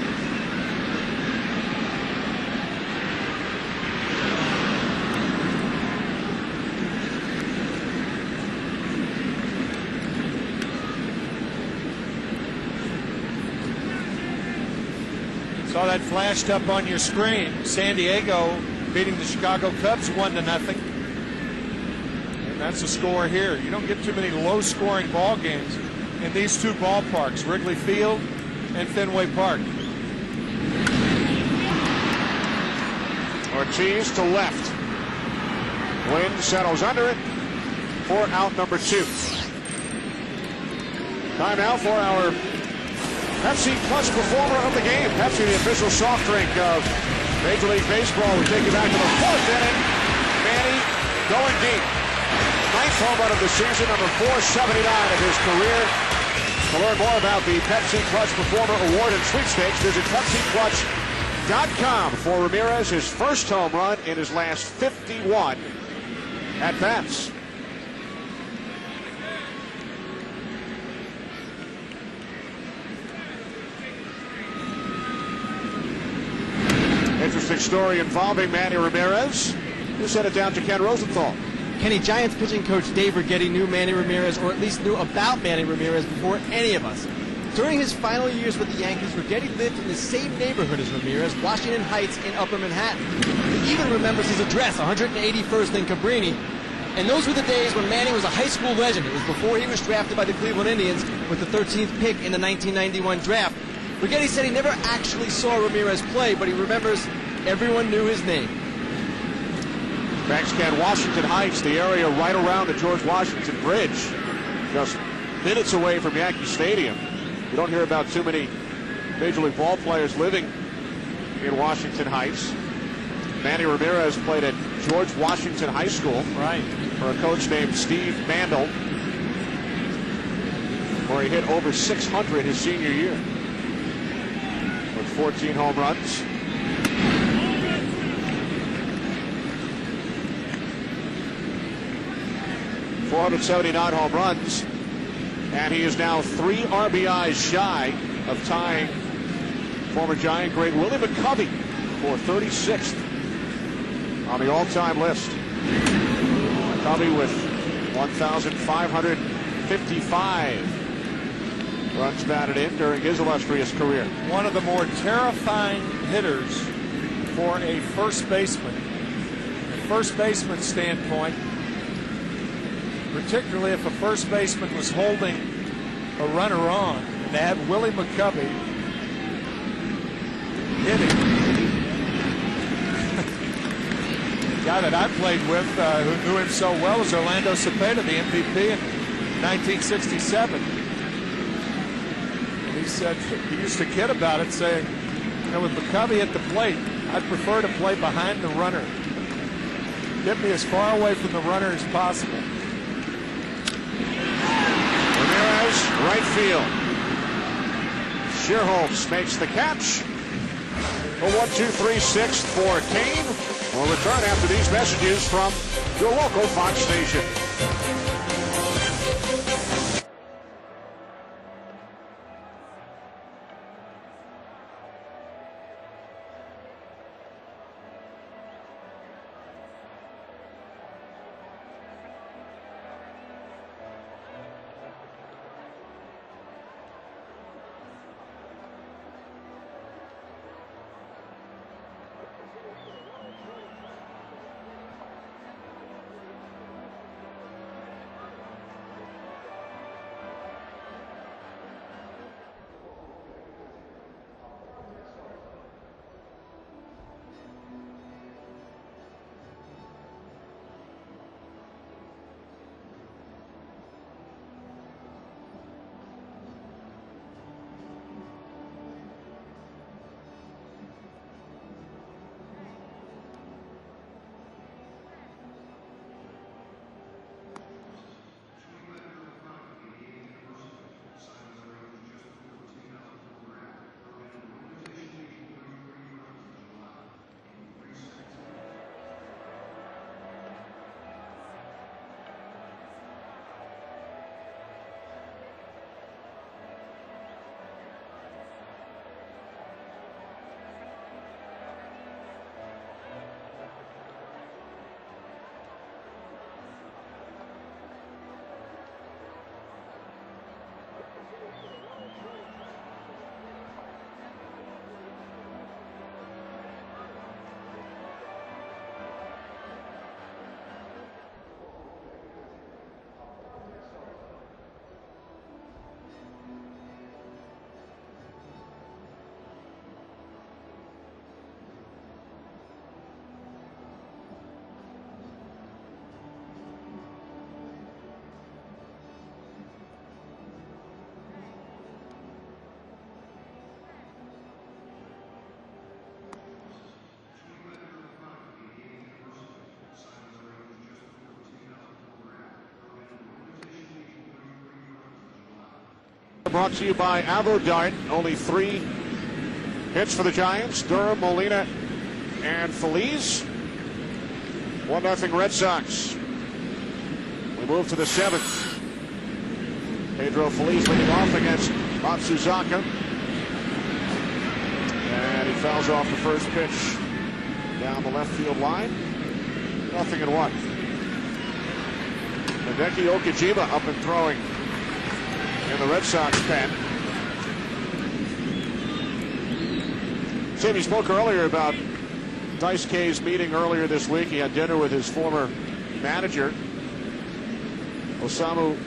[SPEAKER 3] Saw that flashed up on your screen. San Diego beating the Chicago Cubs 1-0. And that's the score here. You don't get too many low-scoring ball games in these 2 ballparks, Wrigley Field and Fenway Park.
[SPEAKER 2] Ortiz to left. Wynn settles under it for out number 2. Time now for our Pepsi Plus Performer of the Game. Pepsi, the official soft drink of Major League Baseball. We take you back to the 4th inning. Manny going deep. 9th home run of the season, number 479 of his career. To learn more about the Pepsi Plus Performer Award and Sweepstakes, visit PepsiClutch.com for Ramirez, his first home run in his last 51 at-bats. Interesting story involving Manny Ramirez. Who sent it down to Ken Rosenthal?
[SPEAKER 6] Kenny, Giants pitching coach Dave Righetti knew Manny Ramirez, or at least knew about Manny Ramirez before any of us. During his final years with the Yankees, Righetti lived in the same neighborhood as Ramirez, Washington Heights in Upper Manhattan. He even remembers his address, 181st and Cabrini. And those were the days when Manny was a high school legend. It was before he was drafted by the Cleveland Indians with the 13th pick in the 1991 draft. Righetti said he never actually saw Ramirez play, but he remembers everyone knew his name.
[SPEAKER 2] Thanks, Ken. Washington Heights, the area right around the George Washington Bridge, just minutes away from Yankee Stadium. You don't hear about too many Major League ball players living in Washington Heights. Manny Ramirez played at George Washington High School,
[SPEAKER 3] right,
[SPEAKER 2] for a coach named Steve Mandel, where he hit over 600 his senior year. 14 home runs. .479 home runs, and he is now 3 RBIs shy of tying former Giant great Willie McCovey for 36th on the all-time list. McCovey with 1,555 runs batted in during his illustrious career.
[SPEAKER 3] One of the more terrifying hitters for a first baseman. From a first baseman standpoint, particularly if a first baseman was holding a runner on, and to have Willie McCovey hitting. The guy that I played with who knew him so well was Orlando Cepeda, the MVP in 1967. And he said, he used to kid about it, saying, you know, with McCovey at the plate, I'd prefer to play behind the runner. Get me as far away from the runner as possible.
[SPEAKER 2] Ramirez, right field. Shearholtz makes the catch. A 1-2-3 6th for Kane. We'll return after these messages from your local Fox station. Brought to you by Avodart. Only 3 hits for the Giants. Durham, Molina, and Feliz. 1-0 Red Sox. We move to the 7th. Pedro Feliz leading off against Matsuzaka. And he fouls off the first pitch down the left field line. 0-1. Hideki Okajima up and throwing in the Red Sox pen. Sammy spoke earlier about Dice K's meeting earlier this week. He had dinner with his former manager, Osamu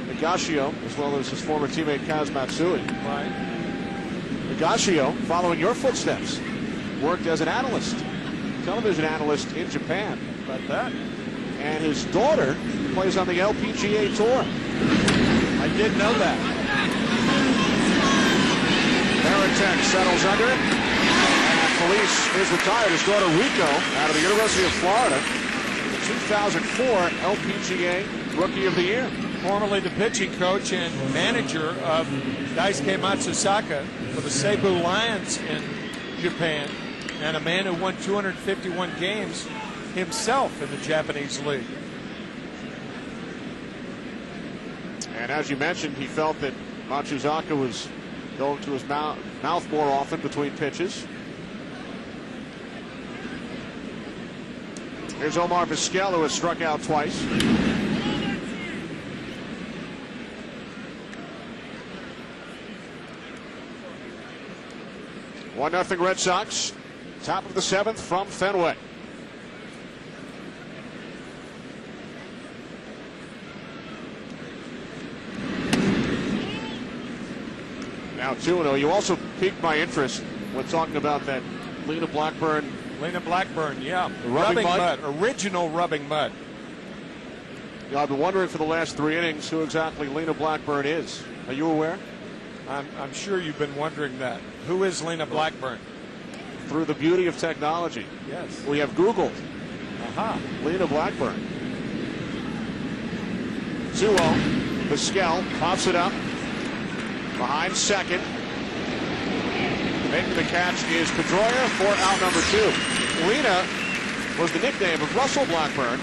[SPEAKER 2] Nagashio, as well as his former teammate Kaz Matsui.
[SPEAKER 3] Right.
[SPEAKER 2] Nagashio, following your footsteps, worked as an analyst, television analyst in Japan.
[SPEAKER 3] About that.
[SPEAKER 2] And his daughter plays on the LPGA Tour.
[SPEAKER 3] I did know that.
[SPEAKER 2] Varitek settles under it. And Feliz is retired. His daughter Rico, out of the University of Florida, the 2004 LPGA Rookie of the Year.
[SPEAKER 3] Formerly the pitching coach and manager of Daisuke Matsuzaka for the Seibu Lions in Japan, and a man who won 251 games himself in the Japanese league.
[SPEAKER 2] And as you mentioned, he felt that Matsuzaka was going to his mouth more often between pitches. Here's Omar Vizquel, who has struck out twice. One nothing Red Sox. Top of the 7th from Fenway. Now 2-0. You also piqued my interest when talking about that Lena Blackburn.
[SPEAKER 3] Lena Blackburn, yeah.
[SPEAKER 2] Rubbing mud.
[SPEAKER 3] Original rubbing mud.
[SPEAKER 2] You know, I've been wondering for the last 3 innings who exactly Lena Blackburn is. Are you aware?
[SPEAKER 3] I'm sure you've been wondering that. Who is Lena Blackburn?
[SPEAKER 2] Through the beauty of technology.
[SPEAKER 3] Yes.
[SPEAKER 2] We have Googled.
[SPEAKER 3] Aha.
[SPEAKER 2] Lena Blackburn. 2-0. Vizquel pops it up. Behind second. Making the catch is Pedroia for out number 2. Lena was the nickname of Russell Blackburn,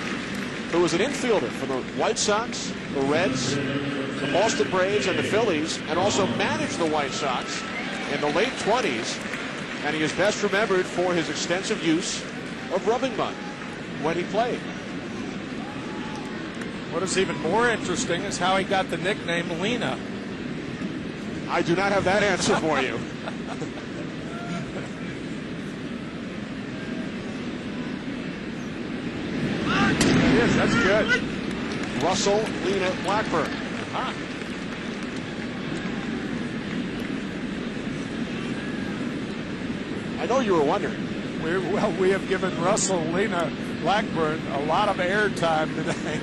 [SPEAKER 2] who was an infielder for the White Sox, the Reds, the Boston Braves, and the Phillies, and also managed the White Sox in the late 20s. And he is best remembered for his extensive use of rubbing mud when he played.
[SPEAKER 3] What is even more interesting is how he got the nickname Lena.
[SPEAKER 2] I do not have that answer for you.
[SPEAKER 3] It is, that's good.
[SPEAKER 2] Russell Lena Blackburn.
[SPEAKER 3] Uh-huh.
[SPEAKER 2] I know you were wondering.
[SPEAKER 3] We have given Russell Lena Blackburn a lot of airtime today.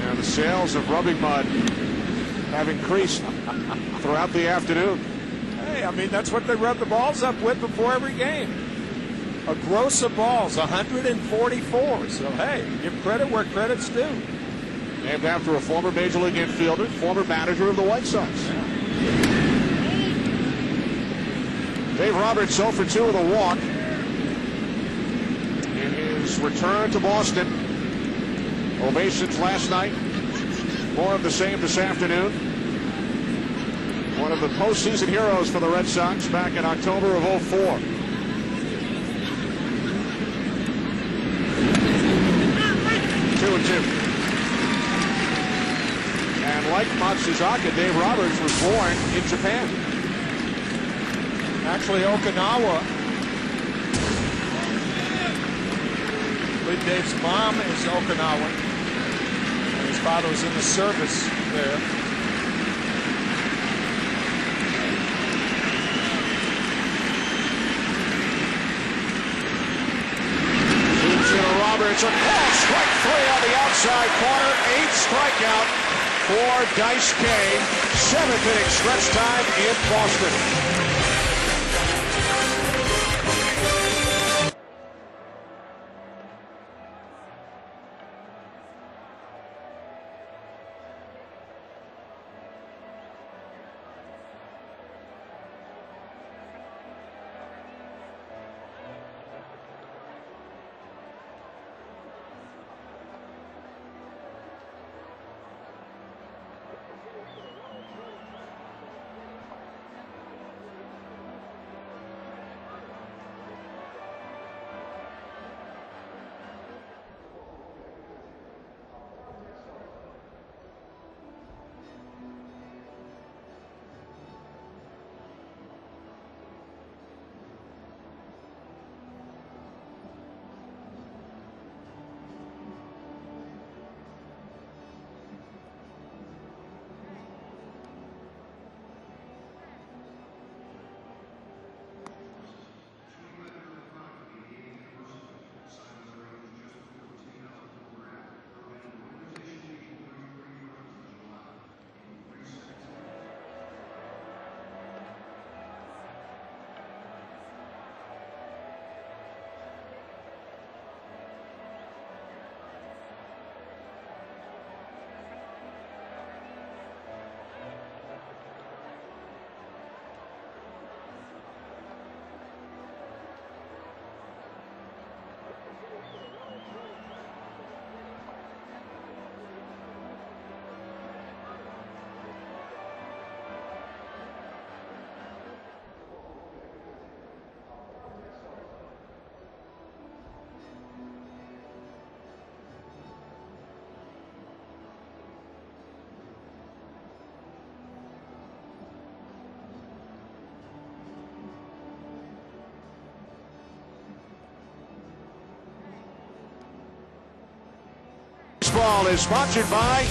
[SPEAKER 2] And the sales of rubbing mud have increased throughout the afternoon.
[SPEAKER 3] Hey, I mean, that's what they rub the balls up with before every game. A gross of balls, 144. So, hey, give credit where credit's due.
[SPEAKER 2] Named after a former Major League infielder, former manager of the White Sox. Dave Roberts 0 for 2 with a walk in his return to Boston. Ovations last night. More of the same this afternoon. One of the postseason heroes for the Red Sox back in October of 04. Two and 2. And like Matsuzaka, Dave Roberts was born in Japan.
[SPEAKER 3] Actually, Okinawa. I believe Dave's mom is Okinawan, and his father was in the service there.
[SPEAKER 2] Roberts, a call, strike 3 on the outside corner, 8th strikeout for Dice K. 7th inning stretch time in Boston. baseball is sponsored by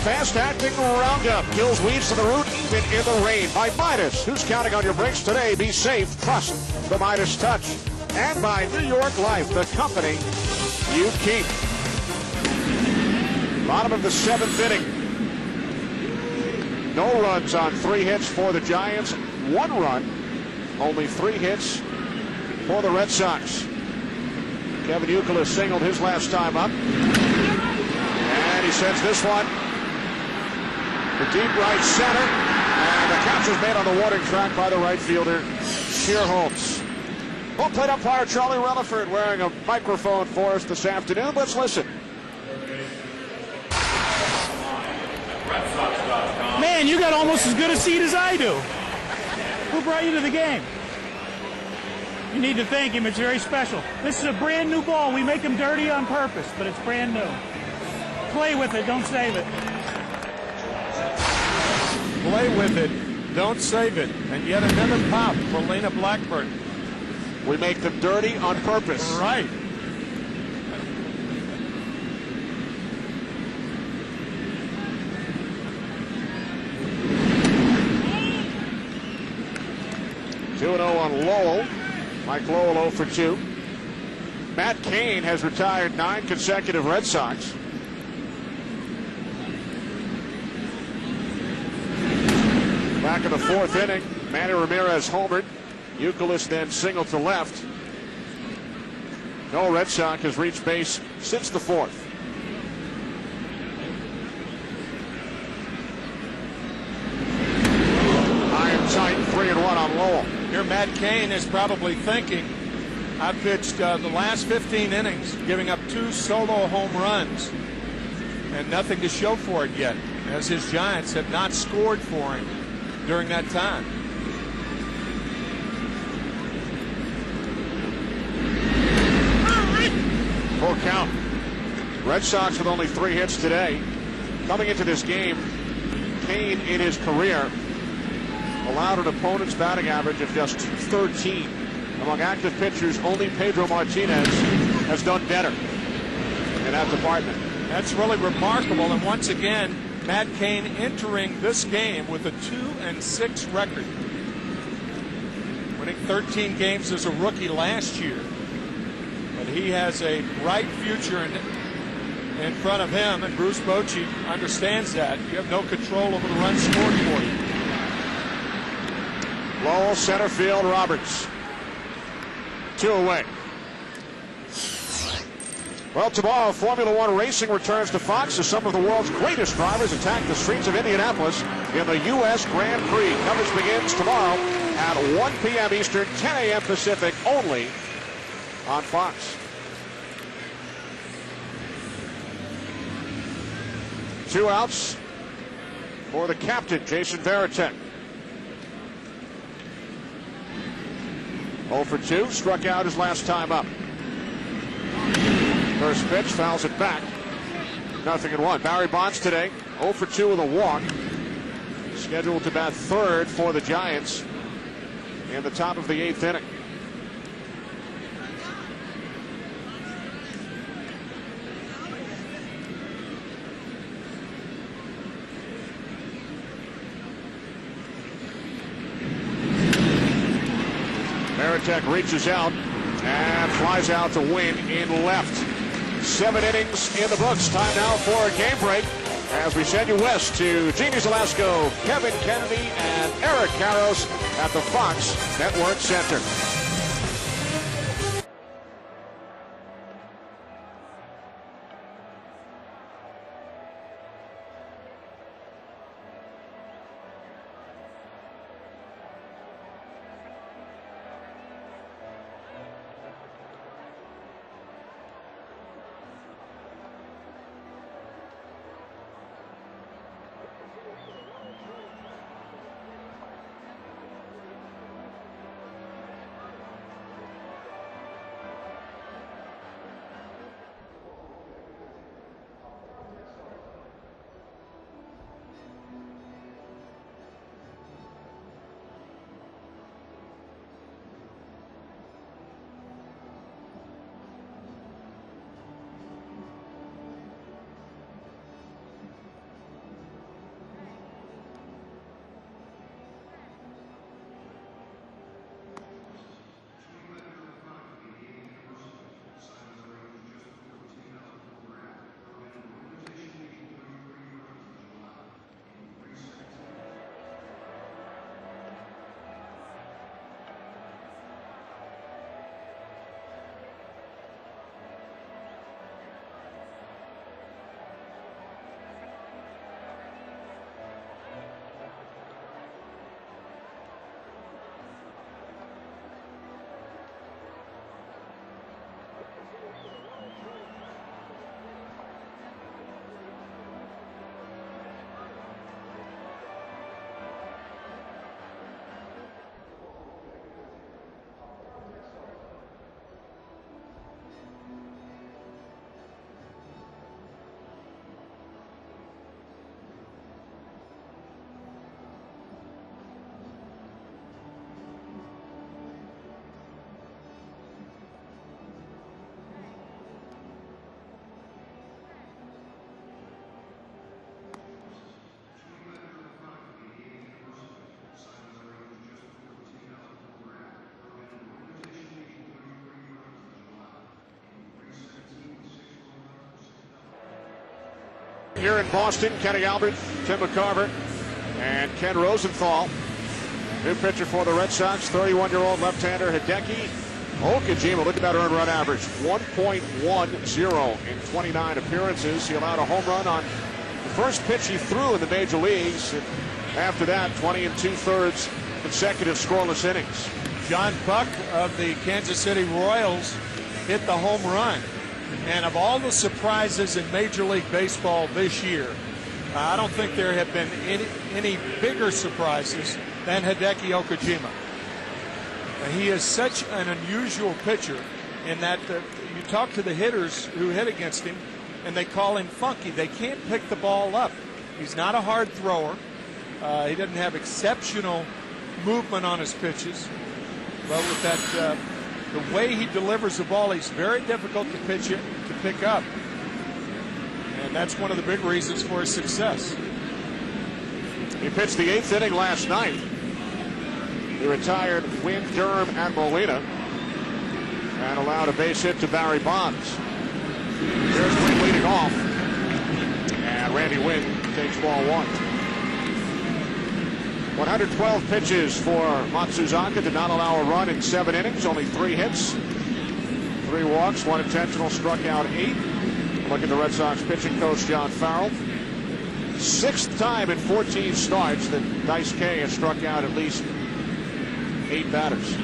[SPEAKER 2] Fast Acting Roundup. Kills weeds to the root even in the rain. By Midas. Who's counting on your brakes today? Be safe. Trust the Midas touch. And by New York Life, the company you keep. Bottom of the 7th inning. No runs on 3 hits for the Giants. 1 run. Only 3 hits for the Red Sox. Kevin Youkilis singled his last time up. And he sends this one to deep right center. And the catch is made on the warning track by the right fielder, Sheer Holmes. Home plate umpire Charlie Relaford wearing a microphone for us this afternoon. Let's listen.
[SPEAKER 7] Man, you got almost as good a seat as I do. Who brought you to the game? You need to thank him. It's very special. This is a brand new ball. We make them dirty on purpose, but it's brand new. Play with it. Don't save it.
[SPEAKER 3] Play with it. Don't save it. And yet another pop for Lena Blackburn.
[SPEAKER 2] We make them dirty on purpose.
[SPEAKER 3] Right.
[SPEAKER 2] Two 2-0 on Lowell. Mike Lowell 0 for 2. Matt Cain has retired 9 consecutive Red Sox. Back in the 4th inning, Manny Ramirez homered. Youkilis then singled to left. No Red Sox has reached base since the 4th. High and tight, 3-1 on Lowell.
[SPEAKER 3] Here Matt Cain is probably thinking, I pitched the last 15 innings, giving up 2 solo home runs, and nothing to show for it yet, as his Giants have not scored for him during that time.
[SPEAKER 2] Full count. Red Sox with only 3 hits today. Coming into this game, Cain in his career allowed an opponent's batting average of just 213. Among active pitchers, only Pedro Martinez has done better in that department.
[SPEAKER 3] That's really remarkable. And once again, Matt Cain entering this game with a 2-6 record. Winning 13 games as a rookie last year. But he has a bright future in front of him, and Bruce Bochy understands that. You have no control over the runs scored for you.
[SPEAKER 2] Lowell, center field, Roberts. 2 away. Well, tomorrow, Formula One racing returns to Fox as some of the world's greatest drivers attack the streets of Indianapolis in the U.S. Grand Prix. Coverage begins tomorrow at 1 p.m. Eastern, 10 a.m. Pacific, only on Fox. 2 outs for the captain, Jason Varitek. 0 for 2, struck out his last time up. First pitch, fouls it back. 0-1. Barry Bonds today, 0 for 2 with a walk. Scheduled to bat third for the Giants in the top of the 8th inning. Varitek reaches out and flies out to win in left. 7 innings in the books. Time now for a game break as we send you west to Jeannie Zelasco, Kevin Kennedy, and Eric Karros at the Fox Network Center. here in Boston. Kenny Albert, Tim McCarver, and Ken Rosenthal. New pitcher for the Red Sox, 31-year-old left-hander Hideki Okajima. Look at that earned run average, 1.10 in 29 appearances. He allowed a home run on the first pitch he threw in the major leagues. And after that, 20 2/3 consecutive scoreless innings.
[SPEAKER 3] John Buck of the Kansas City Royals hit the home run. And of all the surprises in Major League Baseball this year, I don't think there have been any bigger surprises than Hideki Okajima. He is such an unusual pitcher in that you talk to the hitters who hit against him, and they call him funky. They can't pick the ball up. He's not a hard thrower. He doesn't have exceptional movement on his pitches. But with that, the way he delivers the ball, he's very difficult to pick up. And that's one of the big reasons for his success.
[SPEAKER 2] He pitched the 8th inning last night. He retired Wynn, Durham, and Molina, and allowed a base hit to Barry Bonds. Here's Wynn leading off, and Randy Wynn takes ball 1. 112 pitches for Matsuzaka, did not allow a run in 7 innings, only 3 hits, 3 walks, 1 intentional, struck out 8. Look at the Red Sox pitching coach John Farrell. 6th time in 14 starts that Dice K has struck out at least 8 batters.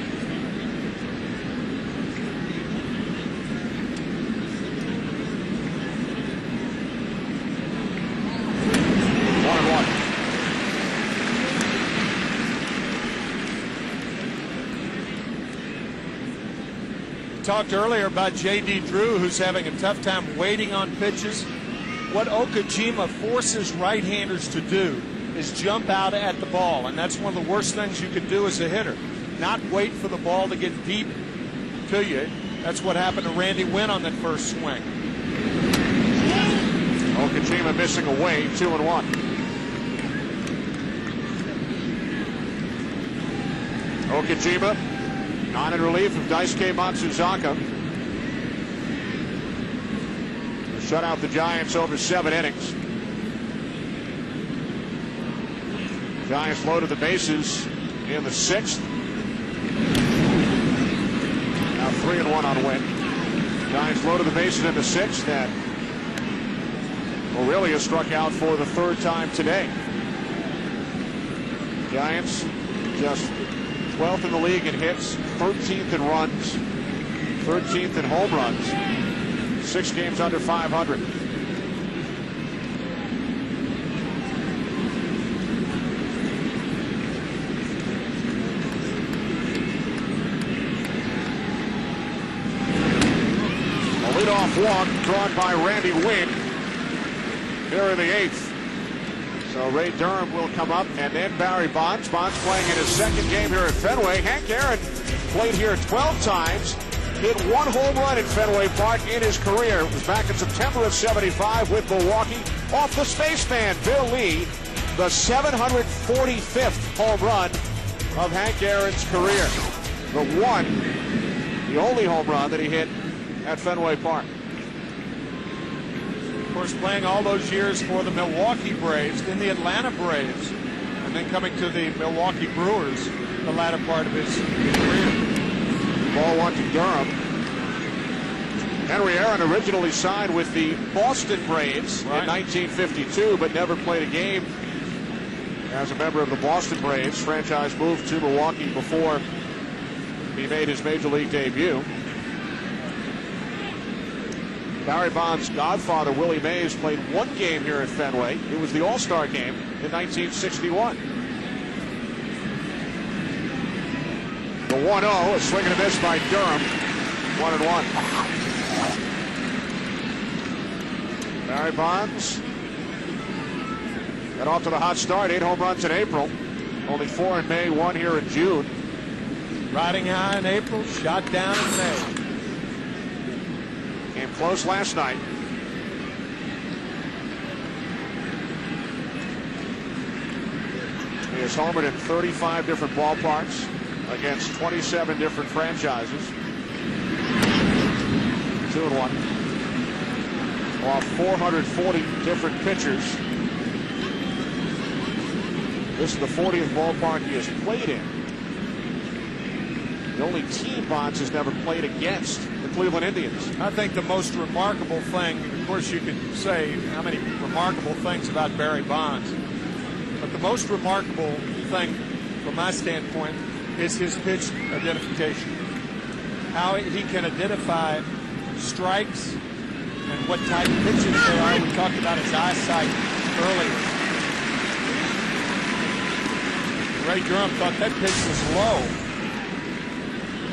[SPEAKER 3] Talked earlier about J.D. Drew, who's having a tough time waiting on pitches. What Okajima forces right-handers to do is jump out at the ball, and that's one of the worst things you can do as a hitter. Not wait for the ball to get deep to you. That's what happened to Randy Wynn on that first swing.
[SPEAKER 2] Okajima missing away, 2-1. Okajima not in relief of Daisuke Matsuzaka. Shut out the Giants over 7 innings. Giants loaded the bases in the 6th. Now 3-1 on Wynn. Giants loaded the bases in the 6th, and Aurelia struck out for the 3rd time today. Giants just 12th in the league in hits, 13th in runs, 13th in home runs, 6 games under 500. A leadoff walk drawn by Randy Wynn here in the 8th. So Ray Durham will come up, and then Barry Bonds. Bonds playing in his 2nd game here at Fenway. Hank Aaron played here 12 times, hit 1 home run in Fenway Park in his career. It was back in September of '75 with Milwaukee off the spaceman, Bill Lee, the 745th home run of Hank Aaron's career. The only home run that he hit at Fenway Park.
[SPEAKER 3] Of course, playing all those years for the Milwaukee Braves, then the Atlanta Braves, and then coming to the Milwaukee Brewers the latter part of his career.
[SPEAKER 2] Ball 1 to Durham. Henry Aaron originally signed with the Boston Braves in 1952, but never played a game as a member of the Boston Braves. Franchise moved to Milwaukee before he made his major league debut. Barry Bonds' godfather, Willie Mays, played 1 game here at Fenway. It was the All-Star game in 1961. The 1-0, a swing and a miss by Durham. 1-1. Barry Bonds got off to the hot start, 8 home runs in April. Only 4 in May, 1 here in June.
[SPEAKER 3] Riding high in April, shot down in May.
[SPEAKER 2] Came close last night. He has homered in 35 different ballparks against 27 different franchises. 2-1. off 440 different pitchers. This is the 40th ballpark he has played in. The only team Bonds has never played against, the Cleveland Indians.
[SPEAKER 3] I think the most remarkable thing, of course you could say how many remarkable things about Barry Bonds, but the most remarkable thing from my standpoint is his pitch identification. How he can identify strikes and what type of pitches they are. We talked about his eyesight earlier. Ray Durham thought that pitch was low.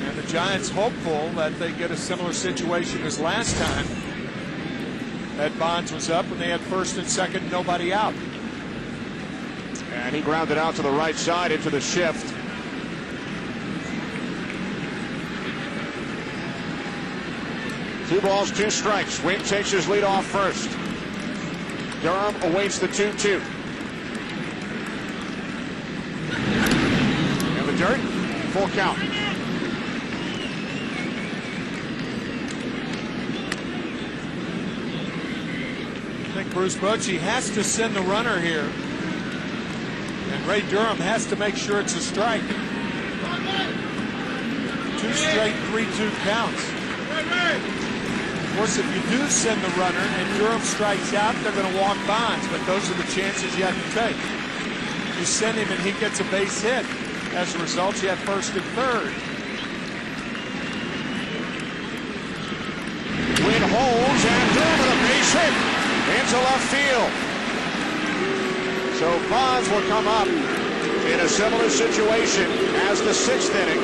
[SPEAKER 3] And the Giants hopeful that they get a similar situation as last time. That Bonds was up when they had first and second, nobody out.
[SPEAKER 2] And he grounded out to the right side into the shift. Two balls, two strikes. Wynn takes his lead off first. Durham awaits the 2-2. In the dirt, full count.
[SPEAKER 3] I think Bruce Bochy has to send the runner here. And Ray Durham has to make sure it's a strike. Two straight 3-2 counts. Of course, if you do send the runner and Durham strikes out, they're going to walk Bonds, but those are the chances you have to take. You send him and he gets a base hit. As a result, you have first and third.
[SPEAKER 2] Wynn holds and Durham with a base hit into left field. So Bonds will come up in a similar situation as the 6th inning,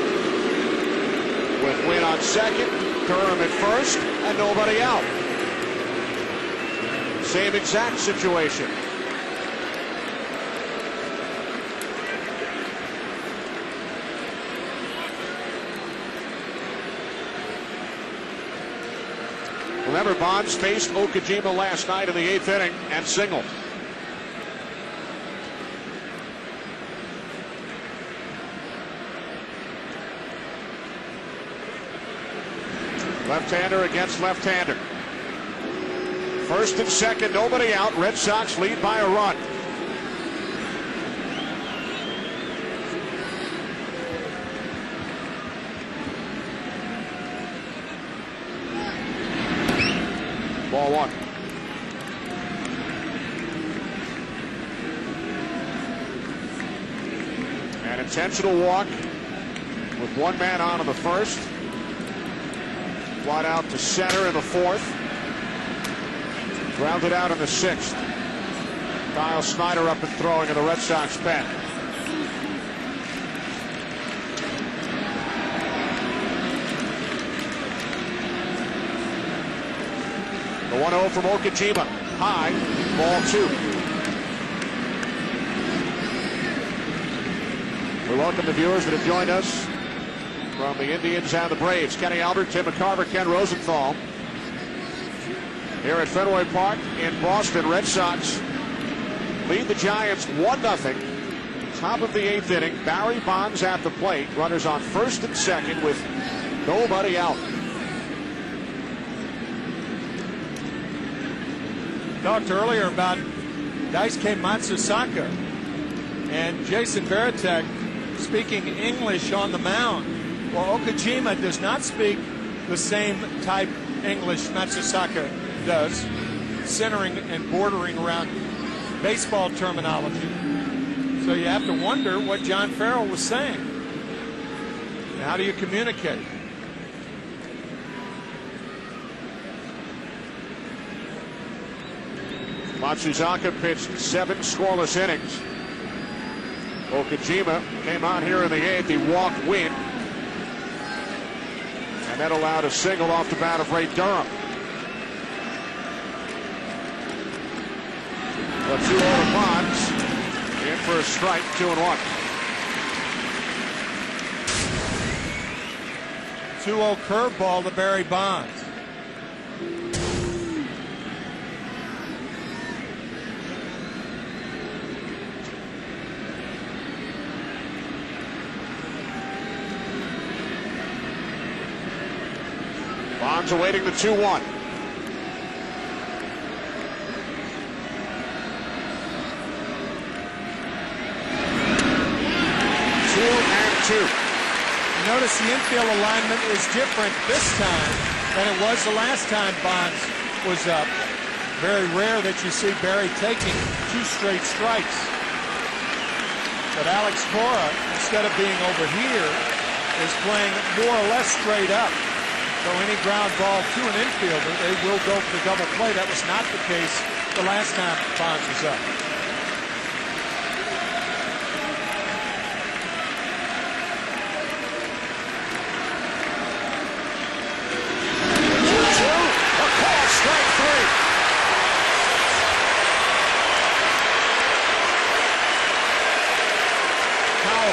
[SPEAKER 2] with Wynn on second, Durham at first, and nobody out. Same exact situation. Remember, Bonds faced Okajima last night in the 8th inning and singled. Left-hander against left-hander. First and second, nobody out. Red Sox lead by a run. Ball one. An intentional walk with one man on in the first. Wide out to center in the 4th. Grounded out in the 6th. Kyle Snyder up and throwing in the Red Sox pen. The 1-0 from Okajima. High. Ball 2. We welcome the viewers that have joined us from the Indians and the Braves. Kenny Albert, Tim McCarver, Ken Rosenthal. Here at Fenway Park in Boston, Red Sox lead the Giants 1-0. Top of the 8th inning. Barry Bonds at the plate. Runners on first and second with nobody out.
[SPEAKER 3] Talked earlier about Daisuke Matsusaka and Jason Varitek speaking English on the mound. Well, Okajima does not speak the same type English Matsusaka does, centering and bordering around baseball terminology. So you have to wonder what John Farrell was saying. How do you communicate?
[SPEAKER 2] Matsusaka pitched 7 scoreless innings. Okajima came out here in the 8th. He walked Wynn. And that allowed a single off the bat of Ray Durham. The 2-0 to Bonds. In for a strike, 2-1.
[SPEAKER 3] 2-0 curveball to Barry Bonds.
[SPEAKER 2] Bonds awaiting the 2-1.
[SPEAKER 3] You notice the infield alignment is different this time than it was the last time Bonds was up. Very rare that you see Barry taking 2 straight strikes. But Alex Cora, instead of being over here, is playing more or less straight up. So any ground ball to an infielder, they will go for the double play. That was not the case the last time Bonds was up.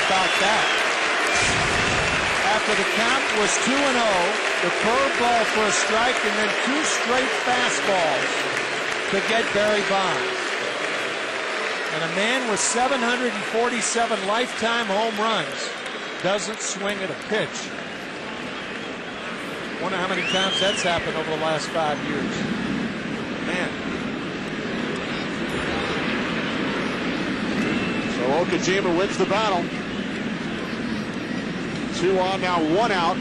[SPEAKER 3] About that. After the count was 2-0, the curveball for a strike and then 2 straight fastballs to get Barry Bonds. And a man with 747 lifetime home runs doesn't swing at a pitch. Wonder how many times that's happened over the last 5 years. Man.
[SPEAKER 2] So Okajima wins the battle. 2 on, now 1 out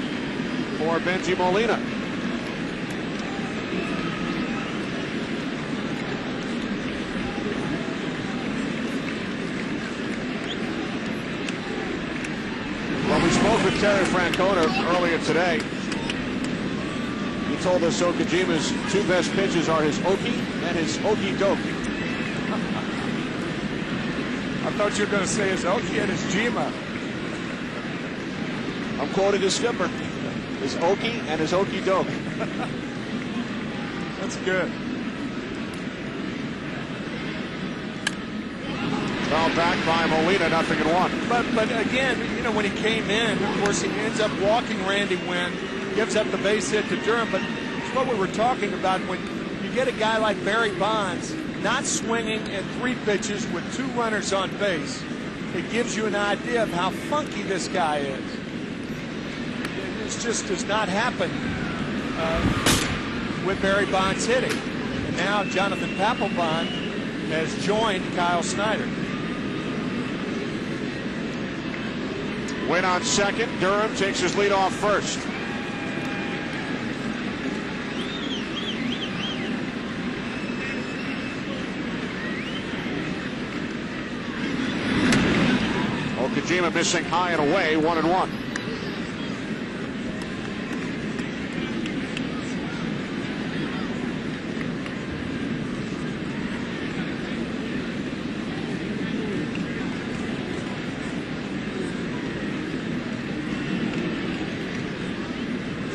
[SPEAKER 2] for Benji Molina. Well, we spoke with Terry Francona earlier today. He told us Okajima's 2 best pitches are his Okie and his Okie Dokie.
[SPEAKER 3] I thought you were going to say his Okie and his Jima.
[SPEAKER 2] I'm quoting his skipper. His Okie and his Okie Doke.
[SPEAKER 3] That's good.
[SPEAKER 2] Fouled back by Molina, 0-1.
[SPEAKER 3] But again, you know, when he came in, of course, he ends up walking Randy Wynn, gives up the base hit to Durham. But it's what we were talking about when you get a guy like Barry Bonds not swinging at 3 pitches with 2 runners on base. It gives you an idea of how funky this guy is. This just does not happen with Barry Bonds hitting. And now Jonathan Papelbon has joined Kyle Snyder.
[SPEAKER 2] Win on second. Durham takes his lead off first. Okajima missing high and away, 1-1.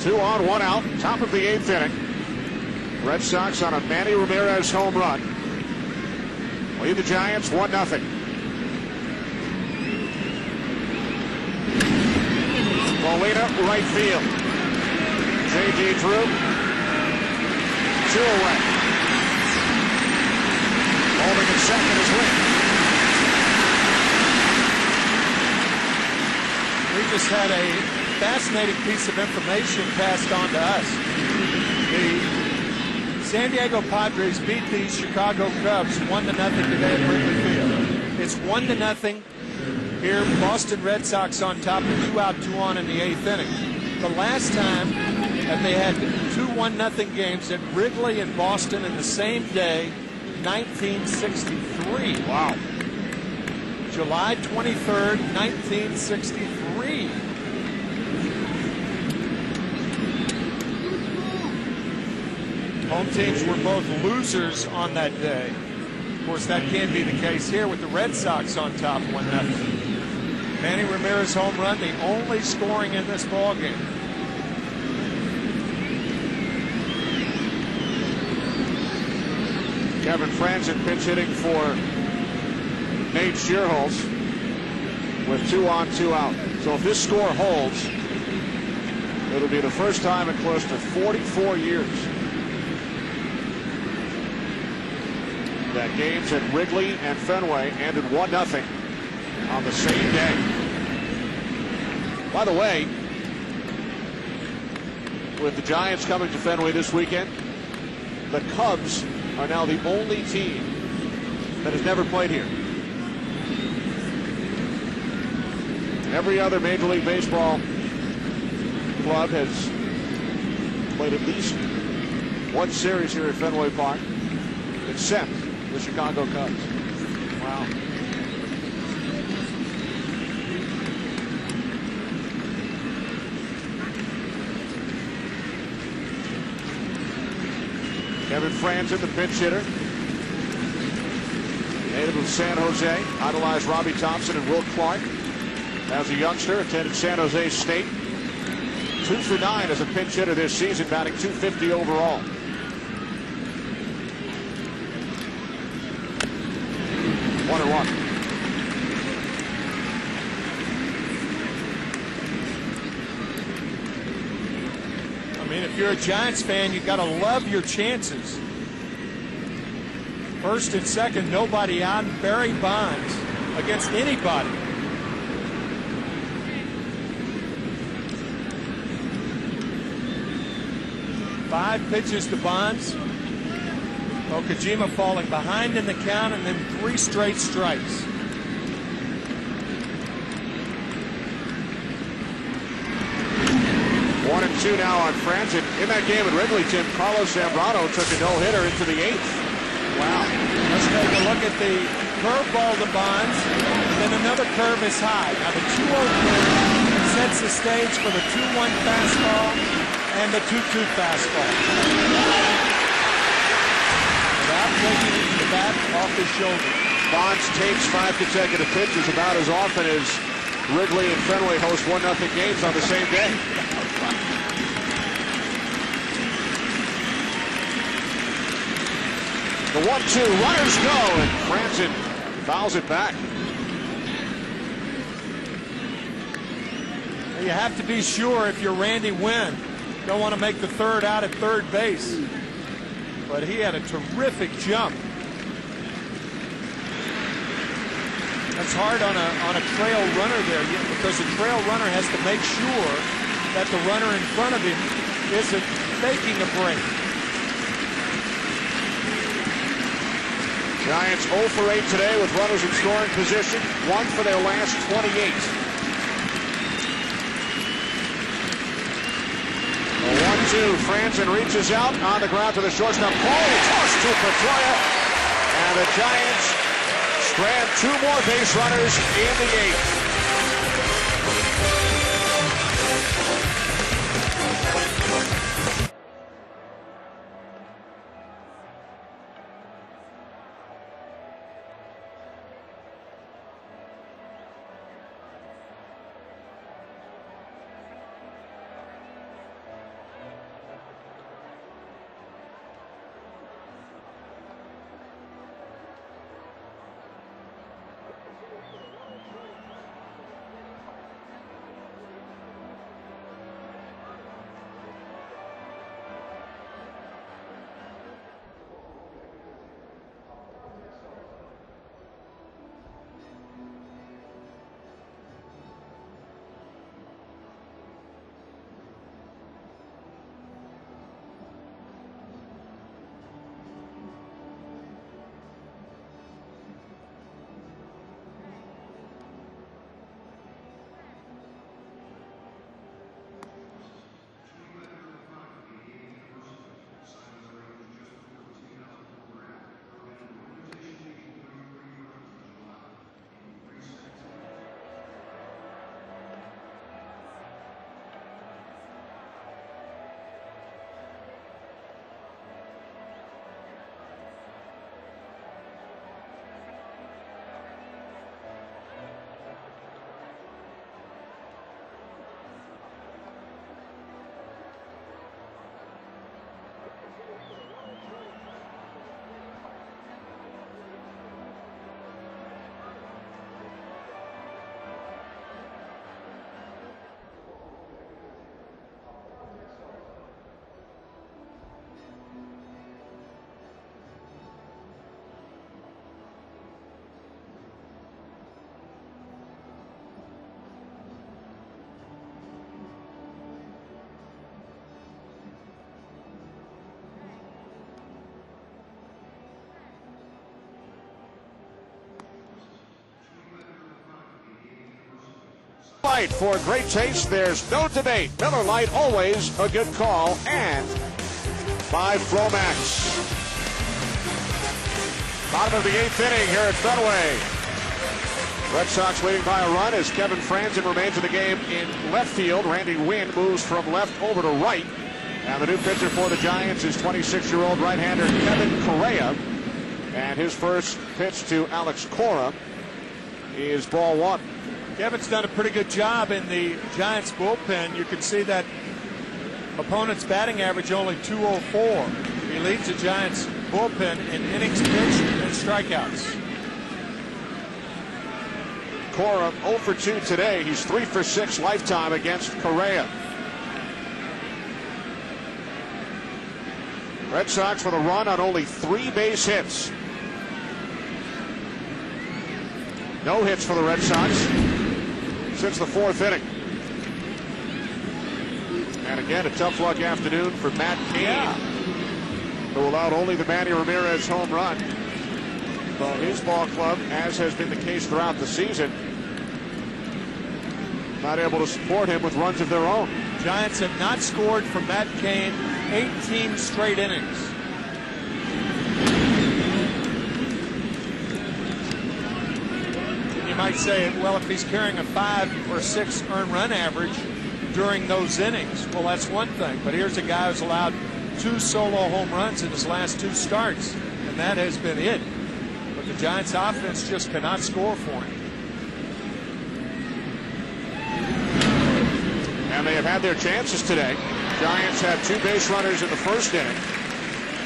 [SPEAKER 2] Two on, 1 out, top of the 8th inning. Red Sox on a Manny Ramirez home run. Lead the Giants 1-0. Molina, right field. J.D. Drew, 2 away. Holding at second is Lynn.
[SPEAKER 3] We just had a fascinating piece of information passed on to us. The San Diego Padres beat the Chicago Cubs 1-0 today at Wrigley Field. It's 1-0 here. Boston Red Sox on top, 2 out, 2 on in the 8th inning. The last time that they had 2 1-0 games at Wrigley and Boston in the same day, 1963.
[SPEAKER 2] Wow.
[SPEAKER 3] July 23rd, 1963. Home teams were both losers on that day. Of course, that can't be the case here with the Red Sox on top 1-0. Manny Ramirez home run, the only scoring in this ballgame.
[SPEAKER 2] Kevin Franzen pinch hitting for Nate Shearholz with 2 on, 2 out. So if this score holds, it'll be the first time in close to 44 years that games at Wrigley and Fenway ended 1-0 on the same day. By the way, with the Giants coming to Fenway this weekend, the Cubs are now the only team that has never played here. Every other Major League Baseball club has played at least one series here at Fenway Park, except the Chicago Cubs.
[SPEAKER 7] Wow.
[SPEAKER 2] Kevin Franzen, the pinch hitter, native of San Jose, idolized Robbie Thompson and Will Clark. As a youngster, attended San Jose State. 2 for 9 as a pinch hitter this season, batting .250 overall. One and one.
[SPEAKER 3] I mean, if you're a Giants fan, you've got to love your chances. First and second, nobody on. Barry Bonds against anybody. Five pitches to Bonds. Okajima falling behind in the count, and then 3 straight strikes.
[SPEAKER 2] One and two now on Franzen. In that game at Wrigley, Tim, Carlos Zambrano took a no-hitter into the 8th.
[SPEAKER 3] Wow. Let's take a look at the curveball to Bonds, and then another curve is high. Now the 2-0 curve sets the stage for the 2-1 fastball and the 2-2 fastball. Without taking the bat off his shoulder.
[SPEAKER 2] Bonds takes 5 consecutive pitches about as often as Wrigley and Fenway host 1-0 games on the same day. The 1-2, runners go, and Franzen fouls it back.
[SPEAKER 3] You have to be sure if you're Randy Wynn. Don't want to make the third out at third base. But he had a terrific jump. That's hard on a trail runner there, because the trail runner has to make sure that the runner in front of him isn't faking a break.
[SPEAKER 2] Giants 0 for 8 today with runners in scoring position, 1 for their last 28. The 1-2, Franzen reaches out on the ground to the shortstop. Ball tossed to Pedroia, and the Giants strand 2 more base runners in the 8th. Light for great taste, there's no debate. Miller Lite, always a good call. And by Flomax. Bottom of the 8th inning here at Fenway. Red Sox leading by a run as Kevin Franzen remains in the game in left field. Randy Wynn moves from left over to right. And the new pitcher for the Giants is 26-year-old right-hander Kevin Correa. And his first pitch to Alex Cora is ball one.
[SPEAKER 3] Kevin's done a pretty good job in the Giants bullpen. You can see that opponent's batting average only 204. He leads the Giants bullpen in innings pitched and strikeouts.
[SPEAKER 2] Cora 0 for 2 today. He's 3 for 6 lifetime against Correa. Red Sox with a run on only 3 base hits. No hits for the Red Sox since the 4th inning. And again, a tough luck afternoon for Matt Cain, who allowed only the Manny Ramirez home run from his ball club, as has been the case throughout the season. Not able to support him with runs of their own.
[SPEAKER 3] Giants have not scored from Matt Cain 18 straight innings. You might say, well, if he's carrying a 5 or 6 earned run average during those innings, well, that's one thing. But here's a guy who's allowed 2 solo home runs in his last 2 starts, and that has been it. But the Giants offense just cannot score for him.
[SPEAKER 2] And they have had their chances today. Giants had 2 base runners in the 1st inning.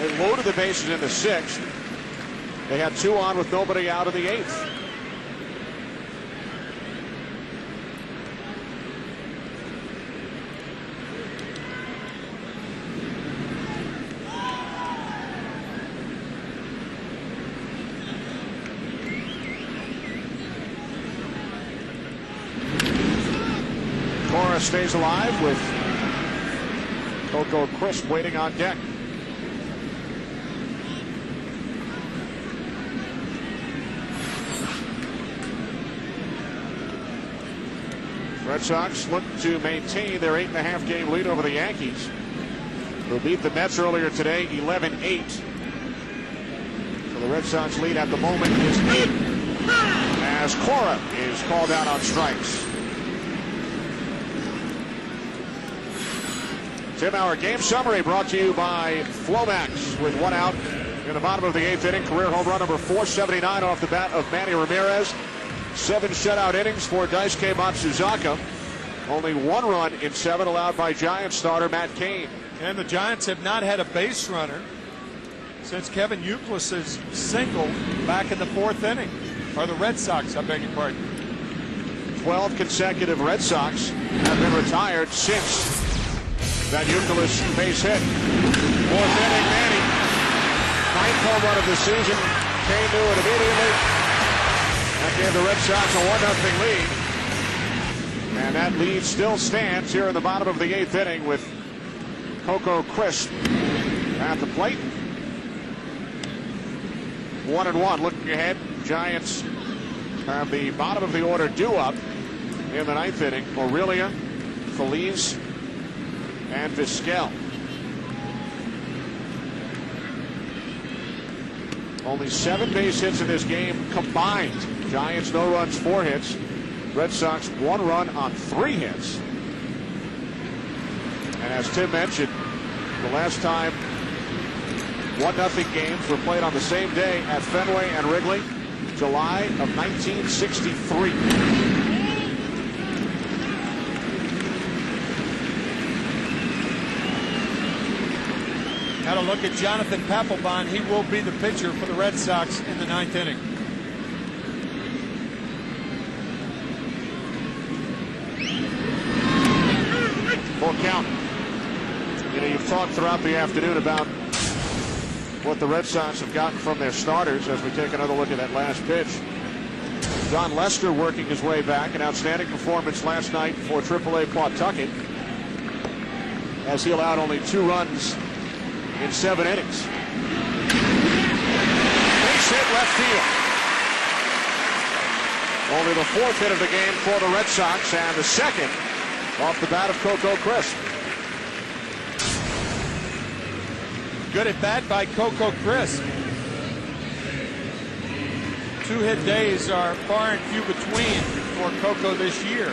[SPEAKER 2] They loaded the bases in the 6th. They had 2 on with nobody out in the 8th. Cora stays alive with Coco Crisp waiting on deck. Red Sox look to maintain their 8.5 game lead over the Yankees, who beat the Mets earlier today 11-8. So the Red Sox lead at the moment is 8 as Cora is called out on strikes. Tim, our game summary brought to you by Flomax. With 1 out in the bottom of the 8th inning, career home run number 479 off the bat of Manny Ramirez. 7 shutout innings for Daisuke Matsuzaka. Only 1 run in 7 allowed by Giants starter Matt Cain.
[SPEAKER 3] And the Giants have not had a base runner since Kevin Youkilis's single back in the 4th inning. Or the Red Sox, I beg your pardon.
[SPEAKER 2] 12 consecutive Red Sox have been retired since that Youkilis base hit. 4th inning, Manny. 9th home run of the season. Cain knew it immediately. That gave the Red Sox a 1-0 lead. And that lead still stands here in the bottom of the 8th inning with Coco Crisp at the plate. 1-1. Looking ahead, Giants have the bottom of the order due up in the 9th inning. Aurelia, Feliz, and Vizquel. Only 7 base hits in this game combined. Giants no runs, 4 hits. Red Sox 1 run on 3 hits. And as Tim mentioned, the last time 1-0 games were played on the same day at Fenway and Wrigley, July of 1963.
[SPEAKER 3] Now to look at Jonathan Papelbon. He will be the pitcher for the Red Sox in the 9th inning.
[SPEAKER 2] Full count. You know, you've talked throughout the afternoon about what the Red Sox have gotten from their starters as we take another look at that last pitch. John Lester working his way back. An outstanding performance last night for AAA Pawtucket as he allowed only 2 runs in 7 innings. Base hit left field. Only the 4th hit of the game for the Red Sox, and the 2nd off the bat of Coco Crisp.
[SPEAKER 3] Good at bat by Coco Crisp. 2-hit days are far and few between for Coco this year.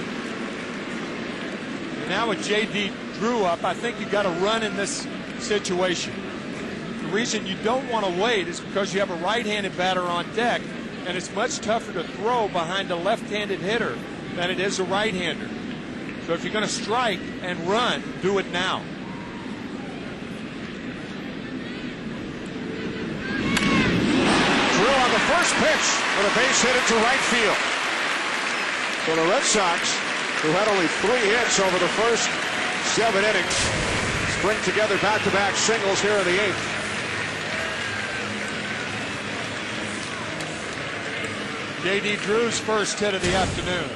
[SPEAKER 3] And now with J.D. Drew up, I think you got to run in this situation. The reason you don't want to wait is because you have a right-handed batter on deck, and it's much tougher to throw behind a left-handed hitter than it is a right-hander. So if you're going to strike and run, do it now.
[SPEAKER 2] Drew on the first pitch with a base hit into right field. So the Red Sox, who had only 3 hits over the first 7 innings, string together back-to-back singles here in the 8th.
[SPEAKER 3] J.D. Drew's first hit of the afternoon.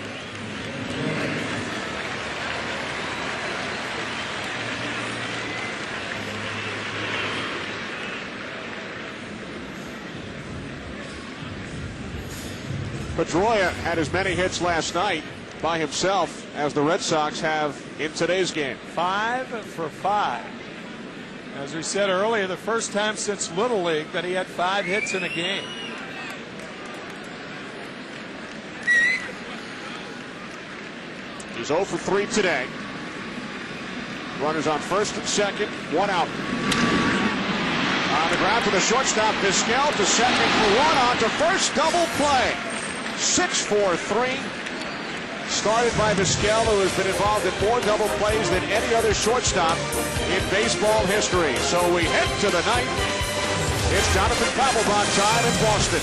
[SPEAKER 2] Pedroia had as many hits last night by himself as the Red Sox have in today's game.
[SPEAKER 3] 5 for 5. As we said earlier, the first time since Little League that he had 5 hits in a game.
[SPEAKER 2] He's 0 for 3 today. Runners on first and second, 1 out. On the ground to the shortstop, Vizquel to second for 1, on to first, double play. 6-4-3. Started by Vizquel, who has been involved in more double plays than any other shortstop in baseball history. So we head to the 9th. It's Jonathan Papelbon time in Boston.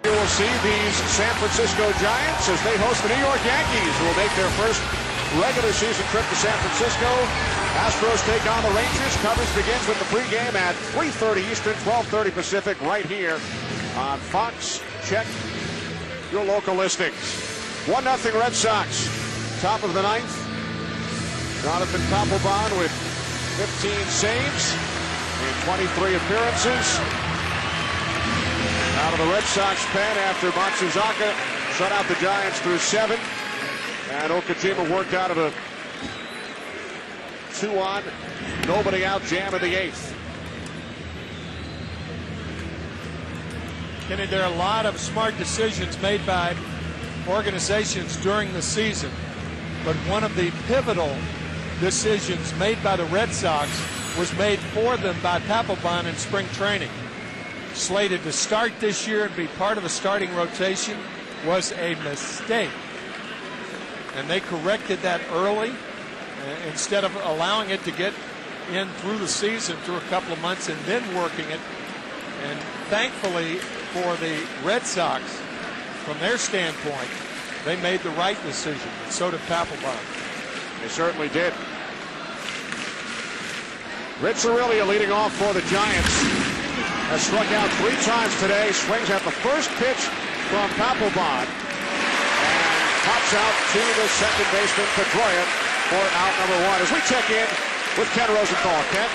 [SPEAKER 2] We'll see these San Francisco Giants as they host the New York Yankees, who will make their first regular season trip to San Francisco. Astros take on the Rangers. Coverage begins with the pregame at 3:30 Eastern, 12:30 Pacific, right here on Fox. Check your local listings. 1-0 Red Sox. Top of the 9th. Jonathan Papelbon with 15 saves in 23 appearances. Out of the Red Sox pen after Matsuzaka shut out the Giants through 7. And Okajima worked out of a 2 on, nobody out, jam in the 8th.
[SPEAKER 3] Kenny, there are a lot of smart decisions made by organizations during the season, but one of the pivotal decisions made by the Red Sox was made for them by Papelbon in spring training. Slated to start this year and be part of the starting rotation was a mistake. And they corrected that early instead of allowing it to get in through the season, through a couple of months, and then working it. And thankfully for the Red Sox, from their standpoint, they made the right decision, and so did Papelbon.
[SPEAKER 2] They certainly did. Rich Aurelio leading off for the Giants. Has struck out 3 times today. Swings at the first pitch from Papelbon. And pops out to the second baseman, Pedroia, for out number 1. As we check in with Ken Rosenthal. Ken?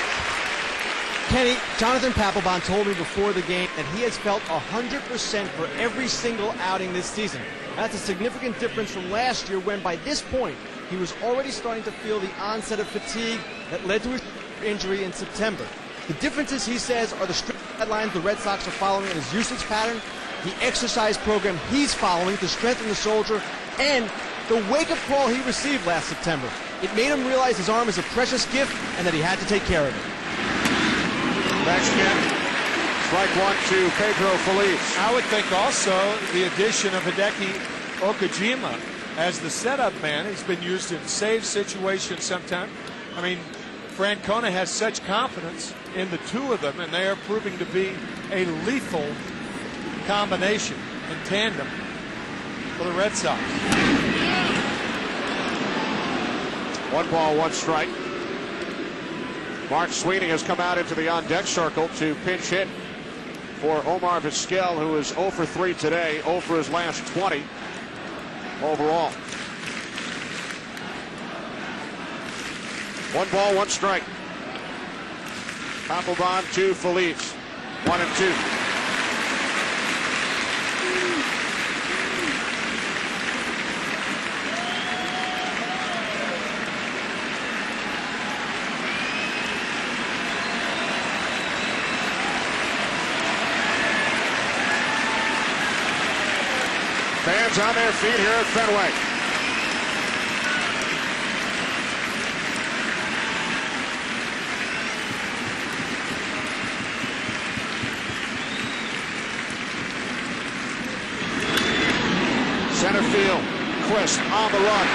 [SPEAKER 6] Kenny, Jonathan Papelbon told me before the game that he has felt 100% for every single outing this season. That's a significant difference from last year when, by this point, he was already starting to feel the onset of fatigue that led to his injury in September. The differences, he says, are the strict guidelines the Red Sox are following in his usage pattern, the exercise program he's following to strengthen the shoulder, and the wake-up call he received last September. It made him realize his arm is a precious gift and that he had to take care of it.
[SPEAKER 2] Thanks, Ken. Strike 1 to Pedro Feliz.
[SPEAKER 3] I would think also the addition of Hideki Okajima as the setup man. He's been used in save situations sometimes. I mean, Francona has such confidence in the two of them, and they are proving to be a lethal combination in tandem for the Red Sox.
[SPEAKER 2] 1 ball, 1 strike. Mark Sweeney has come out into the on-deck circle to pinch hit for Omar Vizquel, who is 0 for 3 today, 0 for his last 20 overall. 1 ball, 1 strike. Papelbon to Feliz. 1 and 2. Fans on their feet here at Fenway. Center field, Quist on the run.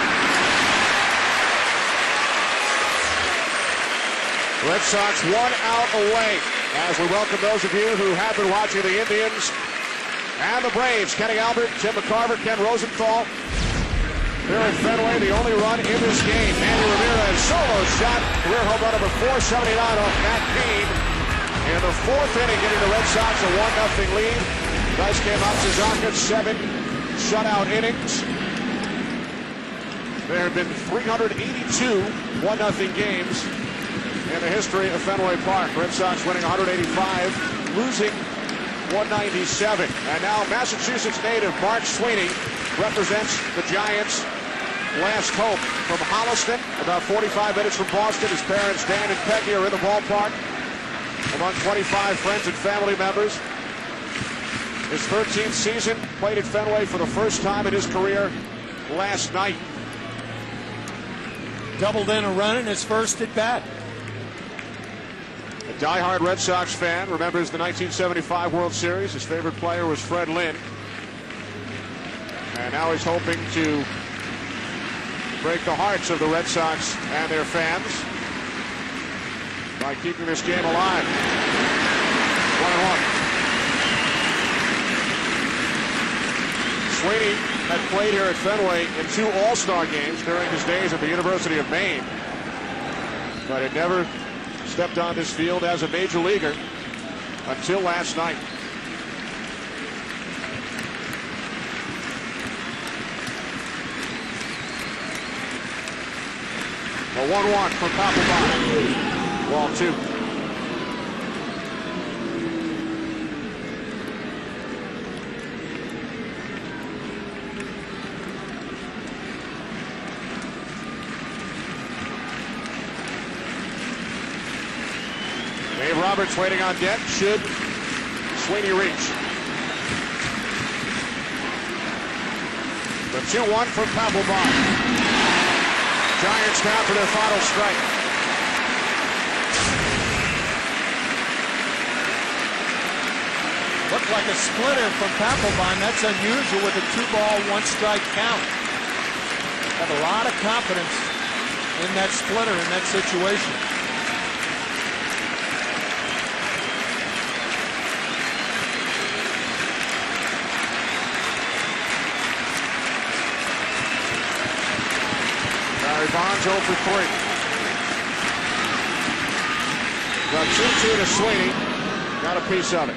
[SPEAKER 2] Red Sox 1 out away as we welcome those of you who have been watching the Indians and the Braves. Kenny Albert, Tim McCarver, Ken Rosenthal. Here at Fenway, the only run in this game. Andy Ramirez solo shot, career home run number 479 off Matt Cain. In the 4th inning, getting the Red Sox a 1-0 lead. Daisuke Matsuzaka, 7 shutout innings. There have been 382 1-0 games in the history of Fenway Park. Red Sox winning 185, losing 197. And now Massachusetts native Mark Sweeney represents the Giants' last hope from Holliston, about 45 minutes from Boston. His parents, Dan and Peggy, are in the ballpark among 25 friends and family members. His 13th season, played at Fenway for the first time in his career last night.
[SPEAKER 3] Doubled in a run in his first at bat.
[SPEAKER 2] A diehard Red Sox fan remembers the 1975 World Series. His favorite player was Fred Lynn. And now he's hoping to break the hearts of the Red Sox and their fans by keeping this game alive. 1-1. Sweeney had played here at Fenway in 2 All-Star games during his days at the University of Maine, but had never stepped on this field as a major leaguer until last night. A 1-1 from Papelbon. Ball 2. Roberts waiting on deck. Should Sweeney reach? The 2-1 from Papelbon. Giants down to their final strike.
[SPEAKER 3] Looked like a splitter from Papelbon. That's unusual with a 2-ball, 1-strike count. Have a lot of confidence in that splitter in that situation.
[SPEAKER 2] Barry Bonds 0 for 3. Got 2-2 to Sweeney. Got a piece of it.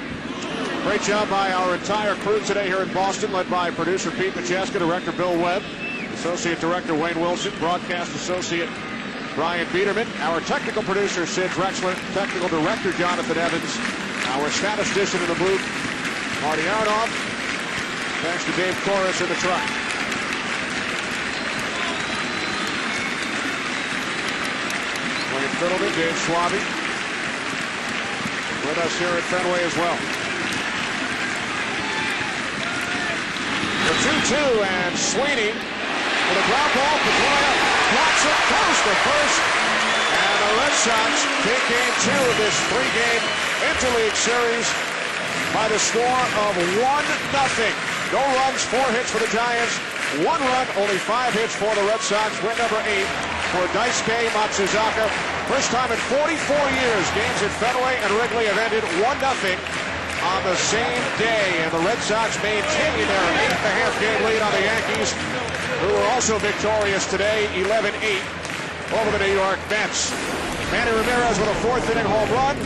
[SPEAKER 2] Great job by our entire crew today here in Boston, led by producer Pete Macheska, director Bill Webb, associate director Wayne Wilson, broadcast associate Brian Biederman, our technical producer Sid Drexler, technical director Jonathan Evans, our statistician in the booth Marty Aronoff. Thanks to Dave Corris in the truck. William Fiddleman, Dave Schwabe, with us here at Fenway as well. The 2-2 and Sweeney with a ground ball. Pedroia blocks it, goes to first, and the Red Sox take game 2 of this 3-game interleague series by the score of 1-0. No runs, 4 hits for the Giants, 1 run, only 5 hits for the Red Sox. Win number 8 for Daisuke Matsuzaka. First time in 44 years games at Fenway and Wrigley have ended 1-0 on the same day, and the Red Sox maintaining their 8.5-game lead on the Yankees, who were also victorious today, 11-8 over the New York Mets. Manny Ramirez with a 4th-inning home run.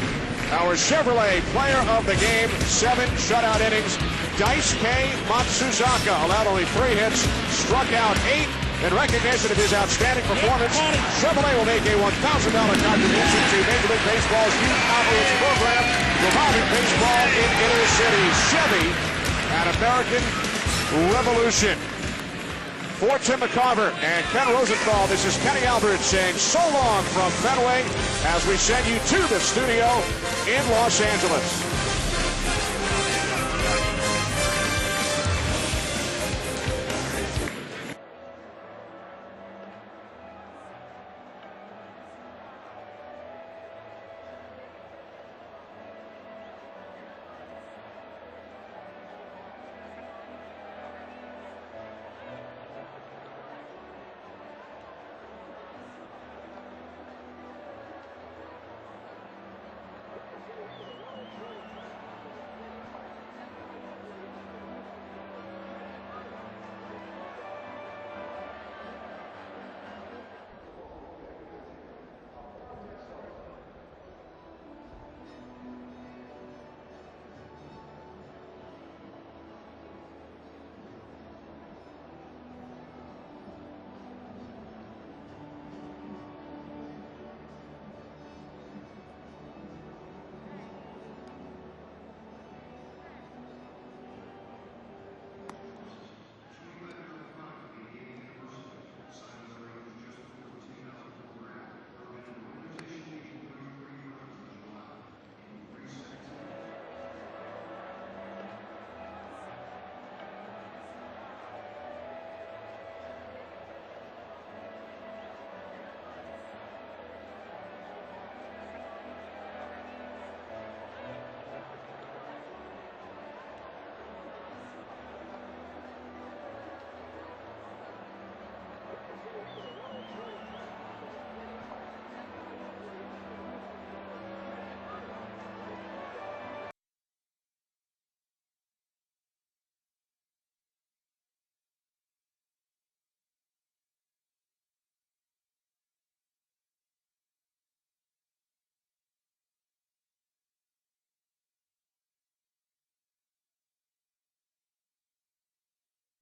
[SPEAKER 2] Our Chevrolet player of the game, 7 shutout innings. Daisuke Matsuzaka allowed only 3 hits, struck out 8. In recognition of his outstanding performance, Chevrolet will make a $1,000 contribution to Major League Baseball's youth outreach program, reviving baseball in inner cities. Chevy, an American revolution. For Tim McCarver and Ken Rosenthal, this is Kenny Albert saying so long from Fenway as we send you to the studio in Los Angeles.